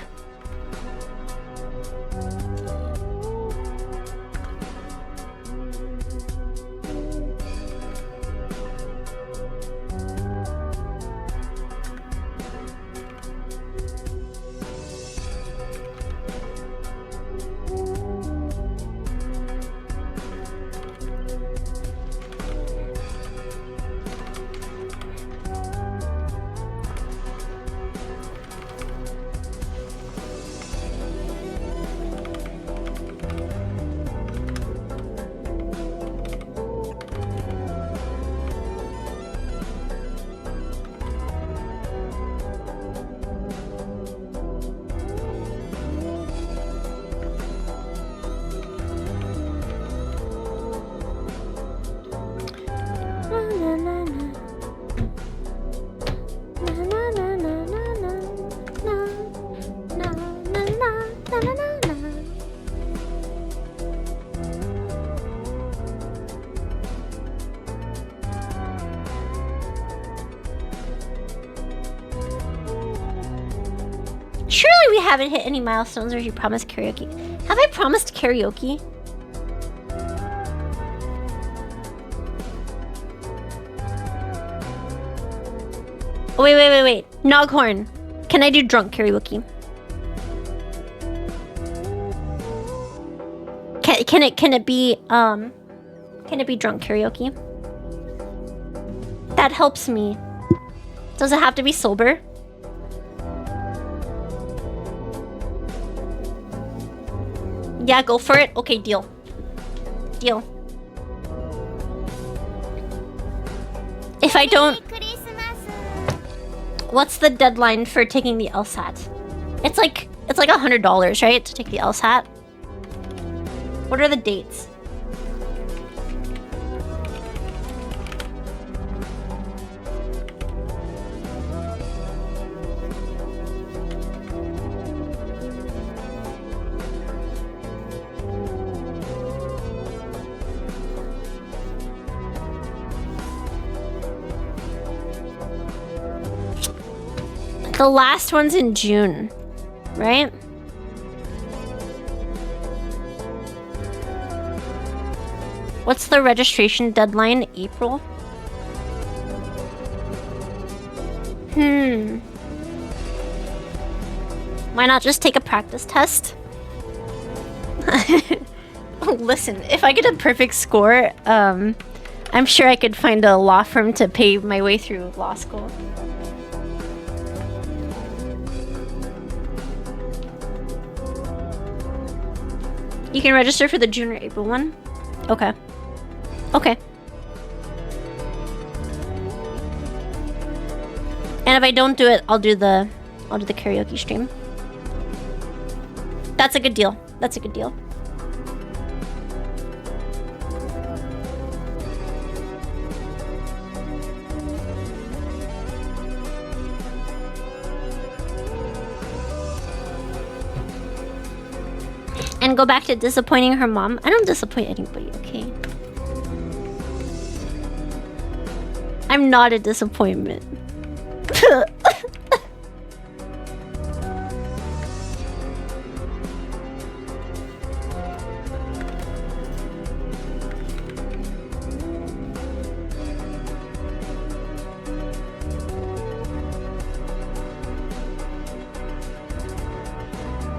Surely we haven't hit any milestones where you promised karaoke. Have I promised karaoke? Oh, wait. Noghorn. Can I do drunk karaoke? Can it be drunk karaoke? That helps me. Does it have to be sober? Yeah, go for it. Okay, deal. Deal. If I don't... What's the deadline for taking the LSAT? It's like $100, right? To take the LSAT? What are the dates? The last one's in June, right? What's the registration deadline? April? Why not just take a practice test? Listen, if I get a perfect score, I'm sure I could find a law firm to pay my way through law school. You can register for the June or April one? Okay. Okay. And if I don't do it, I'll do the karaoke stream. That's a good deal. That's a good deal. And go back to disappointing her mom. I don't disappoint anybody, okay? I'm not a disappointment.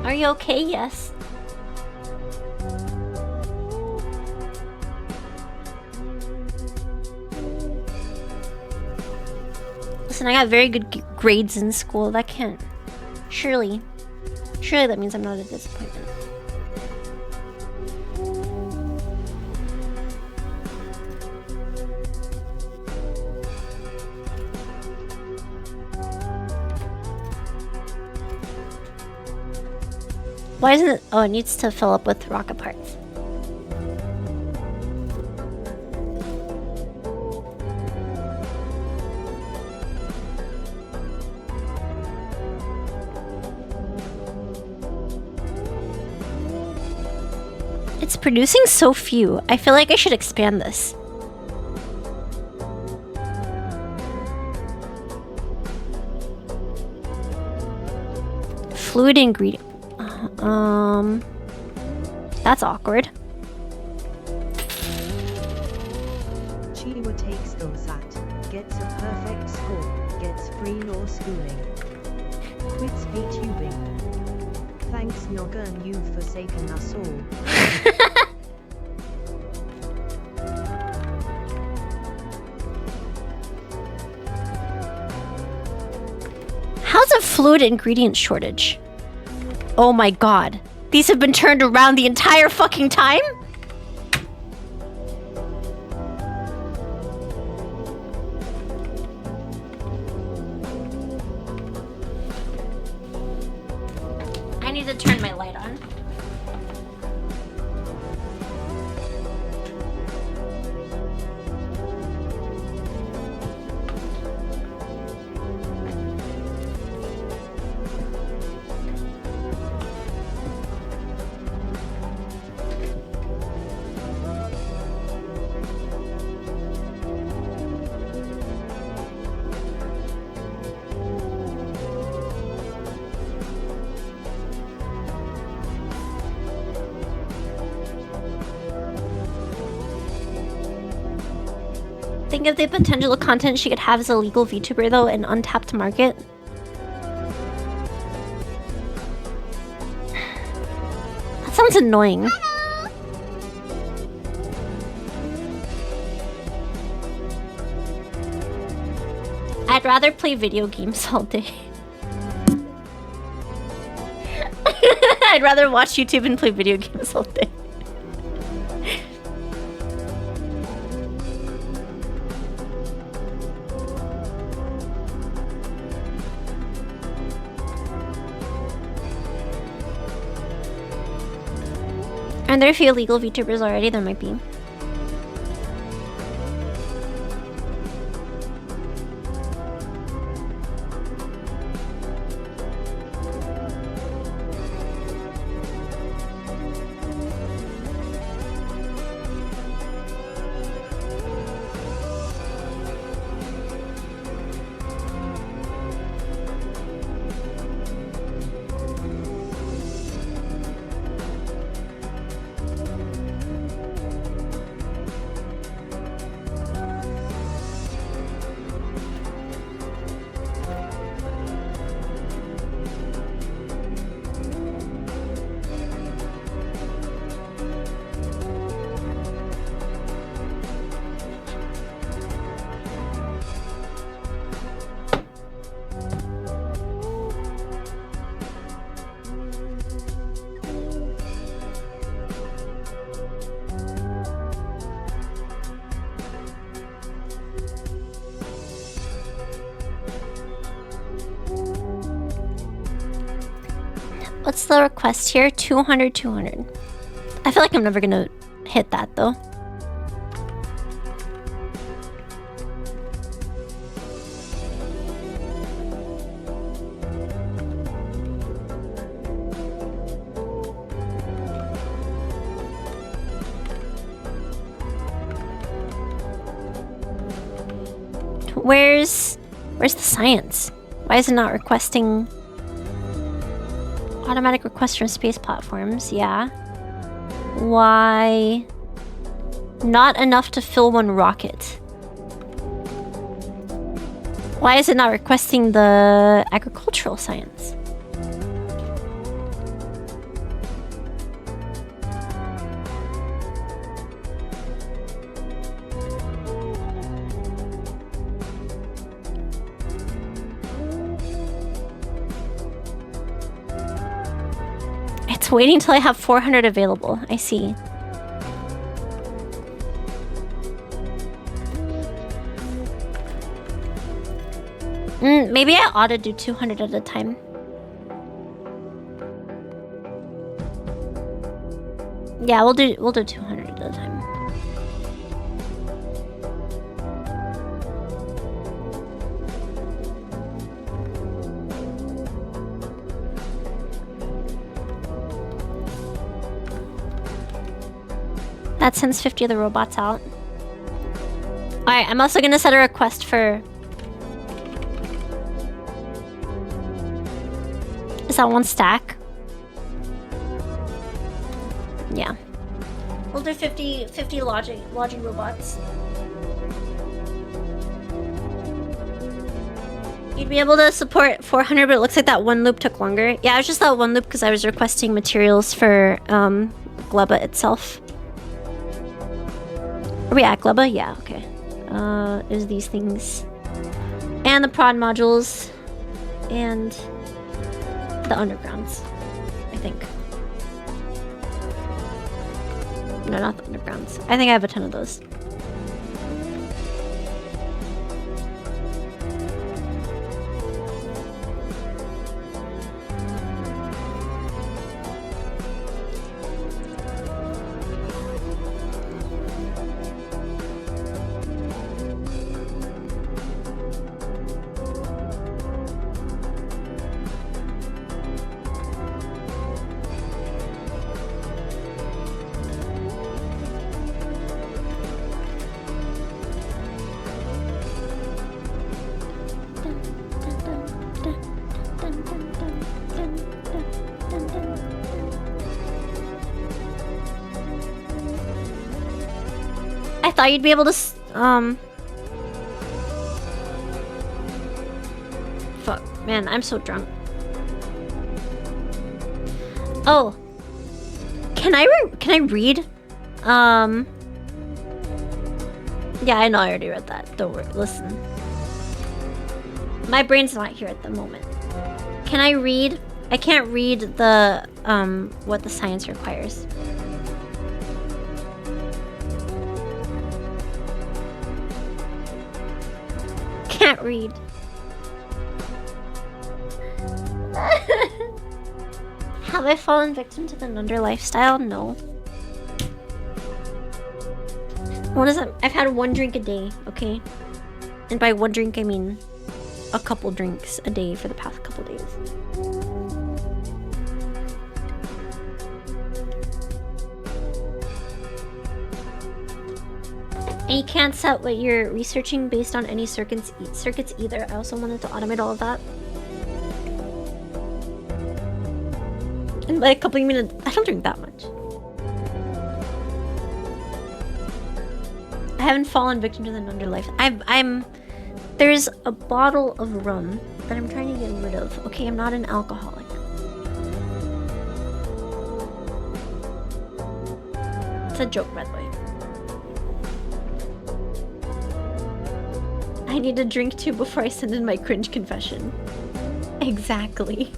Are you okay? Yes. Listen, I got very good grades in school. That can't... Surely that means I'm not a disappointment. Why isn't it... Oh, it needs to fill up with rocket parts. It's producing so few. I feel like I should expand this. Fluid ingredient. That's awkward. Chiwa takes OSAT, gets a perfect score, gets free law schooling. Quits VTubing. Thanks Noggin, you've forsaken us all. How's a fluid ingredient shortage? Oh my god. These have been turned around the entire fucking time? I need to turn my light on. Think of the potential content she could have as a legal VTuber though, an untapped market. That sounds annoying. I'd rather play video games all day. I'd rather watch YouTube and play video games all day. Aren't there a few illegal VTubers already? There might be. What's the request here? 200, 200. I feel like I'm never gonna hit that though. Where's the science? Why is it not requesting automatic requests from space platforms? Yeah. Why not enough to fill one rocket? Why is it not requesting the agricultural science? It's waiting till I have 400 available. I see. Maybe I ought to do 200 at a time. Yeah, we'll do 200 at a time. That sends 50 of the robots out. Alright, I'm also gonna set a request for... Is that one stack? Yeah. We'll do 50 lodging robots. You'd be able to support 400, but it looks like that one loop took longer. Yeah, it was just that one loop because I was requesting materials for Gleba itself. Are we at Gleba? Yeah, okay. There's these things. And the prod modules. And the undergrounds, I think. No, not the undergrounds. I think I have a ton of those. I thought you'd be able to, Fuck, man, I'm so drunk. Oh. Can I read? Yeah, I know I already read that. Don't worry, listen. My brain's not here at the moment. Can I read? I can't read the, what the science requires. Can't read. Have I fallen victim to the Nunder lifestyle? No. What is it? I've had one drink a day, okay? And by one drink, I mean a couple drinks a day for the past couple days. And you can't set what you're researching based on any circuits either. I also wanted to automate all of that. And by a couple of minutes, I don't drink that much. I haven't fallen victim to the Nunder life. There's a bottle of rum that I'm trying to get rid of. Okay, I'm not an alcoholic. It's a joke, by the way. I need to drink too before I send in my cringe confession. Exactly.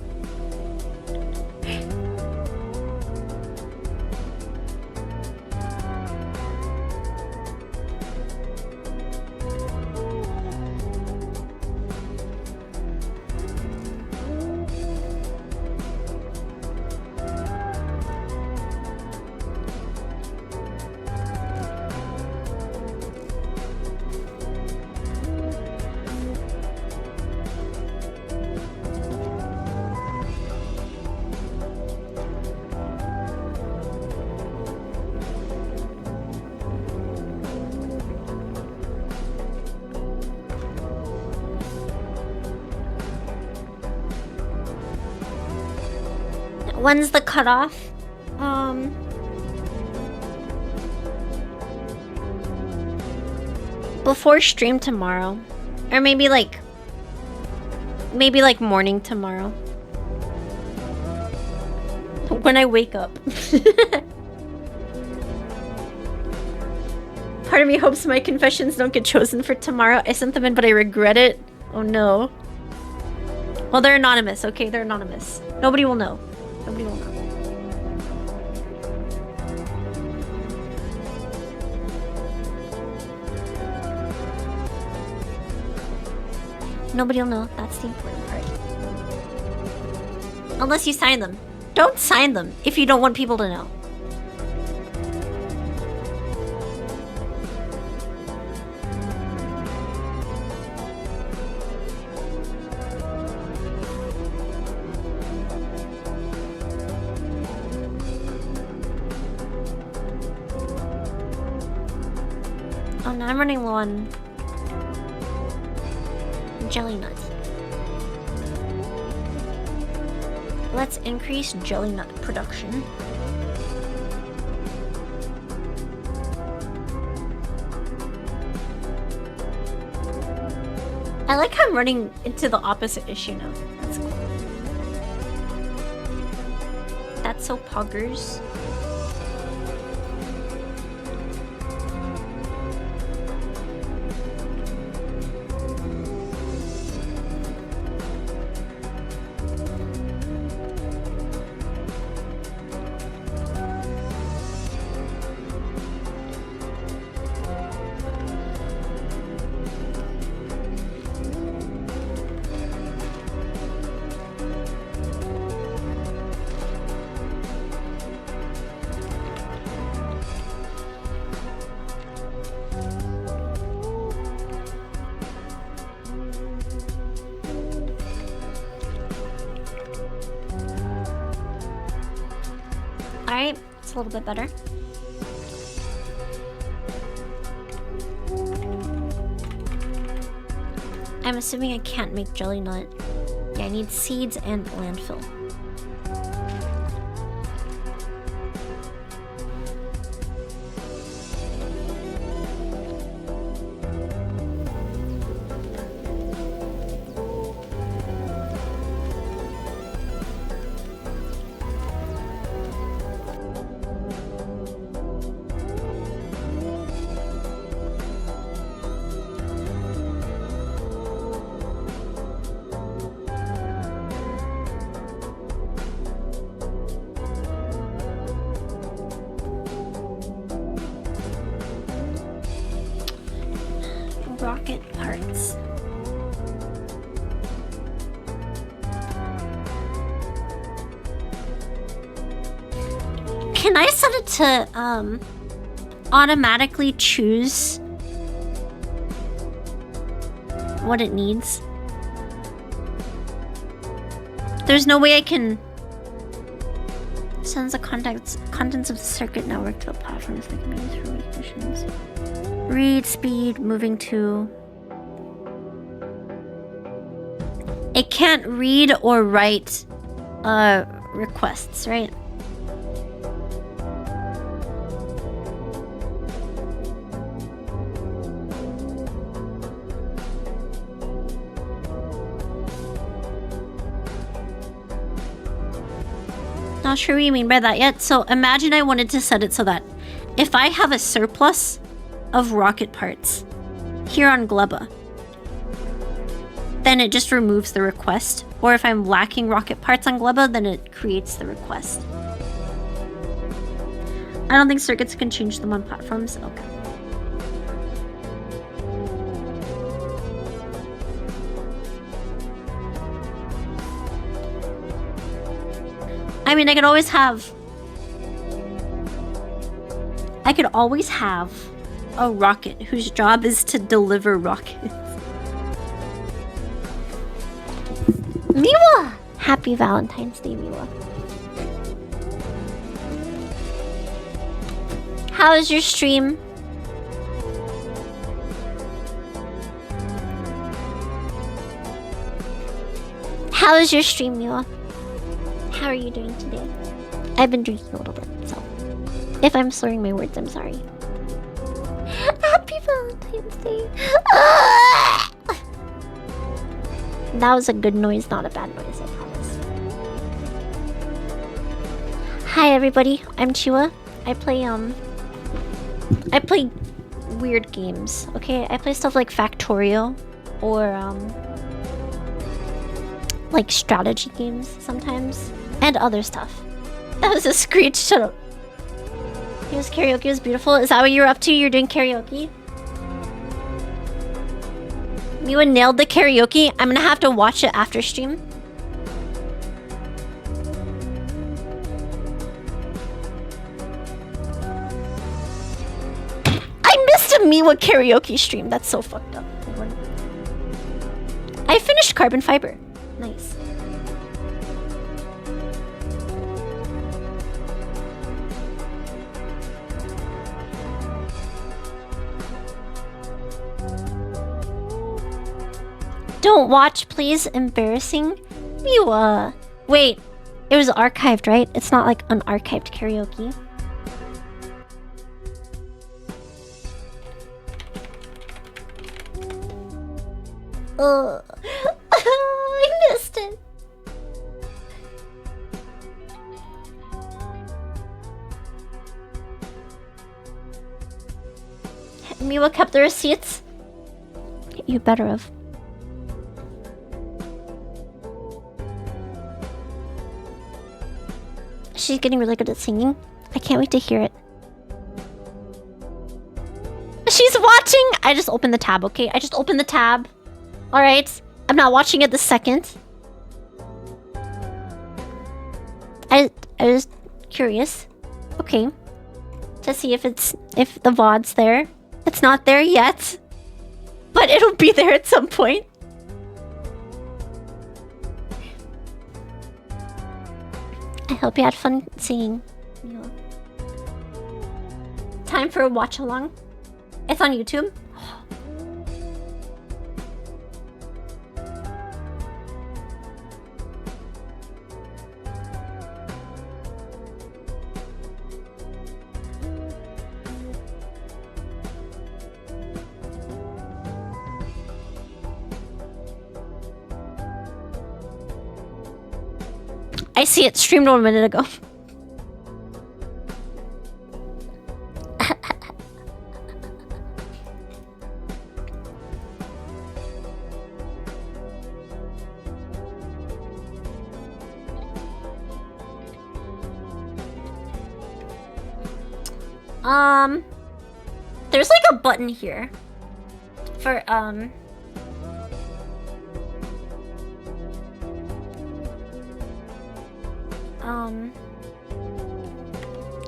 When's the cutoff? Before stream tomorrow. Or maybe like morning tomorrow. When I wake up. Part of me hopes my confessions don't get chosen for tomorrow. I sent them in, but I regret it. Oh no. Well, they're anonymous, okay? They're anonymous. Nobody will know. Nobody will know. Nobody will know. That's the important part. Unless you sign them. Don't sign them if you don't want people to know. Oh no, I'm running low on jelly nuts. Let's increase jelly nut production. I like how I'm running into the opposite issue now. That's cool. That's so poggers. Alright, it's a little bit better. I'm assuming I can't make jelly nut. Yeah, I need seeds and landfill. Rocket parts. Can I set it to automatically choose what it needs? There's no way I can send the contents of the circuit network to the platforms that can be used for weak missions. Read speed, moving to. It can't read or write requests, right? Not sure what you mean by that yet. So imagine I wanted to set it so that if I have a surplus of rocket parts here on Gleba, then it just removes the request. Or if I'm lacking rocket parts on Gleba, then it creates the request. I don't think circuits can change them on platforms. Okay. I mean, I could always have a rocket whose job is to deliver rockets. Miwa! Happy Valentine's Day, Miwa. How is your stream? How is your stream, Miwa? How are you doing today? I've been drinking a little bit, so if I'm slurring my words, I'm sorry. Happy Valentine's Day. That was a good noise, not a bad noise, I promise. Hi everybody, I'm Chiwa. I play weird games, okay? I play stuff like Factorio or like strategy games sometimes and other stuff. That was a screech, shut up. Yes, karaoke was beautiful. Is that what you're up to? You're doing karaoke? Miwa nailed the karaoke. I'm gonna have to watch it after stream. I missed a Miwa karaoke stream. That's so fucked up. I finished carbon fiber. Nice. Don't watch, please. Embarrassing. Miwa. Wait, it was archived, right? It's not like unarchived karaoke. I missed it. Miwa kept the receipts. You better have. She's getting really good at singing. I can't wait to hear it. She's watching! I just opened the tab, okay? I just opened the tab. Alright. I'm not watching it the second. I was curious. Okay. To see if the VOD's there. It's not there yet. But it'll be there at some point. I hope you had fun singing. Time for a watch along. It's on YouTube. I see it streamed 1 minute ago. There's like a button here for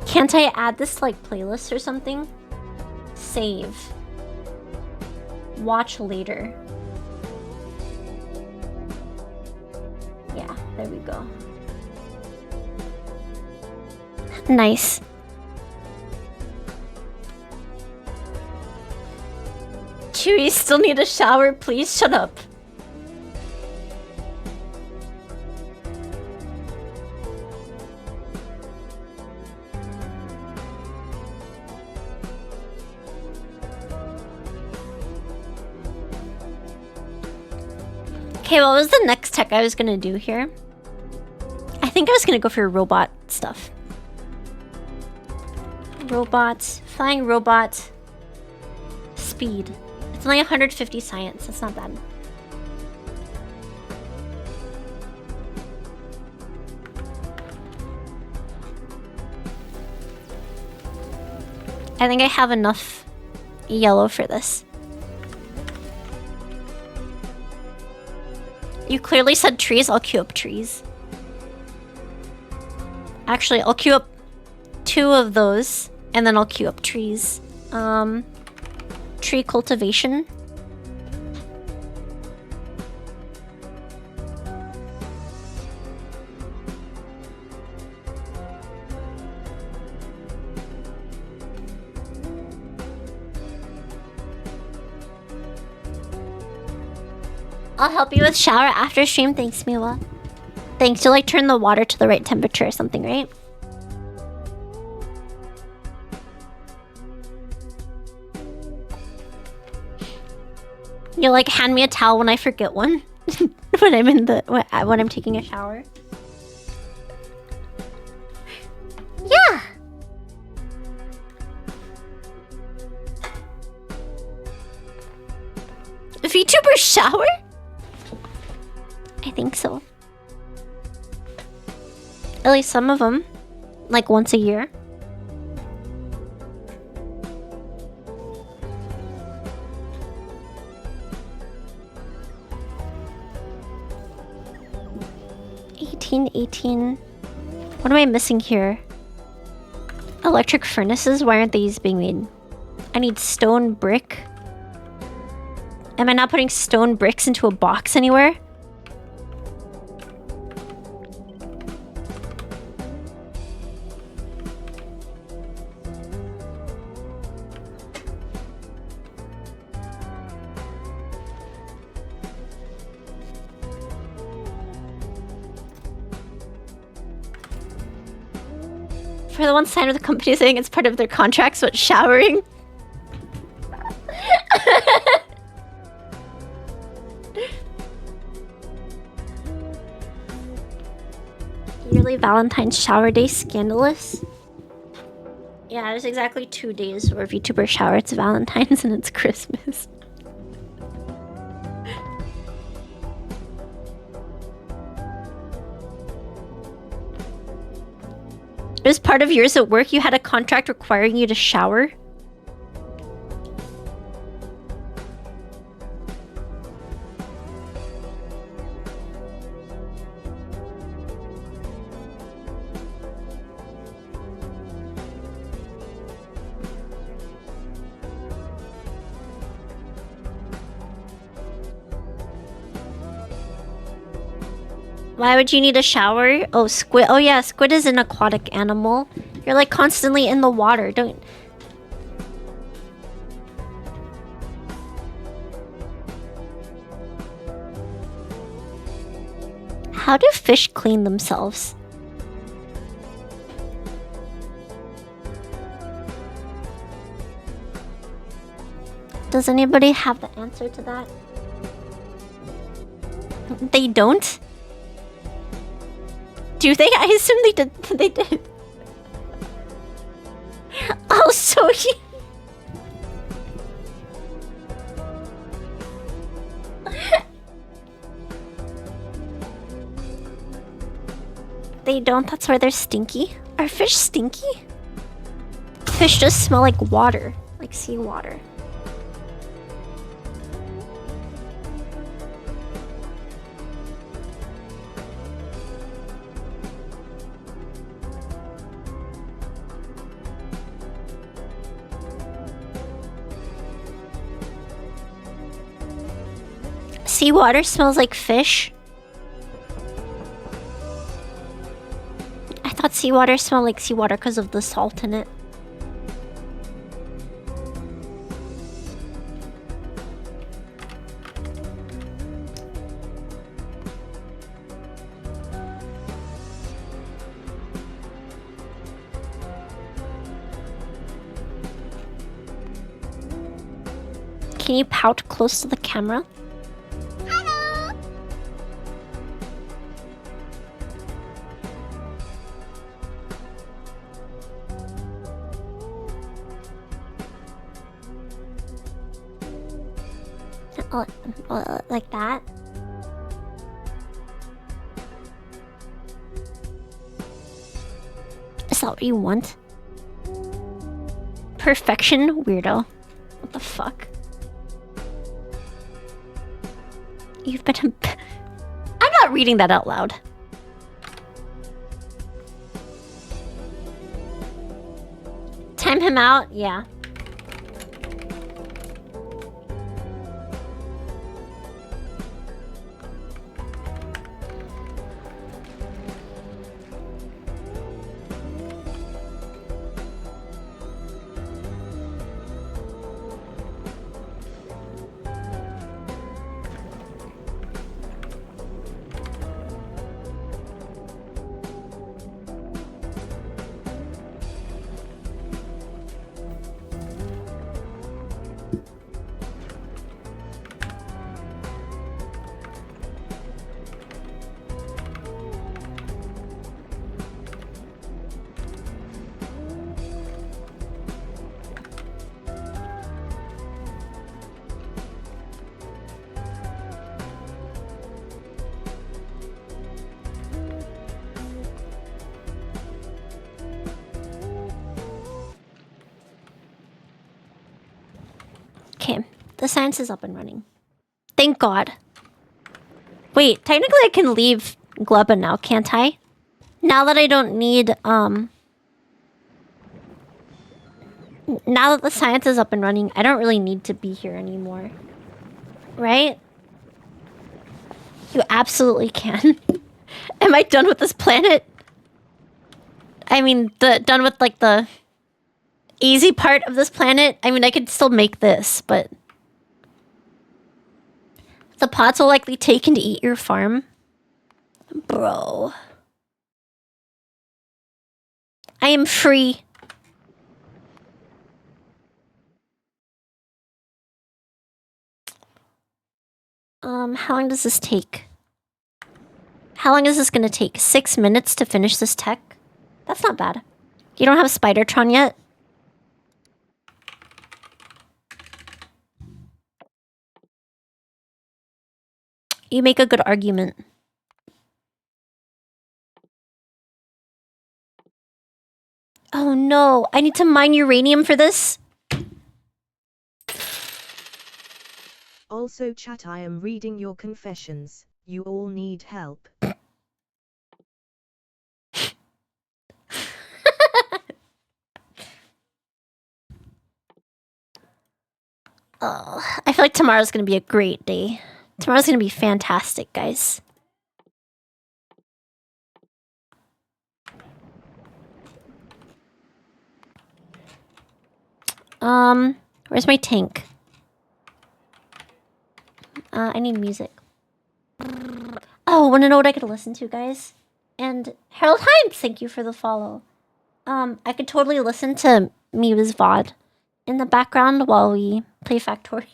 can't I add this like playlist or something? Save. Watch later. Yeah, there we go. Nice. Chewie, still need a shower, please shut up. Okay, what was the next tech I was gonna do here? I think I was gonna go for robot stuff. Robot, flying robot, speed. It's only 150 science, that's not bad. I think I have enough yellow for this. You clearly said trees, I'll queue up trees. Actually, I'll queue up 2 of those, and then I'll queue up trees. Tree cultivation. I'll help you with shower after stream, thanks Miwa. Thanks. You like turn the water to the right temperature or something, right? You like hand me a towel when I forget one. when I'm taking a shower. Yeah. VTuber shower? I think so. At least some of them, like once a year. $18. What am I missing here? Electric furnaces? Why aren't these being made? I need stone brick. Am I not putting stone bricks into a box anywhere? For the one signed with the company saying it's part of their contracts, but showering. Yearly Valentine's shower day scandalous. Yeah, there's exactly 2 days where VTuber shower. It's Valentine's and it's Christmas. As part of yours at work, you had a contract requiring you to shower? Why would you need a shower? Oh, squid. Oh yeah, squid is an aquatic animal. You're like constantly in the water. Don't... How do fish clean themselves? Does anybody have the answer to that? They don't? Do they? I assume they did. They did. Oh, so you... They don't? That's why they're stinky? Are fish stinky? Fish just smell like water. Like seawater. Seawater smells like fish? I thought seawater smelled like seawater because of the salt in it. Can you pout close to the camera? Like that? Is that what you want? Perfection? Weirdo. What the fuck? You've been I'm not reading that out loud. Time him out? Yeah. The science is up and running. Thank God. Wait, technically I can leave Glubba now, can't I? Now that I don't need, now that the science is up and running, I don't really need to be here anymore. Right? You absolutely can. Am I done with this planet? I mean, done with, like, the easy part of this planet? I mean, I could still make this, but... The pots will likely take and eat your farm. Bro. I am free. How long does this take? How long is this gonna take? 6 minutes to finish this tech? That's not bad. You don't have Spidertron yet? You make a good argument. Oh no, I need to mine uranium for this? Also chat, I am reading your confessions. You all need help. Oh, I feel like tomorrow's gonna be a great day. Tomorrow's gonna be fantastic, guys. Where's my tank? I need music. Oh, wanna know what I could listen to, guys? And Harold Hines, thank you for the follow. I could totally listen to Miwa's VOD in the background while we play Factorio.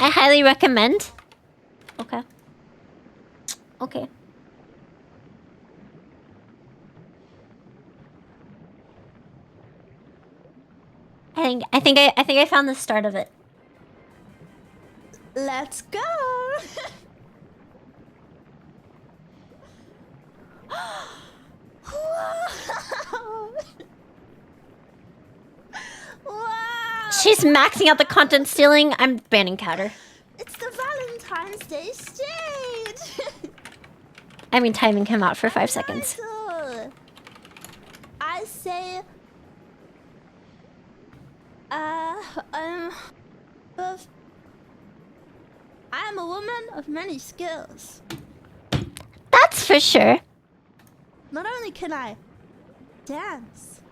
I highly recommend. Okay. Okay. I think I found the start of it. Let's go. Wow. Wow. She's maxing out the content stealing. I'm banning Counter. It's the Valentine's Day stage. I mean, timing him out for 5 seconds. I say, I'm a woman of many skills. That's for sure. Not only can I dance,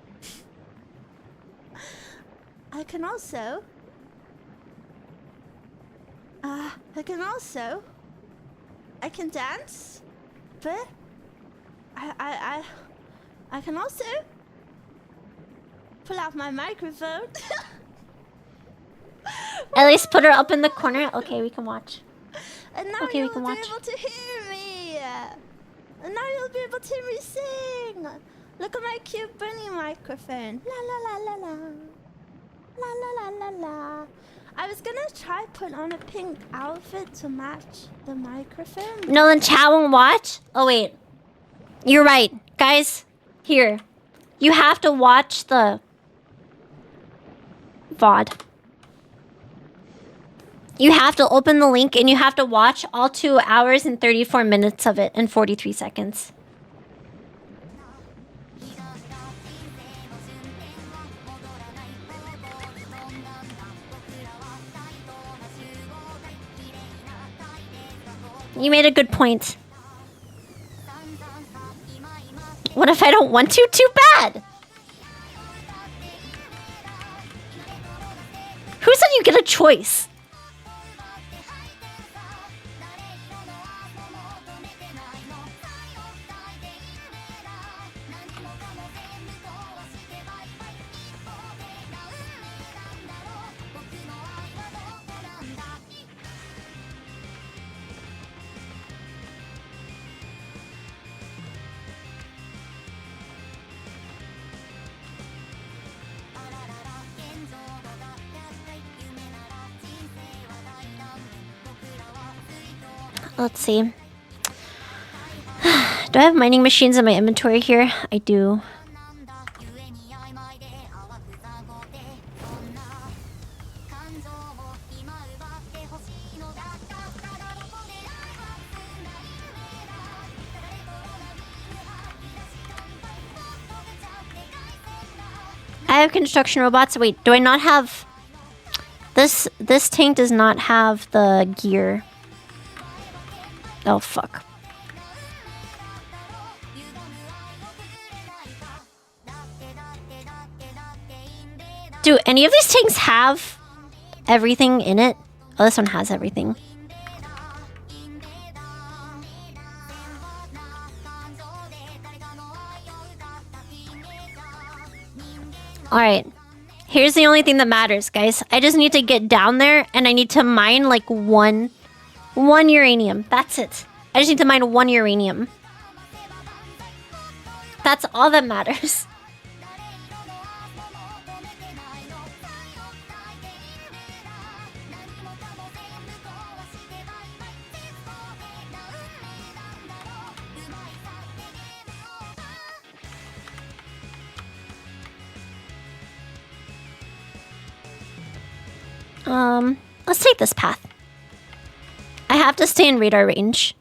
I can also I can dance, but I can also pull out my microphone. At least put her up in the corner. Okay, we can watch. And now Okay, we you'll can be watch. able to hear me. And now you'll be able to hear me sing. Look at my cute bunny microphone. La la la la la. La la la la la. I was gonna try put on a pink outfit to match the microphone. No, then chat won't watch? Oh, wait. You're right. Guys, here. You have to watch the VOD. You have to open the link and you have to watch all 2 hours and 34 minutes of it in 43 seconds. You made a good point. What if I don't want to? Too bad! Who said you get a choice? Let's see. Do I have mining machines in my inventory here? I do. I have construction robots. Wait, do I not have... This tank does not have the gear. Oh, fuck. Do any of these tanks have everything in it? Oh, this one has everything. Alright. Here's the only thing that matters, guys. I just need to get down there and I need to mine like one uranium. That's it. I just need to mine 1 uranium. That's all that matters. Let's take this path. I have to stay in radar range.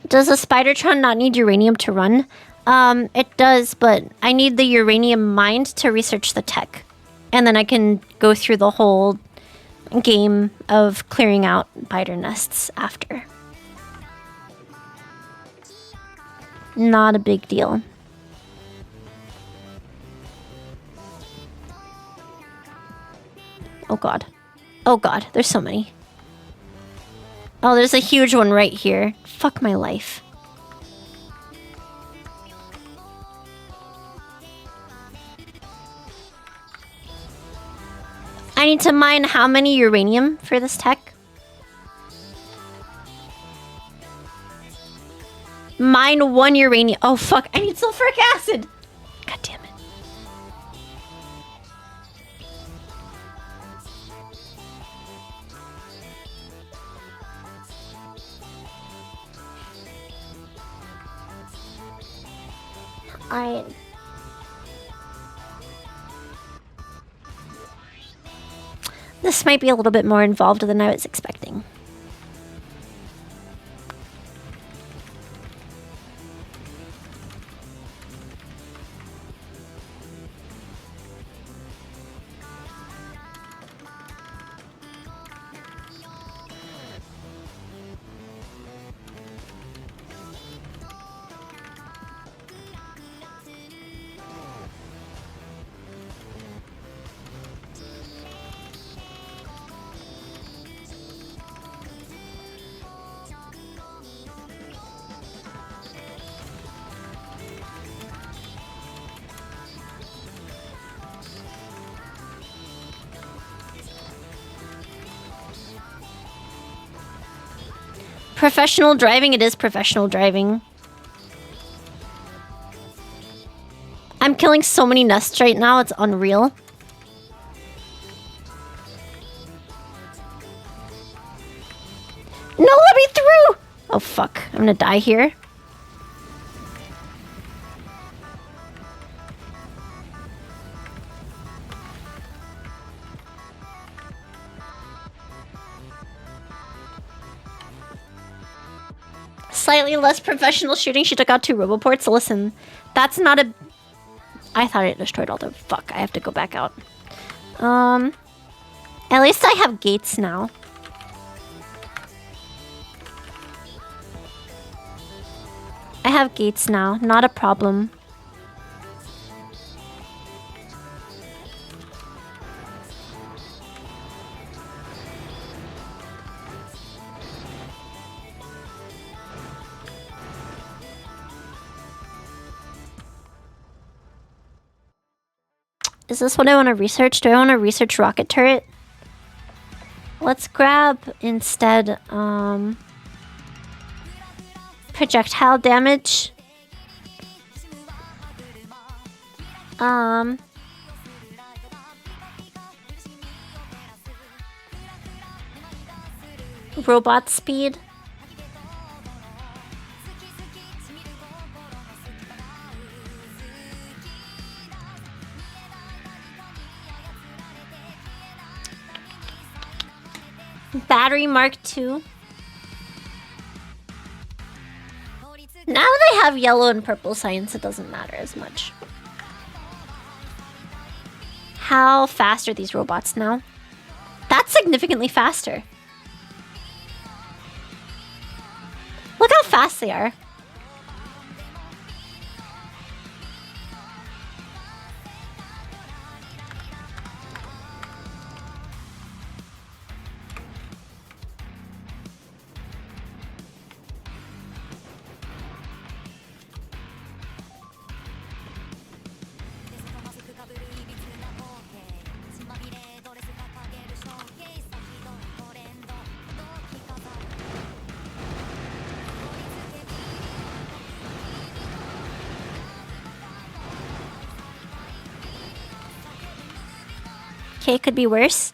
Does a Spidertron not need uranium to run? It does, but I need the uranium mined to research the tech. And then I can go through the whole game of clearing out spider nests after. Not a big deal. Oh god. Oh god, there's so many. Oh, there's a huge one right here. Fuck my life. I need to mine how many uranium for this tech? Mine 1 uranium. Oh fuck, I need sulfuric acid! God damn it. Alright. This might be a little bit more involved than I was expecting. Professional driving, it is professional driving. I'm killing so many nests right now, it's unreal. No, let me through! Oh fuck, I'm gonna die here. Slightly less professional shooting. She took out 2 roboports. Listen, that's not a... I thought it destroyed all the... Fuck, I have to go back out. At least I have gates now. I have gates now. Not a problem. Is this what I want to research? Do I want to research rocket turret? Let's grab instead projectile damage. robot speed. Battery Mark II. Now they have yellow and purple signs, it doesn't matter as much. How fast are these robots now? That's significantly faster. Look how fast they are. Okay, could be worse.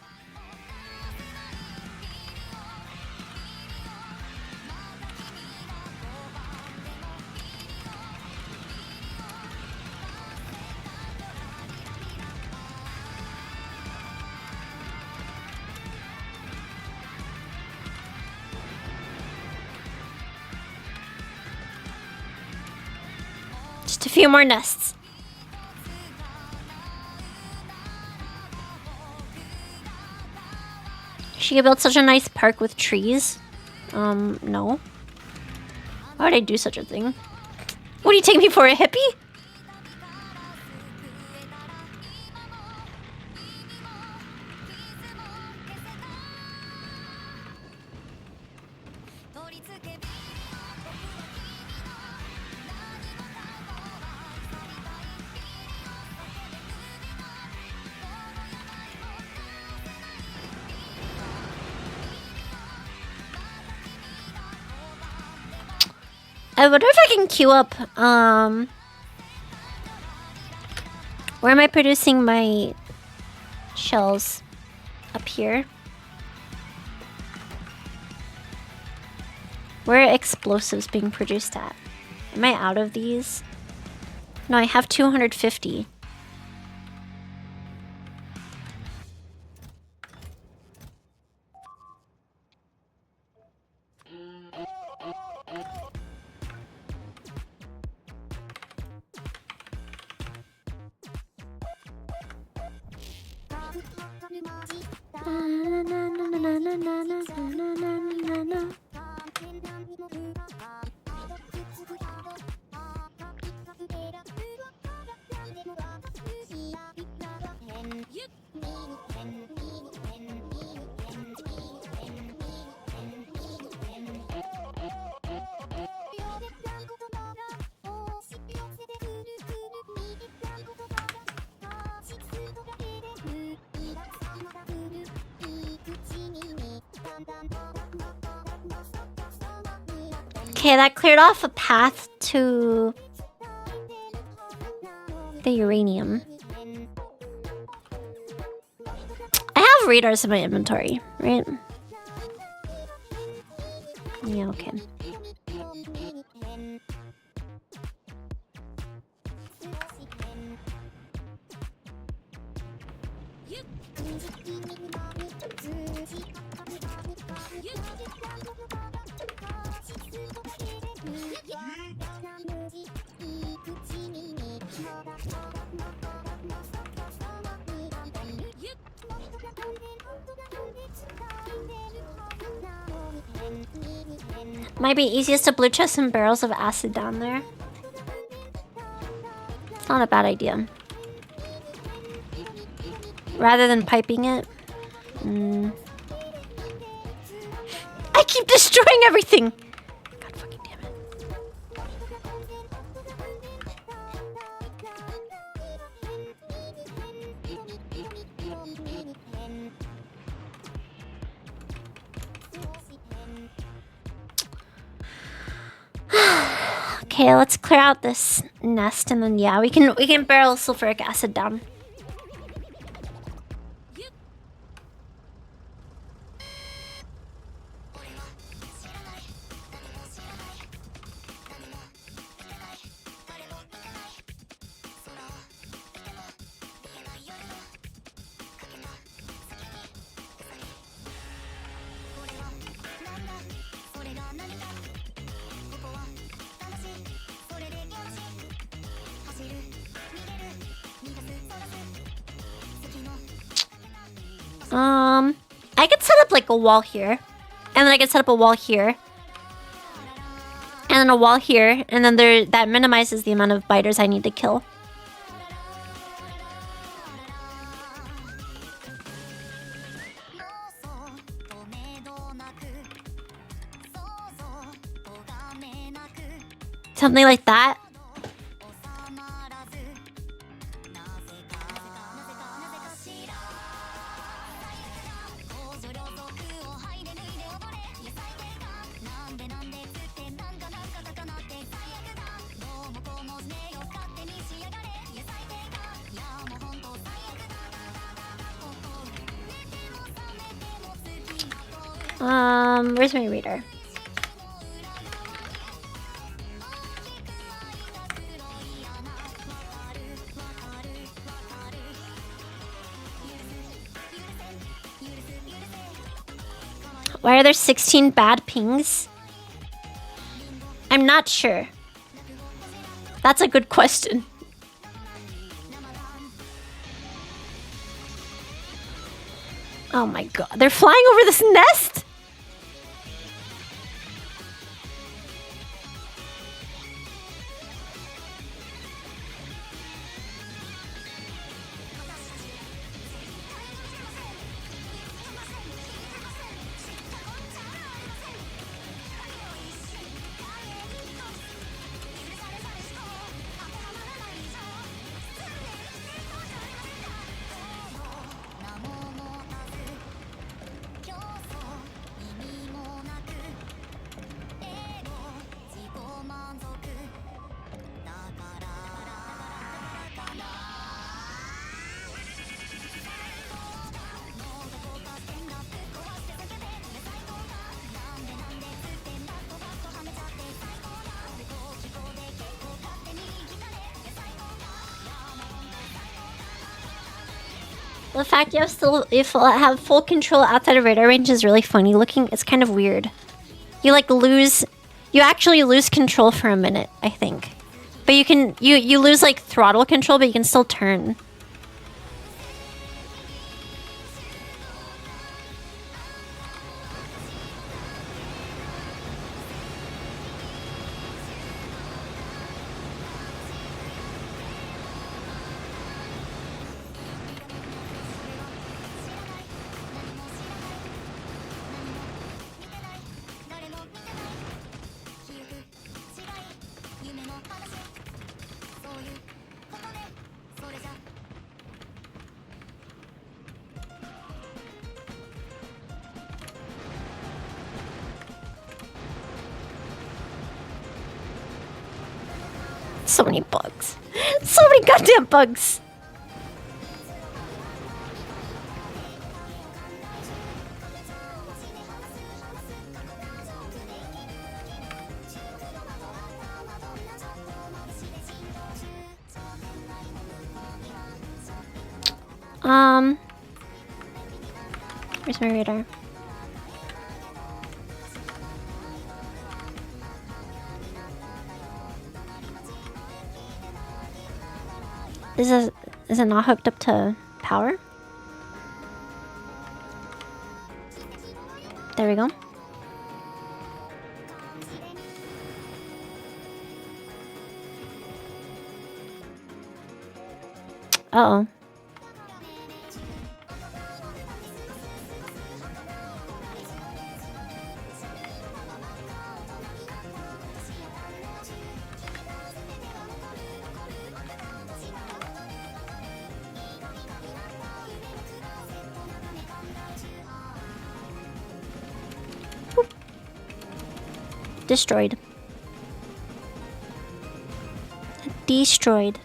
Just a few more nests. She built such a nice park with trees. No. Why would I do such a thing? What do you take me for, a hippie? I wonder if I can queue up, where am I producing my shells? Up here? Where are explosives being produced at? Am I out of these? No, I have 250. Okay, that cleared off a path to the uranium. I have radars in my inventory, right? Yeah, okay. Might be easiest to blue chest some barrels of acid down there. It's not a bad idea. Rather than piping it. I keep destroying everything! God fucking damn it. Okay, let's clear out this nest and then yeah, we can barrel sulfuric acid down. I could set up like a wall here, and then I could set up a wall here, and then a wall here, and then that minimizes the amount of biters I need to kill. Something like that. Where's my reader? Why are there 16 bad pings? I'm not sure. That's a good question. Oh my god, they're flying over this nest? The fact you have full control outside of radar range is really funny looking. It's kind of weird. You actually lose control for a minute, I think. But you lose like throttle control, but you can still turn. So many bugs. So many goddamn bugs. Where's my radar? Is it not hooked up to power? There we go. Uh-oh. Destroyed. Destroyed.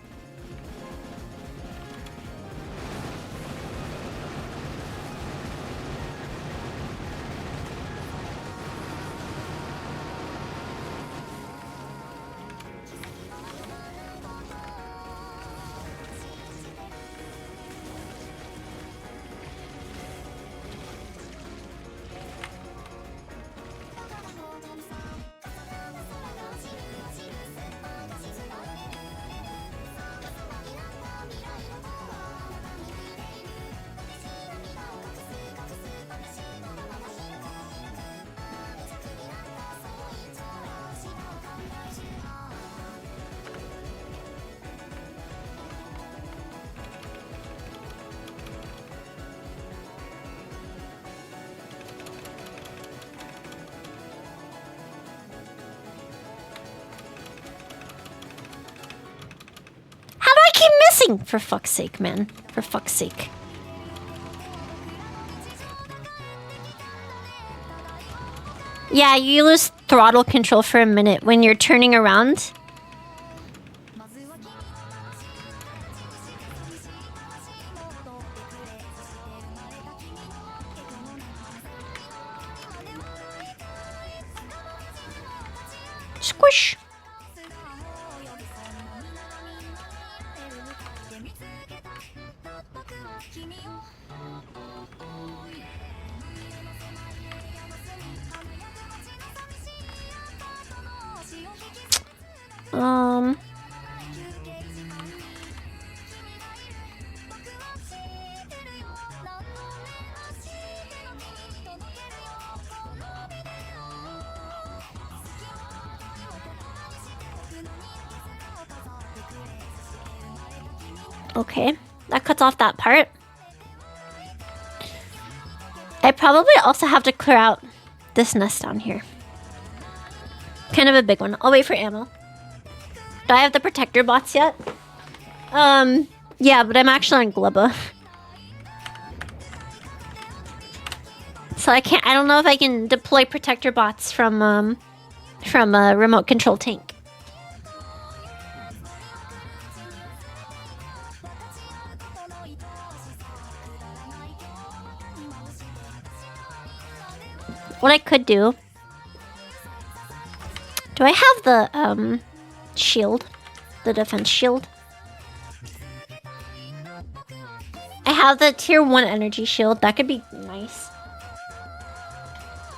missing? For fuck's sake, man. For fuck's sake. Yeah, you lose throttle control for a minute when you're turning around. Squish. Okay, that cuts off that part. I probably also have to clear out this nest down here. Kind of a big one. I'll wait for ammo. Do I have the protector bots yet? Yeah, but I'm actually on Glubba. So I don't know if I can deploy protector bots from a remote control tank. What I could do... Do I have the, shield? The defense shield? I have the tier 1 energy shield. That could be nice.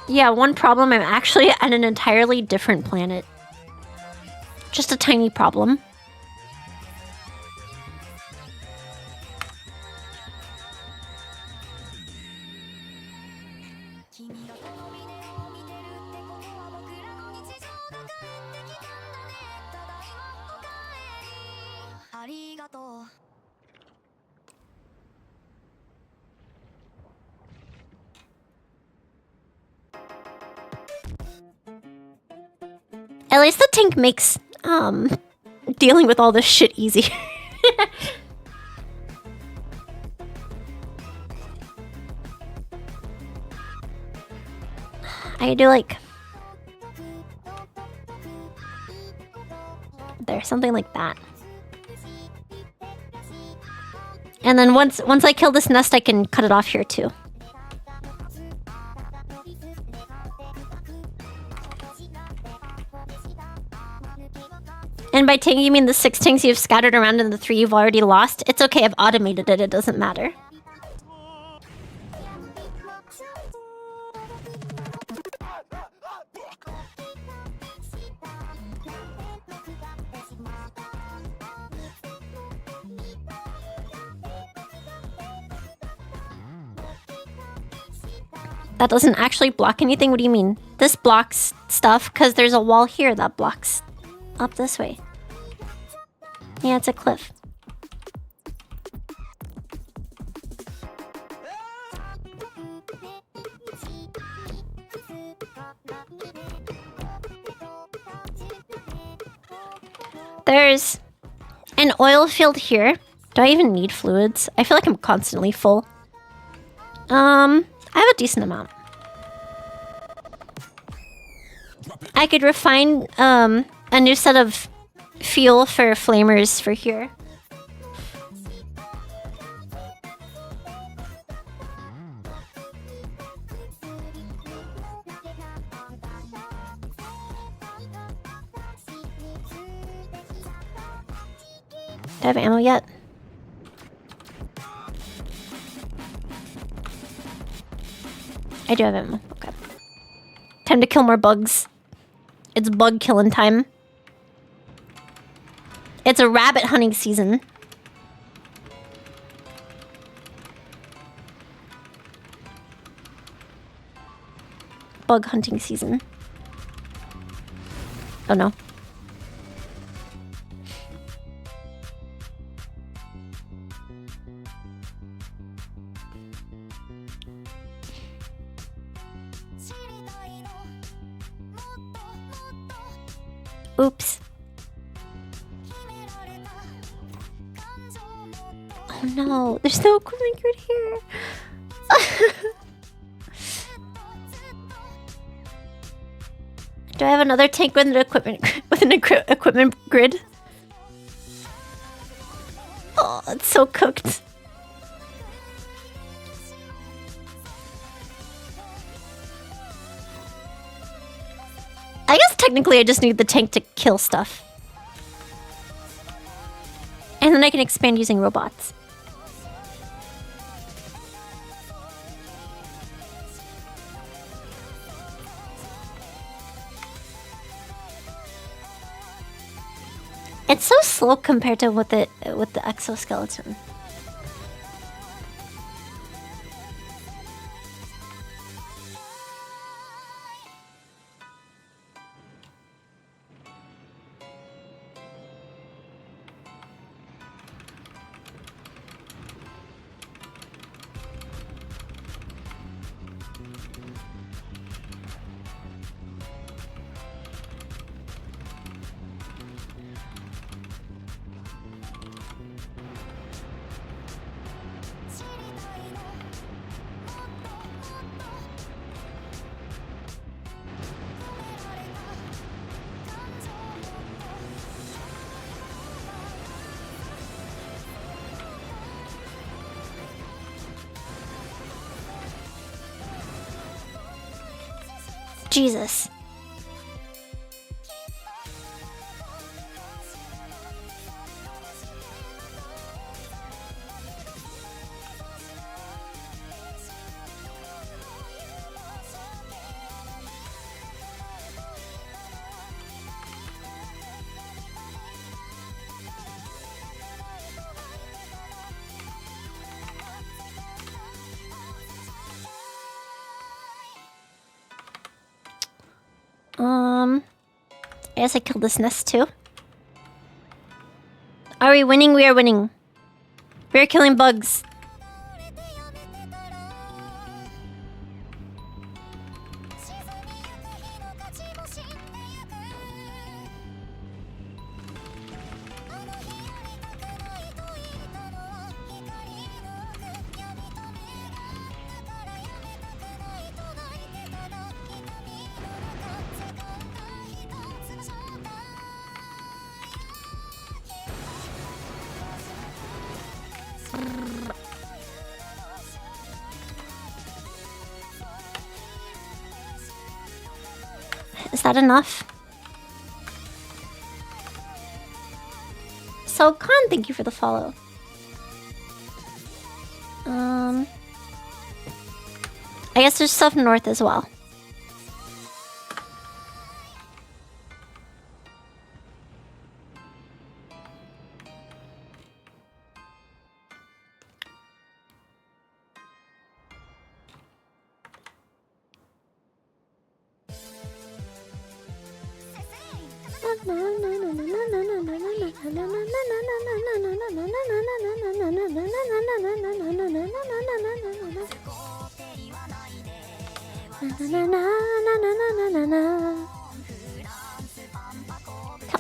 Yeah, one problem, I'm actually at an entirely different planet. Just a tiny problem. At least the tank makes dealing with all this shit easy. I could do like there, something like that. And then once I kill this nest, I can cut it off here too. And by tank, you mean the 6 tanks you've scattered around and the 3 you've already lost? It's okay, I've automated it, it doesn't matter. That doesn't actually block anything? What do you mean? This blocks stuff because there's a wall here that blocks up this way. Yeah, it's a cliff. There's an oil field here. Do I even need fluids? I feel like I'm constantly full. I have a decent amount. I could refine a new set of fuel for flamers for here. Do I have ammo yet? I do have ammo. Okay. Time to kill more bugs. It's bug killing time. It's a rabbit hunting season. Bug hunting season. Oh no. Oops. no, there's no equipment grid here. Do I have another tank with an equipment grid? Oh, it's so cooked. I guess technically I just need the tank to kill stuff. And then I can expand using robots. It's so slow compared to with the exoskeleton. Jesus. I guess I killed this nest too. Are we winning? We are winning. We are killing bugs. Is that enough? So, Khan, thank you for the follow. I guess there's stuff north as well.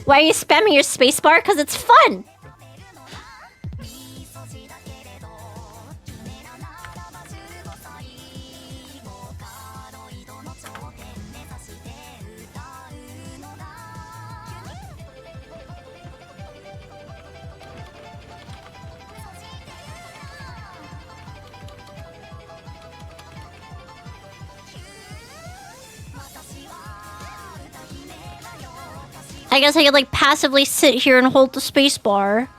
Why are you spamming your spacebar? Because it's fun! I guess I could like passively sit here and hold the space bar.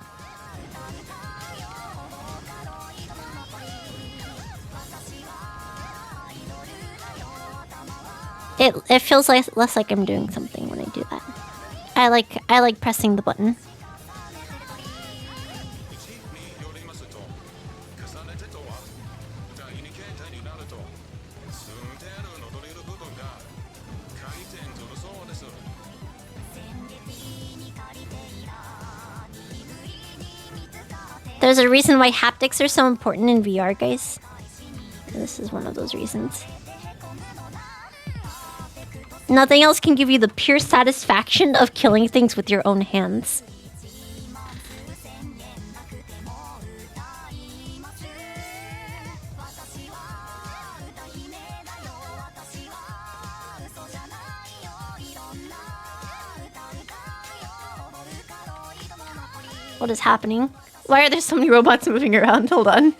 It feels like less like I'm doing something when I do that. I like pressing the button. There's a reason why haptics are so important in VR, guys. This is one of those reasons. Nothing else can give you the pure satisfaction of killing things with your own hands. What is happening? Why are there so many robots moving around? Hold on.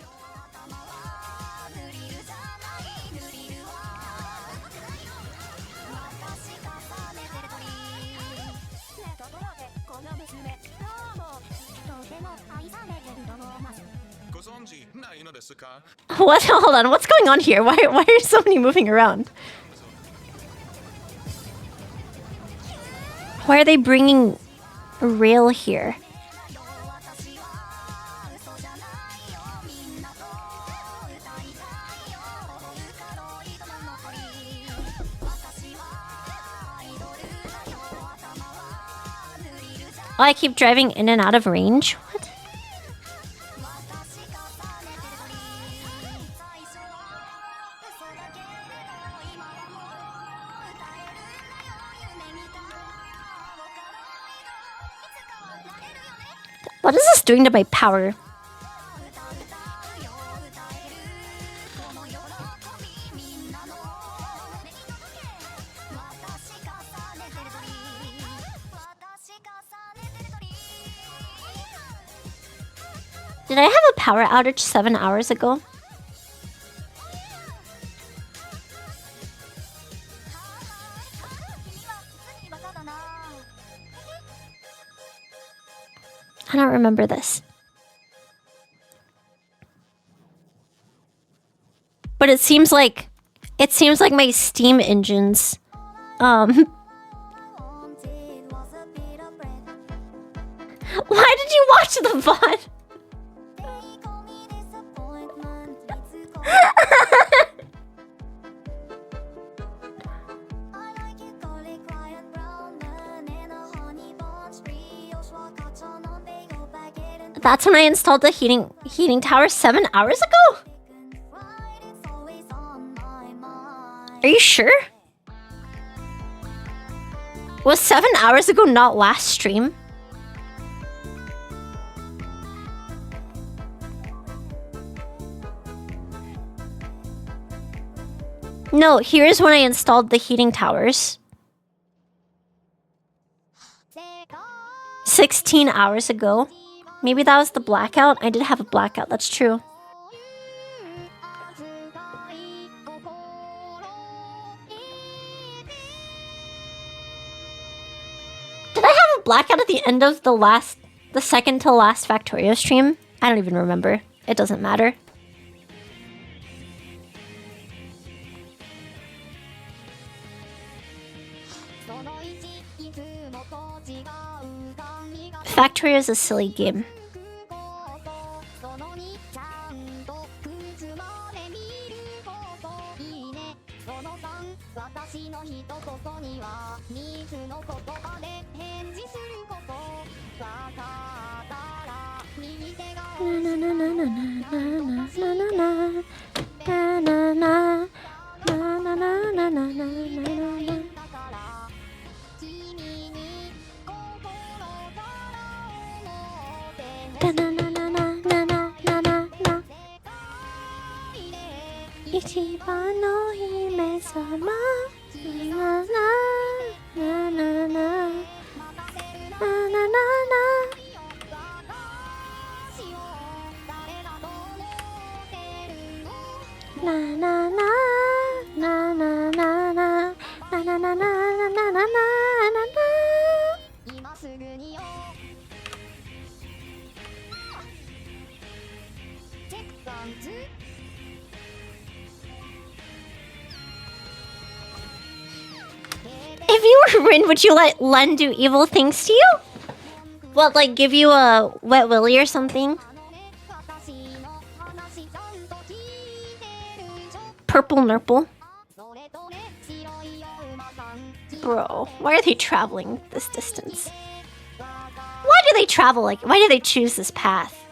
What? Hold on. What's going on here? Why are so many moving around? Why are they bringing a rail here? Oh, I keep driving in and out of range? What? What is this doing to my power? Did I have a power outage 7 hours ago? I don't remember this. But it seems like my Steam engines why did you watch the VOD? That's when I installed the heating tower 7 hours ago? Are you sure? Was 7 hours ago not last stream? No, here's when I installed the heating towers. 16 hours ago. Maybe that was the blackout? I did have a blackout, that's true. Did I have a blackout at the end of the second to last Factorio stream? I don't even remember. It doesn't matter. Factorio is a silly game. If you were Rin, would you let Len do evil things to you? What, like give you a wet willy or something? Purple Nurple. Bro, why are they traveling this distance? Why do they travel why do they choose this path?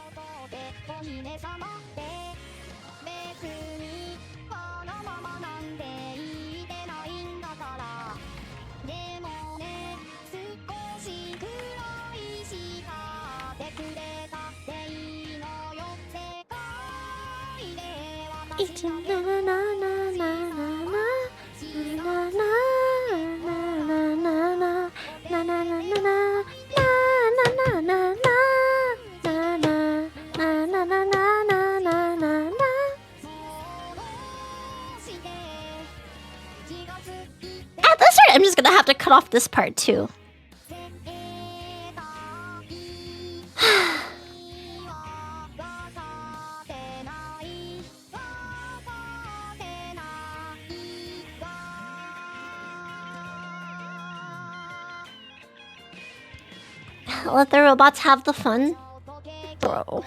At this rate, I'm just gonna have to cut off this part too. Let the robots have the fun. Bro.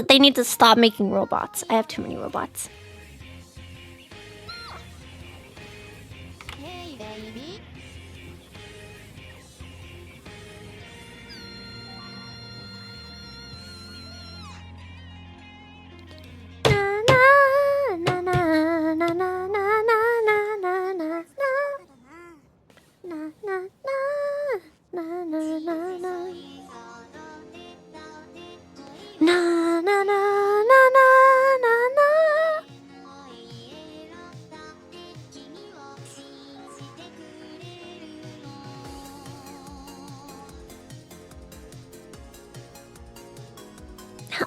They need to stop making robots. I have too many robots.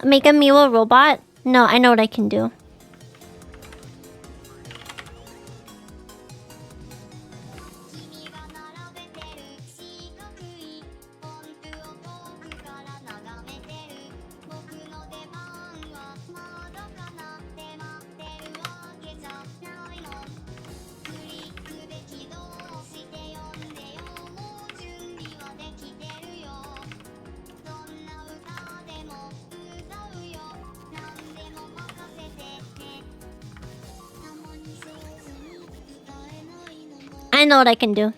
Make a Miwa robot? No, I know what I can do. I know what I can do.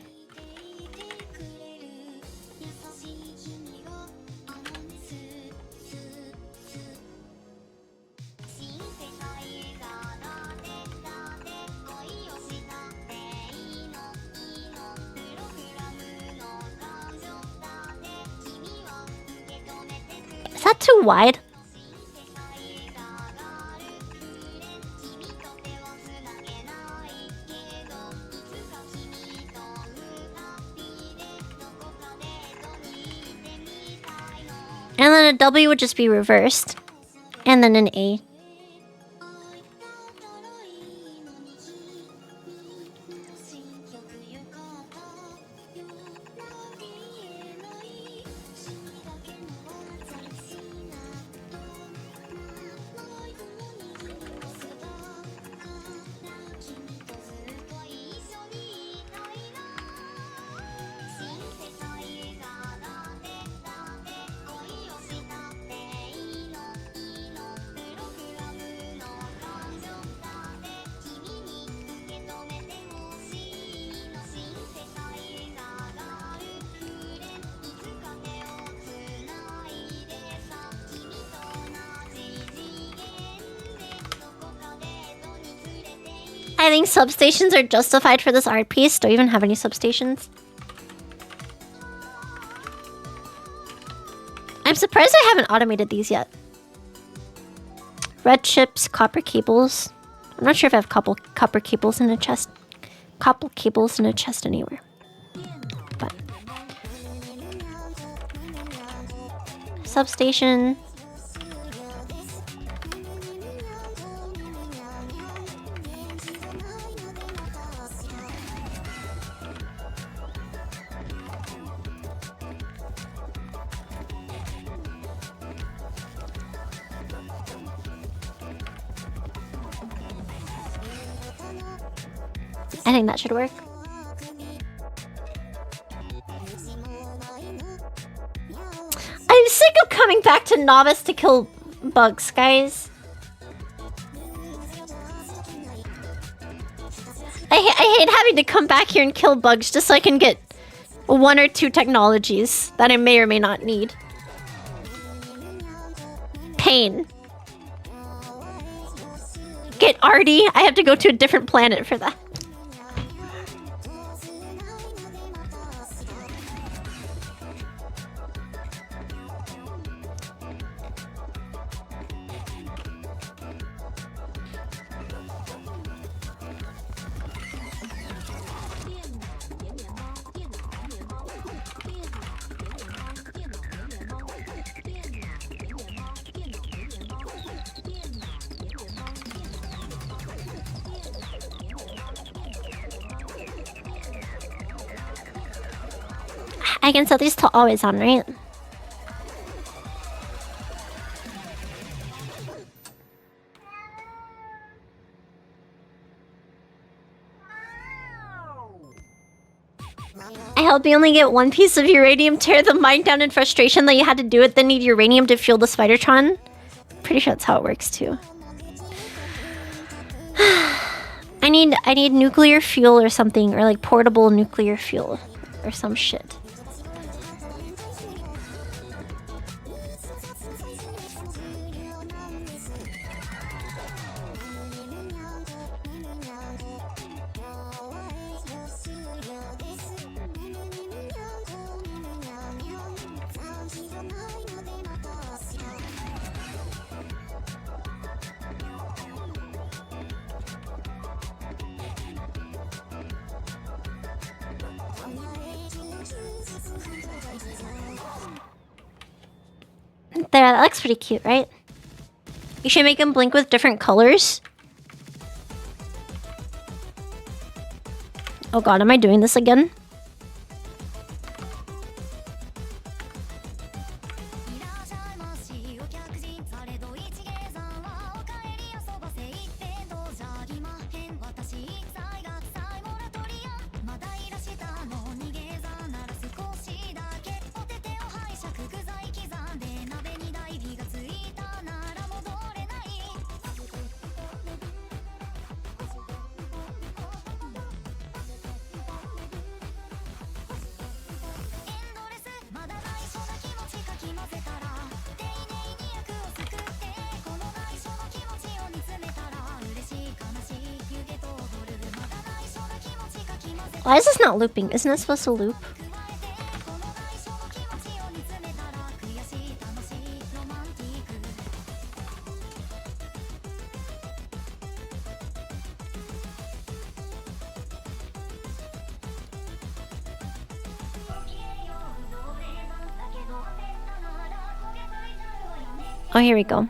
Is that too wide? And then a W would just be reversed. And then an A. I think substations are justified for this art piece. Don't even have any substations. I'm surprised I haven't automated these yet. Red chips, copper cables. I'm not sure if I have copper cables in a chest. Copper cables in a chest anywhere. But substation. I think that should work. I'm sick of coming back to novice to kill bugs, guys. I hate having to come back here and kill bugs just so I can get 1 or 2 technologies that I may or may not need. Pain. Get Artie. I have to go to a different planet for that. I can set these to always on, right? I hope you only get 1 piece of uranium. Tear the mine down in frustration that you had to do it, then need uranium to fuel the Spidertron. Pretty sure that's how it works too. I need nuclear fuel or something, or like portable nuclear fuel or some shit. There, that looks pretty cute, right? You should make them blink with different colors. Oh god, am I doing this again? Why is this not looping? Isn't it supposed to loop? Oh, here we go.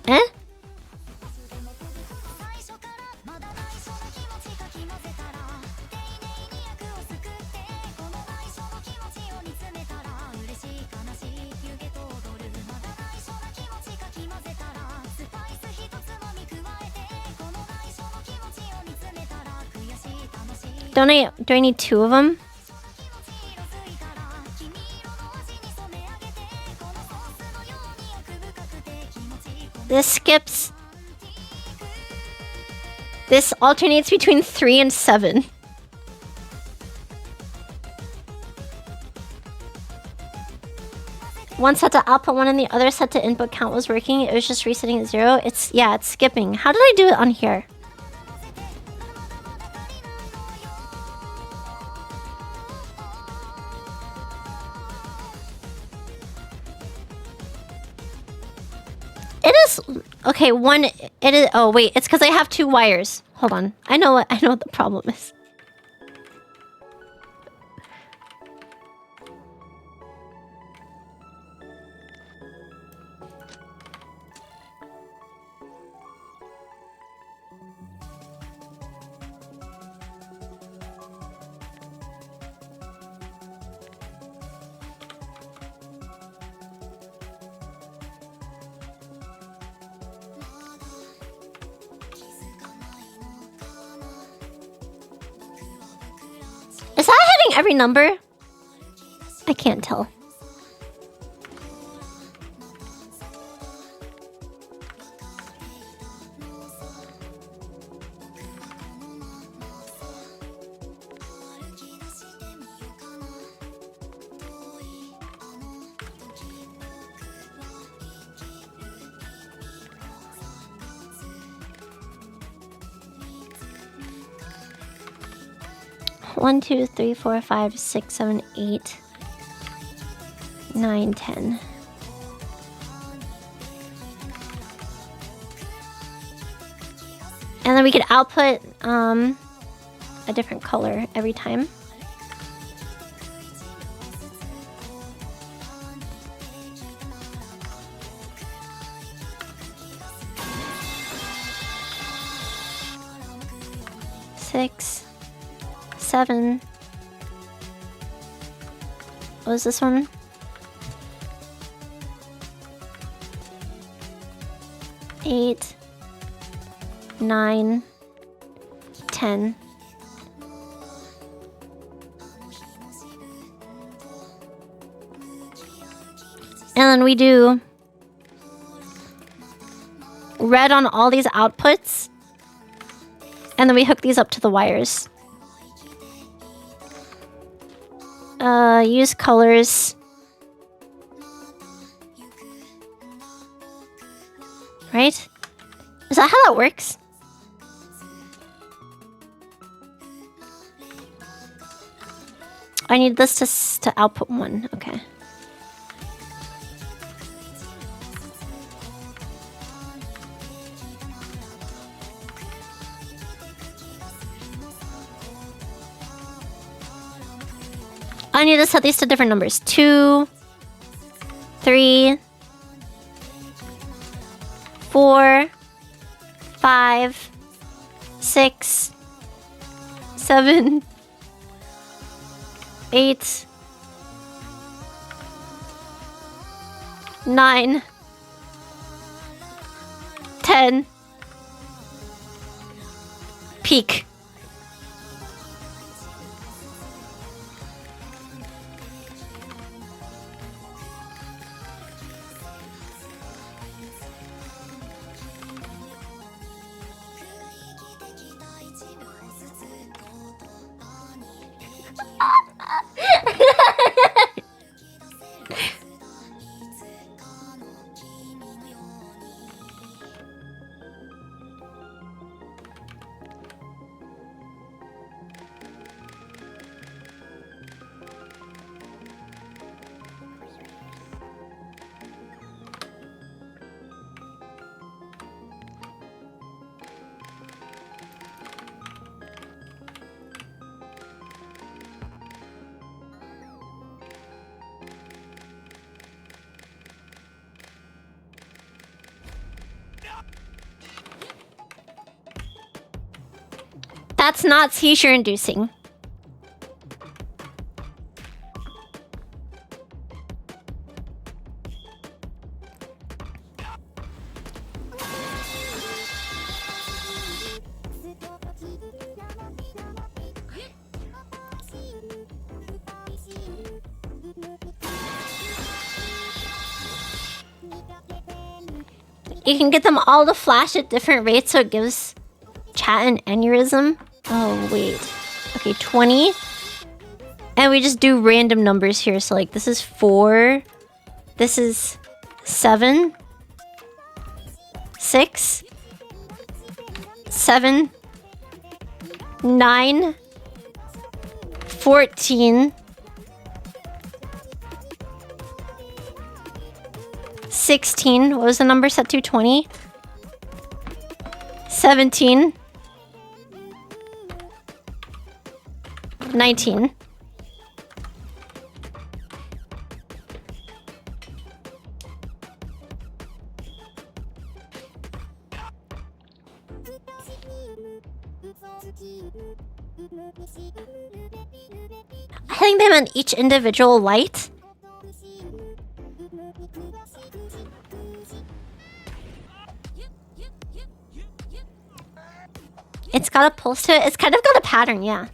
Eh? Do I need 2 of them? This skips. This alternates between 3 and 7. One set to output 1 and the other set to input count was working. It was just resetting at 0. It's skipping. How did I do it on here? Okay, it is. Oh wait, it's because I have 2 wires. Hold on. I know what the problem is. Is that hitting every number? I can't tell. 1, 2, 3, 4, 5, 6, 7, 8, 9, 10. And then we could output a different color every time. Six, 7. What was this one? 8, 9, 10. And then we do red on all these outputs. And then we hook these up to the wires. Use colors. Right? Is that how that works? I need this to output 1. Okay. I need to set these to different numbers. 2, 3, 4, 5, 6, 7, 8, 9, 10. Peak. That's not seizure inducing. You can get them all to flash at different rates so it gives chat an aneurysm. Oh, wait. Okay, 20. And we just do random numbers here. So, like, this is 4. This is 7. 6. 7. 9. 14. 16. What was the number set to? 20. 17. 19. I think they meant each individual light. It's got a pulse to it. It's kind of got a pattern, yeah.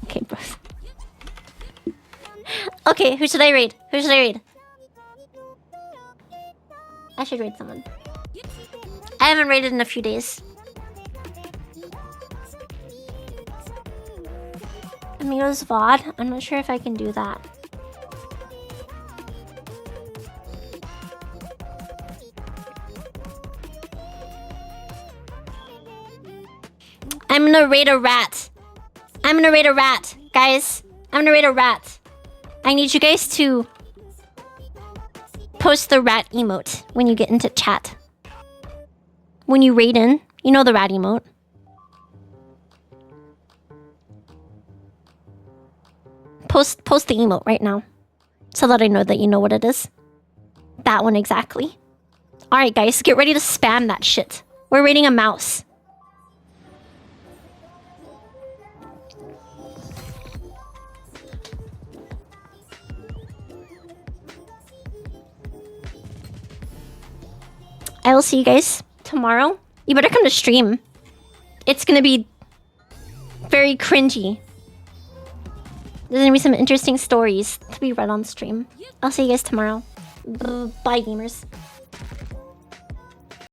Okay, bro. Okay, who should I raid? Who should I raid? I should raid someone. I haven't raided in a few days. Amigos VOD? I'm not sure if I can do that. I'm gonna raid a rat. I'm gonna raid a rat, guys. I'm gonna raid a rat. I need you guys to post the rat emote when you get into chat. When you raid in, you know the rat emote. Post the emote right now, so that I know that you know what it is. That one exactly. All right, guys, get ready to spam that shit. We're raiding a mouse. I will see you guys tomorrow. You better come to stream. It's gonna be very cringy. There's gonna be some interesting stories to be read on stream. I'll see you guys tomorrow. Bye, gamers.